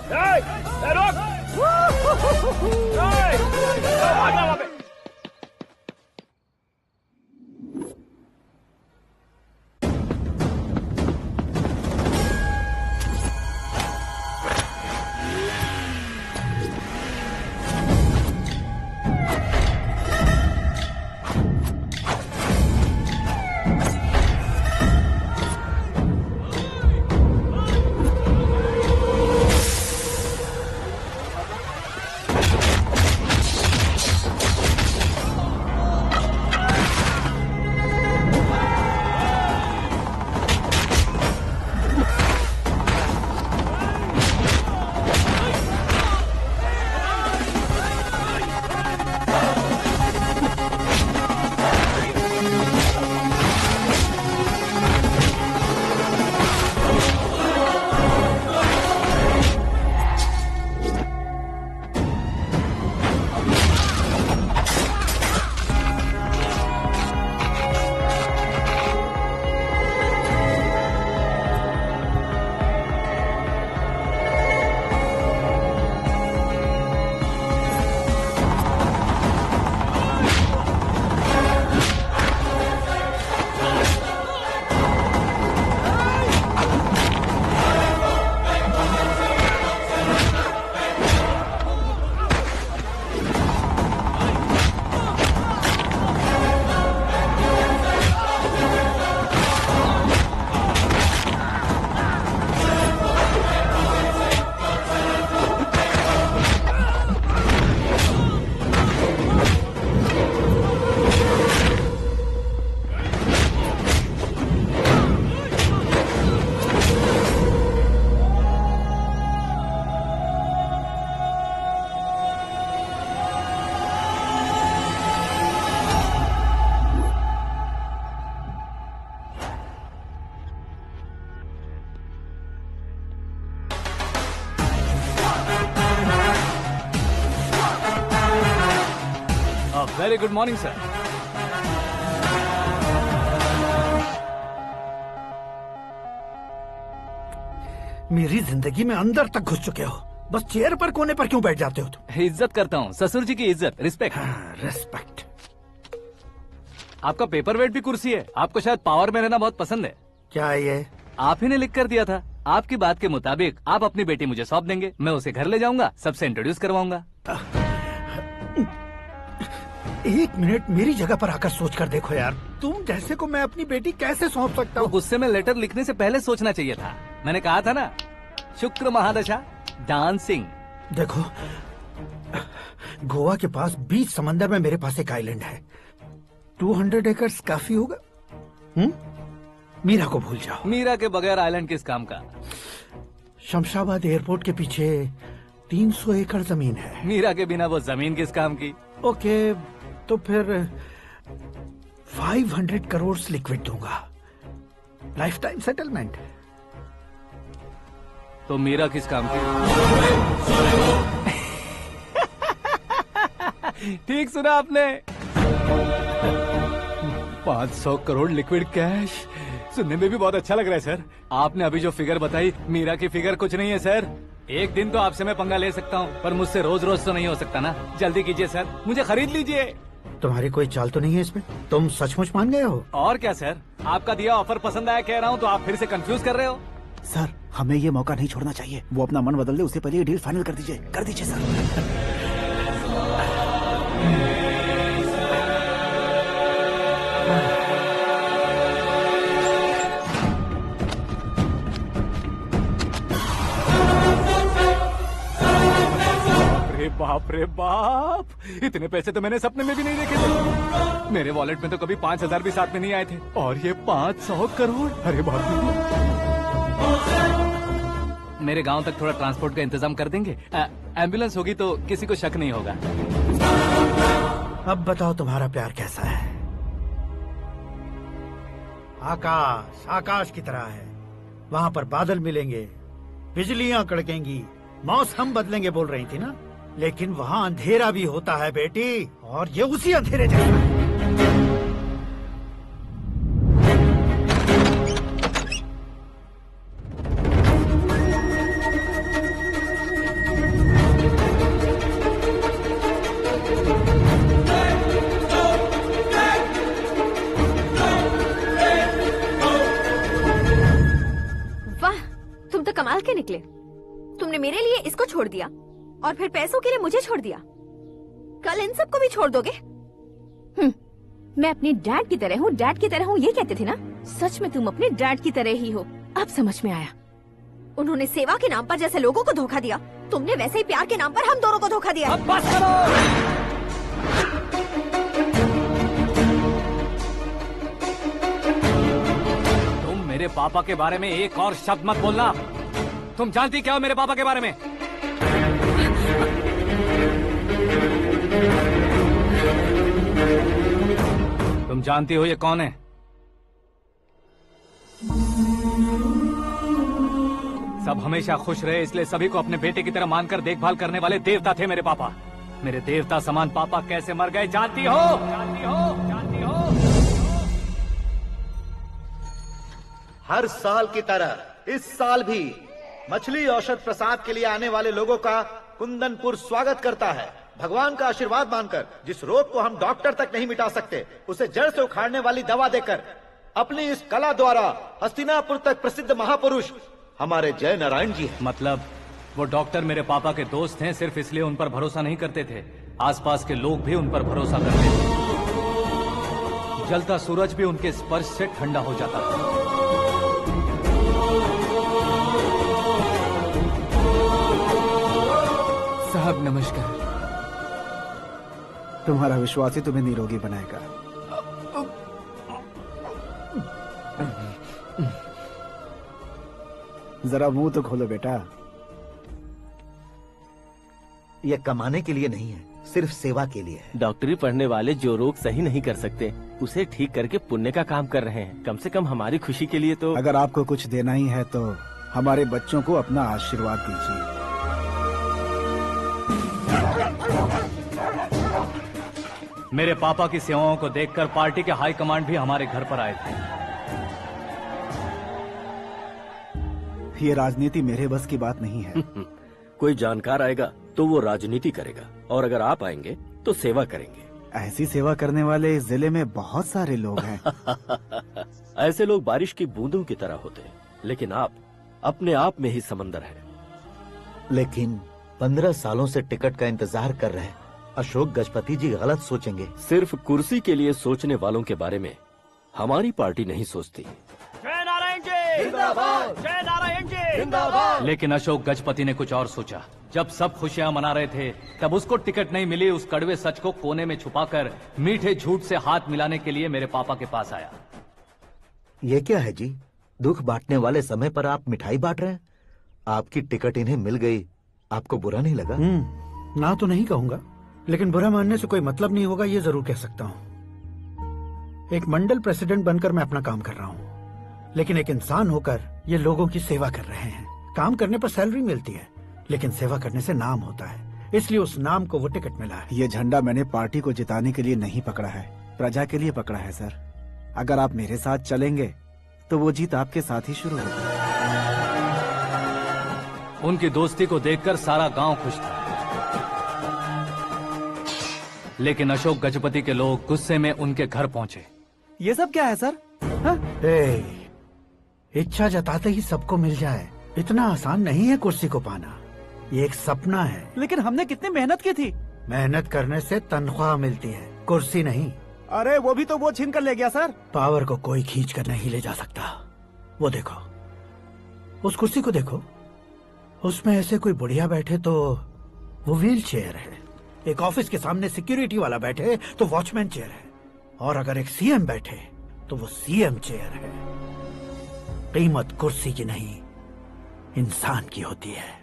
Very good morning sir. मेरी जिंदगी में अंदर तक घुस चुके हो, बस चेयर पर कोने पर क्यों बैठ जाते हो तुम? इज्जत करता हूँ, ससुर जी की इज्जत, रिस्पेक्ट। रिस्पेक्ट। आपका पेपर वेट भी कुर्सी है, आपको शायद पावर में रहना बहुत पसंद है। क्या ये? आप ही ने लिख कर दिया था। आपकी बात के मुताबिक आप अपनी बेटी मुझे सौंप देंगे, मैं उसे घर ले जाऊंगा, सबसे इंट्रोड्यूस करवाऊंगा। 1 मिनट मेरी जगह पर आकर सोच कर देखो यार, तुम जैसे को मैं अपनी बेटी कैसे सौंप सकता हूँ? गुस्से में लेटर लिखने से पहले सोचना चाहिए था। मैंने कहा था ना, शुक्र महादशा डांसिंग। देखो, गोवा के पास बीच समंदर में मेरे पास एक आइलैंड है, 200 एकर्स काफी होगा। मीरा को भूल जाओ। मीरा के बगैर आइलैंड किस काम का? शमशाबाद एयरपोर्ट के पीछे 300 एकड़ जमीन है। मीरा के बिना वो जमीन किस काम की? ओके, तो फिर 500 करोड़ लिक्विड दूंगा, लाइफ टाइम सेटलमेंट। तो मीरा किस काम की? ठीक सुना आपने। 500 करोड़ लिक्विड कैश, सुनने में भी बहुत अच्छा लग रहा है सर। आपने अभी जो फिगर बताई, मीरा की फिगर कुछ नहीं है सर। एक दिन तो आपसे मैं पंगा ले सकता हूँ, पर मुझसे रोज रोज तो नहीं हो सकता ना। जल्दी कीजिए सर, मुझे खरीद लीजिए। तुम्हारी कोई चाल तो नहीं है इसमें? तुम सचमुच मान गए हो? और क्या सर, आपका दिया ऑफर पसंद आया कह रहा हूँ, तो आप फिर से कंफ्यूज कर रहे हो। सर, हमें ये मौका नहीं छोड़ना चाहिए। वो अपना मन बदल दे, उससे पहले ये डील फाइनल कर दीजिए सर। बाप रे बाप, इतने पैसे तो मैंने सपने में भी नहीं देखे थे। मेरे वॉलेट में तो कभी 5,000 भी साथ में नहीं आए थे, और ये 500 करोड़। अरे बाप रे। मेरे गांव तक थोड़ा ट्रांसपोर्ट का इंतजाम कर देंगे? एम्बुलेंस होगी तो किसी को शक नहीं होगा। अब बताओ तुम्हारा प्यार कैसा है? आकाश आकाश की तरह है, वहाँ पर बादल मिलेंगे, बिजलियाँ कड़केंगी, मौसम बदलेंगे बोल रही थी ना, लेकिन वहाँ अंधेरा भी होता है बेटी, और ये उसी अंधेरे जैसा है। वाह, तुम तो कमाल के निकले। तुमने मेरे लिए इसको छोड़ दिया और फिर पैसों के लिए मुझे छोड़ दिया। कल इन सबको भी छोड़ दोगे? मैं अपने डैड की तरह हूँ, डैड की तरह हूँ, ये कहते थे ना। सच में तुम अपने डैड की तरह ही हो, अब समझ में आया। उन्होंने सेवा के नाम पर जैसे लोगों को धोखा दिया, तुमने वैसे ही प्यार के नाम पर हम दोनों को धोखा दिया। अब बस करो। तुम मेरे पापा के बारे में एक और शब्द मत बोलना। तुम जानती क्या हो मेरे पापा के बारे में? तुम जानती हो ये कौन है? सब हमेशा खुश रहे, इसलिए सभी को अपने बेटे की तरह मानकर देखभाल करने वाले देवता थे मेरे पापा। मेरे देवता समान पापा कैसे मर गए जानती हो? जानती हो? जानती हो? हर साल की तरह इस साल भी मछली औषध प्रसाद के लिए आने वाले लोगों का कुंदनपुर स्वागत करता है। भगवान का आशीर्वाद मानकर जिस रोग को हम डॉक्टर तक नहीं मिटा सकते, उसे जड़ से उखाड़ने वाली दवा देकर अपनी इस कला द्वारा हस्तिनापुर तक प्रसिद्ध महापुरुष हमारे जय नारायण जी हैं। मतलब वो डॉक्टर मेरे पापा के दोस्त हैं, सिर्फ इसलिए उन पर भरोसा नहीं करते थे, आसपास के लोग भी उन पर भरोसा करते थे। जलता सूरज भी उनके स्पर्श से ठंडा हो जाता था। साहब नमस्कार। तुम्हारा विश्वास ही तुम्हें निरोगी बनाएगा। जरा मुंह तो खोलो बेटा। यह कमाने के लिए नहीं है, सिर्फ सेवा के लिए है। डॉक्टरी पढ़ने वाले जो रोग सही नहीं कर सकते, उसे ठीक करके पुण्य का काम कर रहे हैं। कम से कम हमारी खुशी के लिए तो। अगर आपको कुछ देना ही है तो हमारे बच्चों को अपना आशीर्वाद दीजिए। मेरे पापा की सेवाओं को देखकर पार्टी के हाई कमांड भी हमारे घर पर आए थे। ये राजनीति मेरे बस की बात नहीं है। कोई जानकार आएगा तो वो राजनीति करेगा, और अगर आप आएंगे तो सेवा करेंगे। ऐसी सेवा करने वाले इस जिले में बहुत सारे लोग हैं। ऐसे लोग बारिश की बूंदों की तरह होते हैं, लेकिन आप अपने आप में ही समंदर हैं। लेकिन 15 सालों से टिकट का इंतजार कर रहे अशोक गजपति जी गलत सोचेंगे। सिर्फ कुर्सी के लिए सोचने वालों के बारे में हमारी पार्टी नहीं सोचती। जय नारायण जी जिंदाबाद, जय नारायण जी जिंदाबाद। लेकिन अशोक गजपति ने कुछ और सोचा। जब सब खुशियां मना रहे थे, तब उसको टिकट नहीं मिली। उस कड़वे सच को कोने में छुपाकर मीठे झूठ से हाथ मिलाने के लिए मेरे पापा के पास आया। ये क्या है जी? दुख बांटने वाले समय पर आप मिठाई बांट रहे हैं। आपकी टिकट इन्हें मिल गई, आपको बुरा नहीं लगा? ना तो नहीं कहूंगा, लेकिन बुरा मानने से कोई मतलब नहीं होगा, ये जरूर कह सकता हूँ। एक मंडल प्रेसिडेंट बनकर मैं अपना काम कर रहा हूँ, लेकिन एक इंसान होकर ये लोगों की सेवा कर रहे हैं। काम करने पर सैलरी मिलती है, लेकिन सेवा करने से नाम होता है, इसलिए उस नाम को वो टिकट मिला है। ये झंडा मैंने पार्टी को जिताने के लिए नहीं पकड़ा है, प्रजा के लिए पकड़ा है सर। अगर आप मेरे साथ चलेंगे तो वो जीत आपके साथ ही शुरू होगी। उनकी दोस्ती को देखकर सारा गांव खुश था, लेकिन अशोक गजपति के लोग गुस्से में उनके घर पहुंचे। ये सब क्या है सर? इच्छा जताते ही सबको मिल जाए इतना आसान नहीं है कुर्सी को पाना। ये एक सपना है। लेकिन हमने कितनी मेहनत की थी। मेहनत करने से तनख्वाह मिलती है, कुर्सी नहीं। अरे वो भी तो वो छीन कर ले गया सर। पावर को कोई खींच कर नहीं ले जा सकता। वो देखो, उस कुर्सी को देखो, उसमें ऐसे कोई बुढ़िया बैठे तो वो व्हील चेयर है, एक ऑफिस के सामने सिक्योरिटी वाला बैठे तो वॉचमैन चेयर है, और अगर एक सीएम बैठे तो वो सीएम चेयर है। कीमत कुर्सी की नहीं, इंसान की होती है।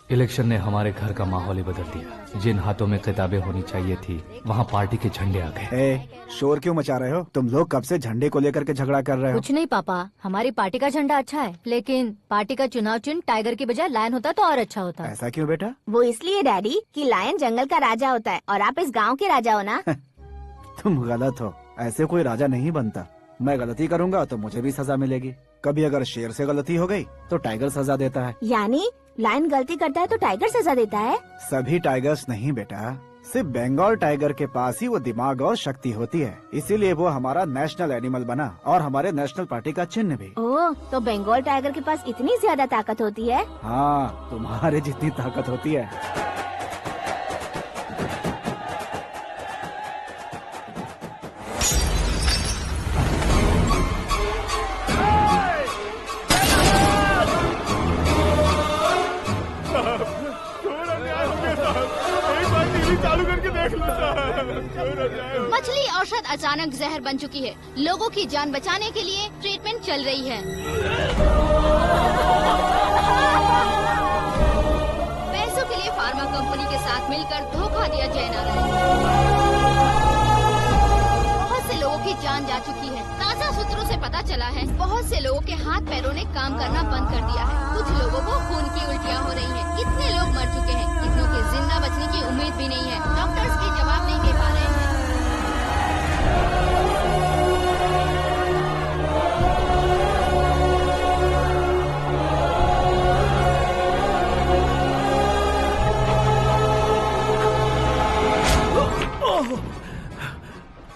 इलेक्शन ने हमारे घर का माहौल ही बदल दिया। जिन हाथों में किताबें होनी चाहिए थी, वहाँ पार्टी के झंडे आ गए। शोर क्यों मचा रहे हो? तुम लोग कब से झंडे को लेकर के झगड़ा कर रहे हो? कुछ नहीं पापा, हमारी पार्टी का झंडा अच्छा है, लेकिन पार्टी का चुनाव चिन्ह टाइगर की बजाय लायन होता तो और अच्छा होता। ऐसा क्यों बेटा? वो इसलिए डैडी कि लायन जंगल का राजा होता है और आप इस गांव के राजा हो ना। तुम गलत हो, ऐसे कोई राजा नहीं बनता। मैं गलती करूंगा तो मुझे भी सजा मिलेगी। कभी अगर शेर से गलती हो गई तो टाइगर सजा देता है। यानी लायन गलती करता है तो टाइगर सजा देता है? सभी टाइगर्स नहीं बेटा, सिर्फ बंगाल टाइगर के पास ही वो दिमाग और शक्ति होती है, इसीलिए वो हमारा नेशनल एनिमल बना और हमारे नेशनल पार्टी का चिन्ह भी। ओह, तो बंगाल टाइगर के पास इतनी ज्यादा ताकत होती है? हाँ, तुम्हारे जितनी ताकत होती है। मछली औषध अचानक जहर बन चुकी है। लोगों की जान बचाने के लिए ट्रीटमेंट चल रही है। पैसों के लिए फार्मा कंपनी के साथ मिलकर धोखा दिया जा रहा है। बहुत से लोगों की जान जा चुकी है। ताज़ा सूत्रों से पता चला है बहुत से लोगों के हाथ पैरों ने काम करना बंद कर दिया है। कुछ लोगों को खून की उल्टियाँ हो रही हैं। कितने लोग मर चुके हैं, कितनों के जिंदा बचने की उम्मीद भी नहीं है। डॉक्टर्स के जवाब नहीं दे पा रहे हैं।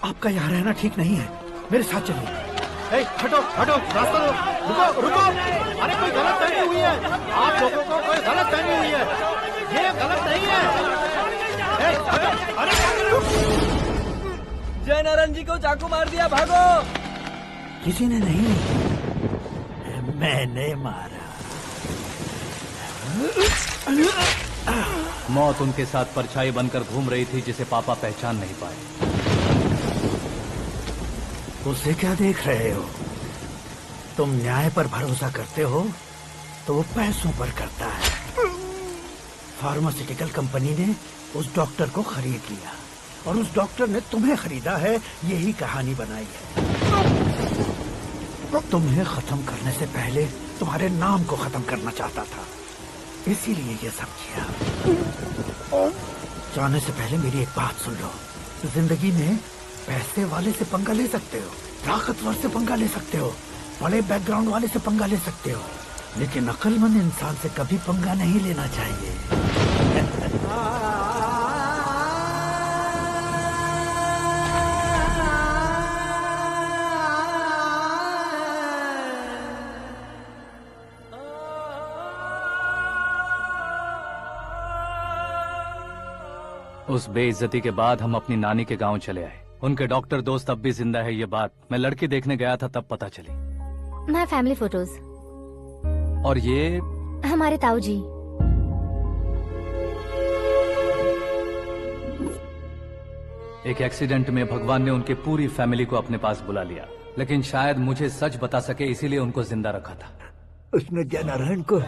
आपका यहाँ रहना ठीक नहीं है, मेरे साथ चलिए। हटो हटो, रास्ता दो। रुको रुको, अरे कोई गलत फहमी हुई है, आप लोगों को कोई गलत फहमी हुई है, ये गलत नहीं है। जय नारायण जी को चाकू मार दिया, भागो। किसी ने नहीं, मैंने मारा। मौत उनके साथ परछाई बनकर घूम रही थी, जिसे पापा पहचान नहीं पाए। उसे क्या देख रहे हो? तुम न्याय पर भरोसा करते हो तो वो पैसों पर करता है। फार्मास्यूटिकल कंपनी ने उस डॉक्टर को खरीद लिया और उस डॉक्टर ने तुम्हें खरीदा है, यही कहानी बनाई है। तुम्हें खत्म करने से पहले तुम्हारे नाम को खत्म करना चाहता था, इसीलिए ये सब किया। जाने से पहले मेरी एक बात सुन लो। जिंदगी में पैसे वाले से पंगा ले सकते हो, ताकतवर से पंगा ले सकते हो, बड़े बैकग्राउंड वाले से पंगा ले सकते हो, लेकिन अक्लमंद इंसान से कभी पंगा नहीं लेना चाहिए। उस बेइज्जती के बाद हम अपनी नानी के गांव चले आए। उनके डॉक्टर दोस्त अब भी जिंदा है, ये बात मैं लड़की देखने गया था तब पता चली। My family photos. और ये हमारे ताऊ जी। एक एक्सीडेंट में भगवान ने उनकी पूरी फैमिली को अपने पास बुला लिया, लेकिन शायद मुझे सच बता सके इसीलिए उनको जिंदा रखा था। उसने जय नारायण को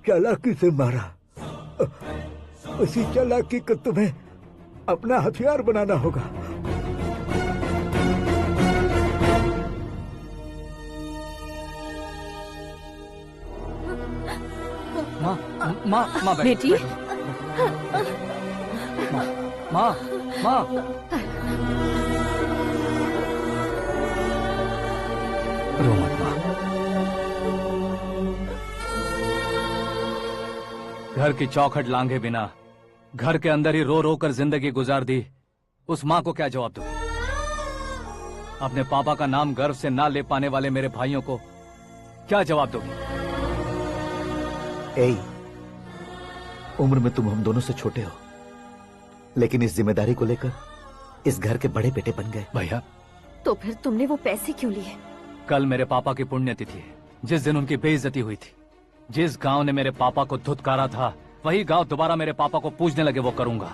चालाकी से मारा। उसी चालाकी को तुम्हें अपना हथियार बनाना होगा। माँ बेटी। माँ रो मत माँ। घर की चौखट लांघे बिना घर के अंदर ही रो रो कर जिंदगी गुजार दी उस माँ को क्या जवाब दूं? अपने पापा का नाम गर्व से ना ले पाने वाले मेरे भाइयों को क्या जवाब दोगी? ए, उम्र में तुम हम दोनों से छोटे हो, लेकिन इस जिम्मेदारी को लेकर इस घर के बड़े बेटे बन गए। भैया, तो फिर तुमने वो पैसे क्यों लिए? कल मेरे पापा की पुण्यतिथि है, जिस दिन उनकी बेइज्जती हुई थी। जिस गांव ने मेरे पापा को धुतकारा था, वही गांव दोबारा मेरे पापा को पूजने लगे वो करूंगा,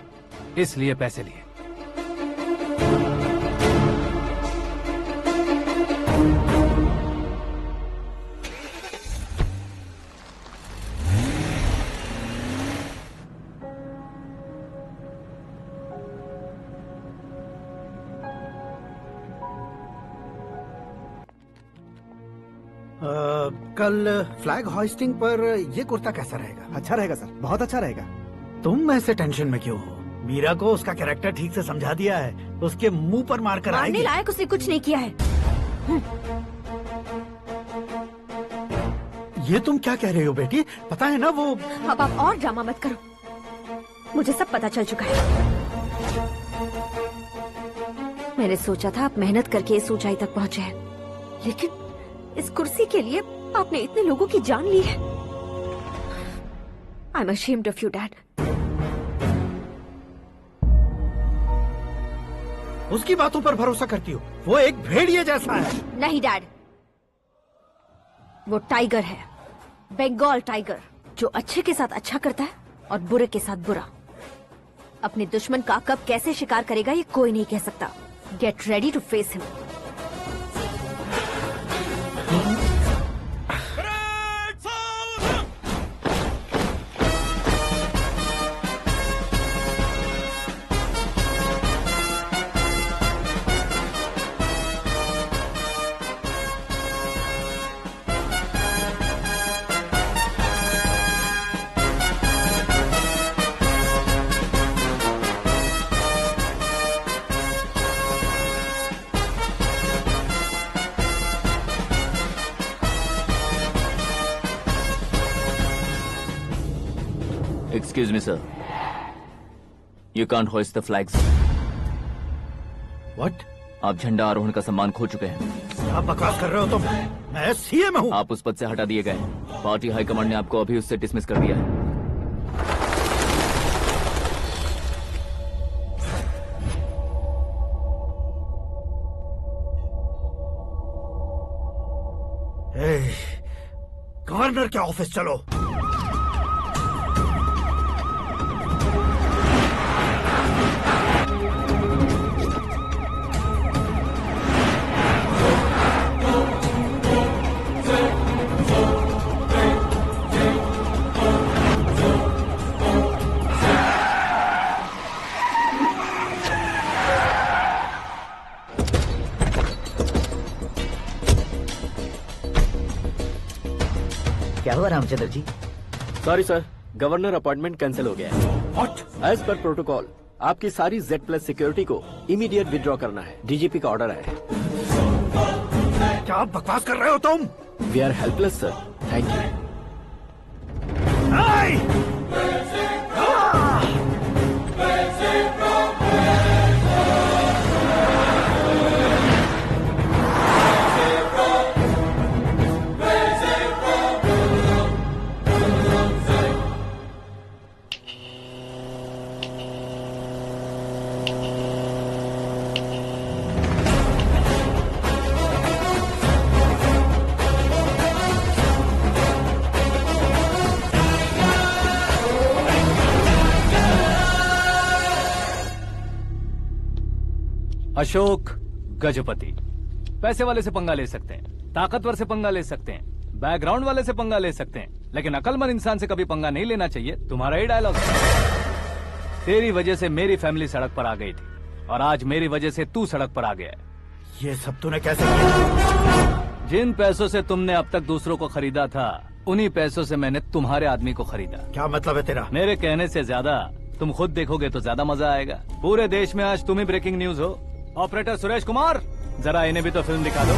इसलिए पैसे लिए। कल फ्लैग होइस्टिंग पर ये कुर्ता कैसा रहेगा? अच्छा रहेगा सर, बहुत अच्छा रहेगा। तुम ऐसे टेंशन में क्यों हो? मीरा को उसका कैरेक्टर ठीक से समझा दिया है, उसके मुंह पर मारकर आएगी। मारने लायक उसने कुछ नहीं किया है। ये तुम क्या कह रहे हो बेटी? पता है ना वो। अब आप और ड्रामा मत करो, मुझे सब पता चल चुका है। मैंने सोचा था आप मेहनत करके इस ऊंचाई तक पहुंचे हैं, लेकिन इस कुर्सी के लिए आपने इतने लोगों की जान ली है। I am ashamed of you, Dad. उसकी बातों पर भरोसा करती हो? वो एक भेड़िए जैसा है। नहीं डैड, वो टाइगर है, बंगाल टाइगर, जो अच्छे के साथ अच्छा करता है और बुरे के साथ बुरा। अपने दुश्मन का कब कैसे शिकार करेगा ये कोई नहीं कह सकता। Get ready to face him. Excuse me, sir. You can't hoist the flags. What? आप झंडा आरोहण का सम्मान खो चुके हैं। क्या बकवास कर रहे हो तुम? मैं सीएम हूँ। आप उस पद से हटा दिए गए। पार्टी हाईकमांड ने आपको अभी उससे डिसमिस कर दिया है। गवर्नर के ऑफिस चलो। क्या हुआ Ramchandra ji? Sorry sir, governor appointment cancel हो गया है। What? एज पर प्रोटोकॉल आपकी सारी Z+ सिक्योरिटी को इमीडिएट विड्रॉ करना है। डीजीपी का ऑर्डर आया है। क्या बकवास कर रहे हो तुम? We are helpless sir, thank you. Ashok Gajapati पैसे वाले से पंगा ले सकते हैं, ताकतवर से पंगा ले सकते हैं, बैकग्राउंड वाले से पंगा ले सकते हैं, लेकिन अकलमंद इंसान से कभी पंगा नहीं लेना चाहिए। तुम्हारा ही डायलॉग। तेरी वजह से मेरी फैमिली सड़क पर आ गई थी और आज मेरी वजह से तू सड़क पर आ गया है। ये सब तूने कैसे किया? जिन पैसों से तुमने अब तक दूसरों को खरीदा था, उन्हीं पैसों से मैंने तुम्हारे आदमी को खरीदा। क्या मतलब है तेरा? मेरे कहने से ज्यादा तुम खुद देखोगे तो ज्यादा मजा आएगा। पूरे देश में आज तुम ही ब्रेकिंग न्यूज हो। ऑपरेटर सुरेश कुमार, जरा इन्हें भी तो फिल्म दिखा दो।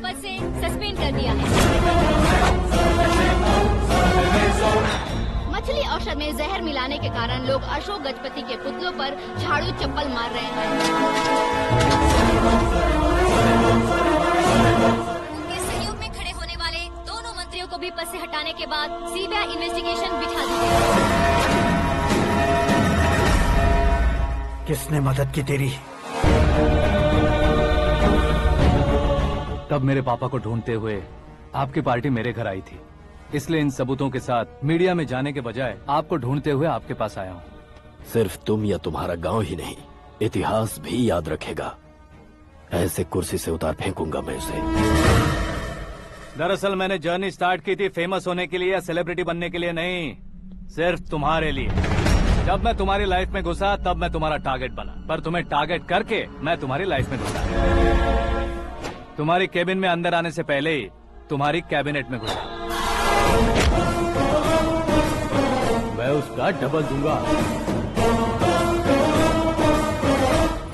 पद से सस्पेंड कर दिया है। मछली औषध में जहर मिलाने के कारण लोग अशोक गजपति के पुतलों पर झाड़ू चप्पल मार रहे हैं। उनके सहयोग में खड़े होने वाले दोनों मंत्रियों को भी पद से हटाने के बाद सीबीआई इन्वेस्टिगेशन बिठा दी गई। किसने मदद की तेरी? तब मेरे पापा को ढूंढते हुए आपकी पार्टी मेरे घर आई थी, इसलिए इन सबूतों के साथ मीडिया में जाने के बजाय आपको ढूंढते हुए आपके पास आया हूँ। सिर्फ तुम या तुम्हारा गांव ही नहीं, इतिहास भी याद रखेगा। ऐसे कुर्सी से उतार फेंकूंगा मैं उसे। दरअसल मैंने जर्नी स्टार्ट की थी फेमस होने के लिए या सेलिब्रिटी बनने के लिए नहीं, सिर्फ तुम्हारे लिए। जब मैं तुम्हारी लाइफ में घुसा तब मैं तुम्हारा टारगेट बना, पर तुम्हें टारगेट करके मैं तुम्हारी लाइफ में घुसा। तुम्हारी केबिन में अंदर आने से पहले ही तुम्हारी कैबिनेट में घुसा। मैं उसका डबल दूंगा।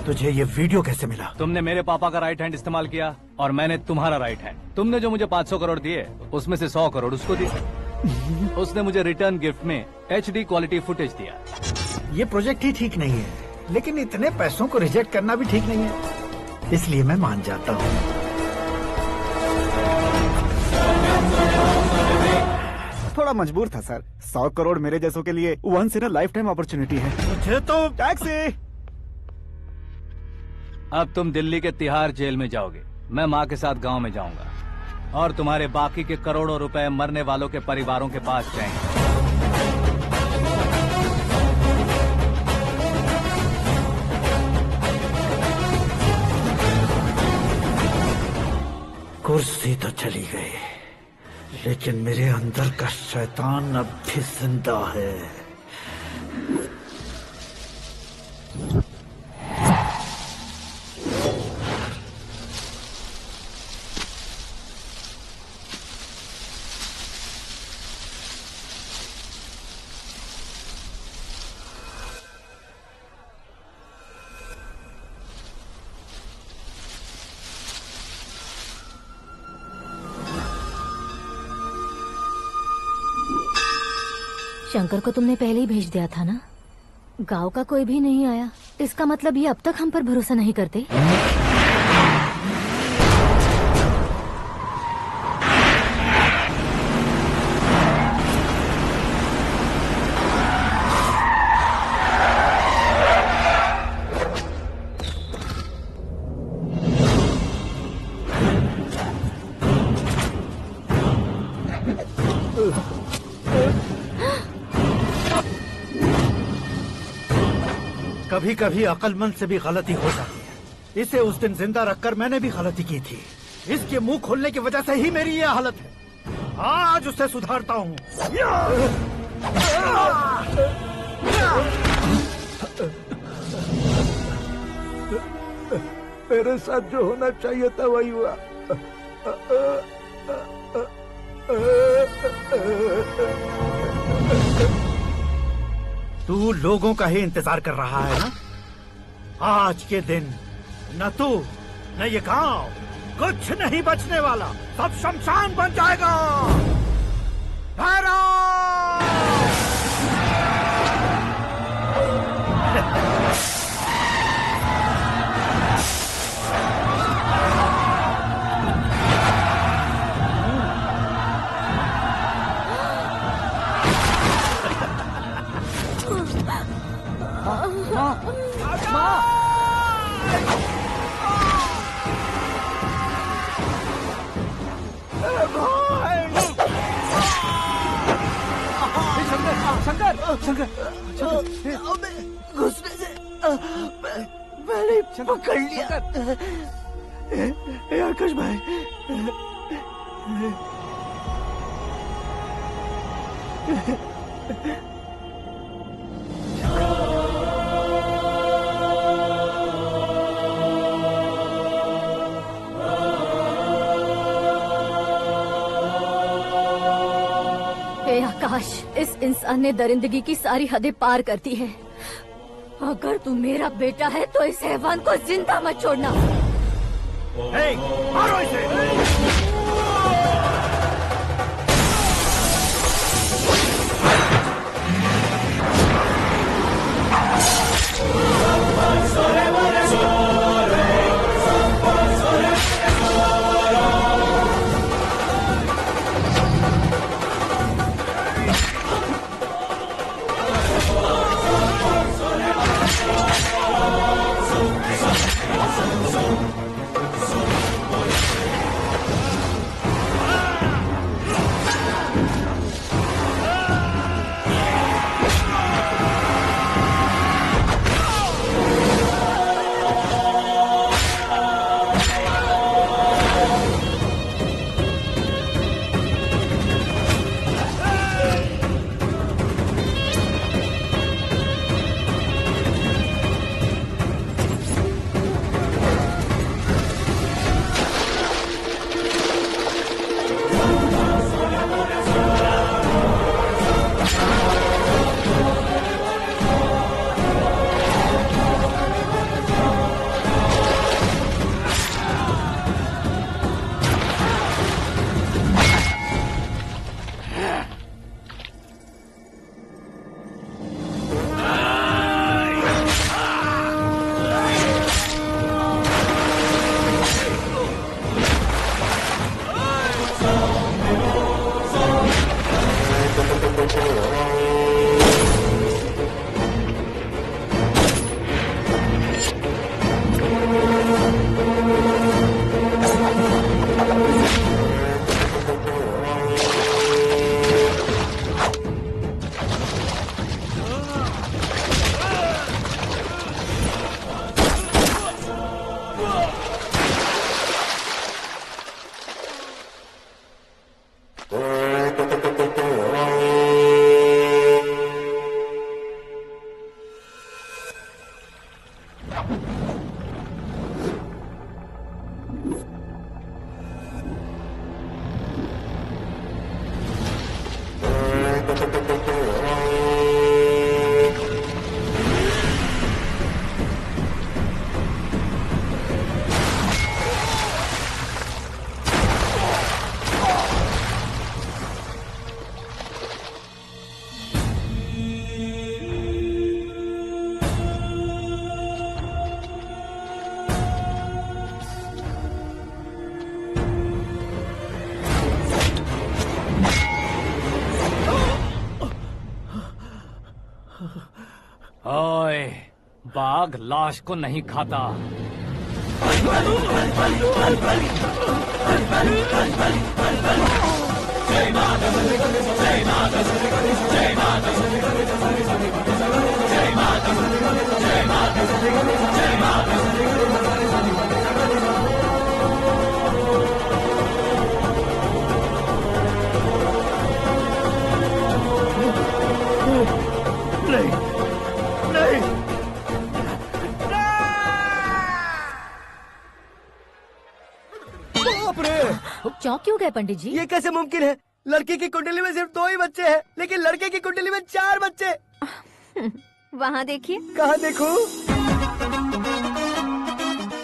तुझे ये वीडियो कैसे मिला? तुमने मेरे पापा का राइट हैंड इस्तेमाल किया और मैंने तुम्हारा राइट हैंड। तुमने जो मुझे 500 करोड़ दिए उसमें से 100 करोड़ उसको दिए। उसने मुझे रिटर्न गिफ्ट में HD क्वालिटी फुटेज दिया। ये प्रोजेक्ट ही ठीक नहीं है, लेकिन इतने पैसों को रिजेक्ट करना भी ठीक नहीं है, इसलिए मैं मान जाता हूँ। थोड़ा मजबूर था सर। 100 करोड़ मेरे जैसों के लिए once in a lifetime opportunity है। मुझे तो टैक्सी। अब तुम दिल्ली के तिहाड़ जेल में जाओगे, मैं माँ के साथ गांव में जाऊंगा और तुम्हारे बाकी के करोड़ों रुपए मरने वालों के परिवारों के पास जाएंगे। कुर्सी तो चली गई, लेकिन मेरे अंदर का शैतान अब भी जिंदा है। शंकर को तुमने पहले ही भेज दिया था ना? गांव का कोई भी नहीं आया, इसका मतलब ये अब तक हम पर भरोसा नहीं करते। कभी कभी अक्लमंद से भी गलती हो जाती है। इसे उस दिन जिंदा रखकर मैंने भी गलती की थी। इसके मुंह खोलने की वजह से ही मेरी ये हालत है। आज उसे सुधारता हूँ। मेरे साथ जो होना चाहिए था वही हुआ। तू लोगों का ही इंतजार कर रहा है ना? आज के दिन न तू न ये गांव कुछ नहीं बचने वाला, सब शमशान बन जाएगा। शंकर, घुसने से मैंने पकड़ लिया। आकाश भाई, आकाश, इस इंसान ने दरिंदगी की सारी हदें पार कर दी है। अगर तू मेरा बेटा है तो इस हैवान को जिंदा मत छोड़ना। मारो इसे। ओए, बाघ लाश को नहीं खाता। नहीं नहीं बाप रे! चौंक क्यों गए पंडित जी? ये कैसे मुमकिन है? लड़की की कुंडली में सिर्फ 2 ही बच्चे हैं, लेकिन लड़के की कुंडली में 4 बच्चे। वहाँ देखिए। कहाँ देखूं?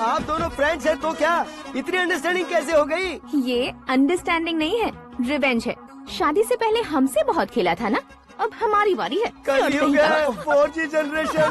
आप दोनों फ्रेंड्स हैं तो क्या इतनी अंडरस्टैंडिंग कैसे हो गई? ये अंडरस्टैंडिंग नहीं है, रिवेंज है। शादी से पहले हमसे बहुत खेला था ना, अब हमारी बारी है। कलयुग है, 4G जनरेशन।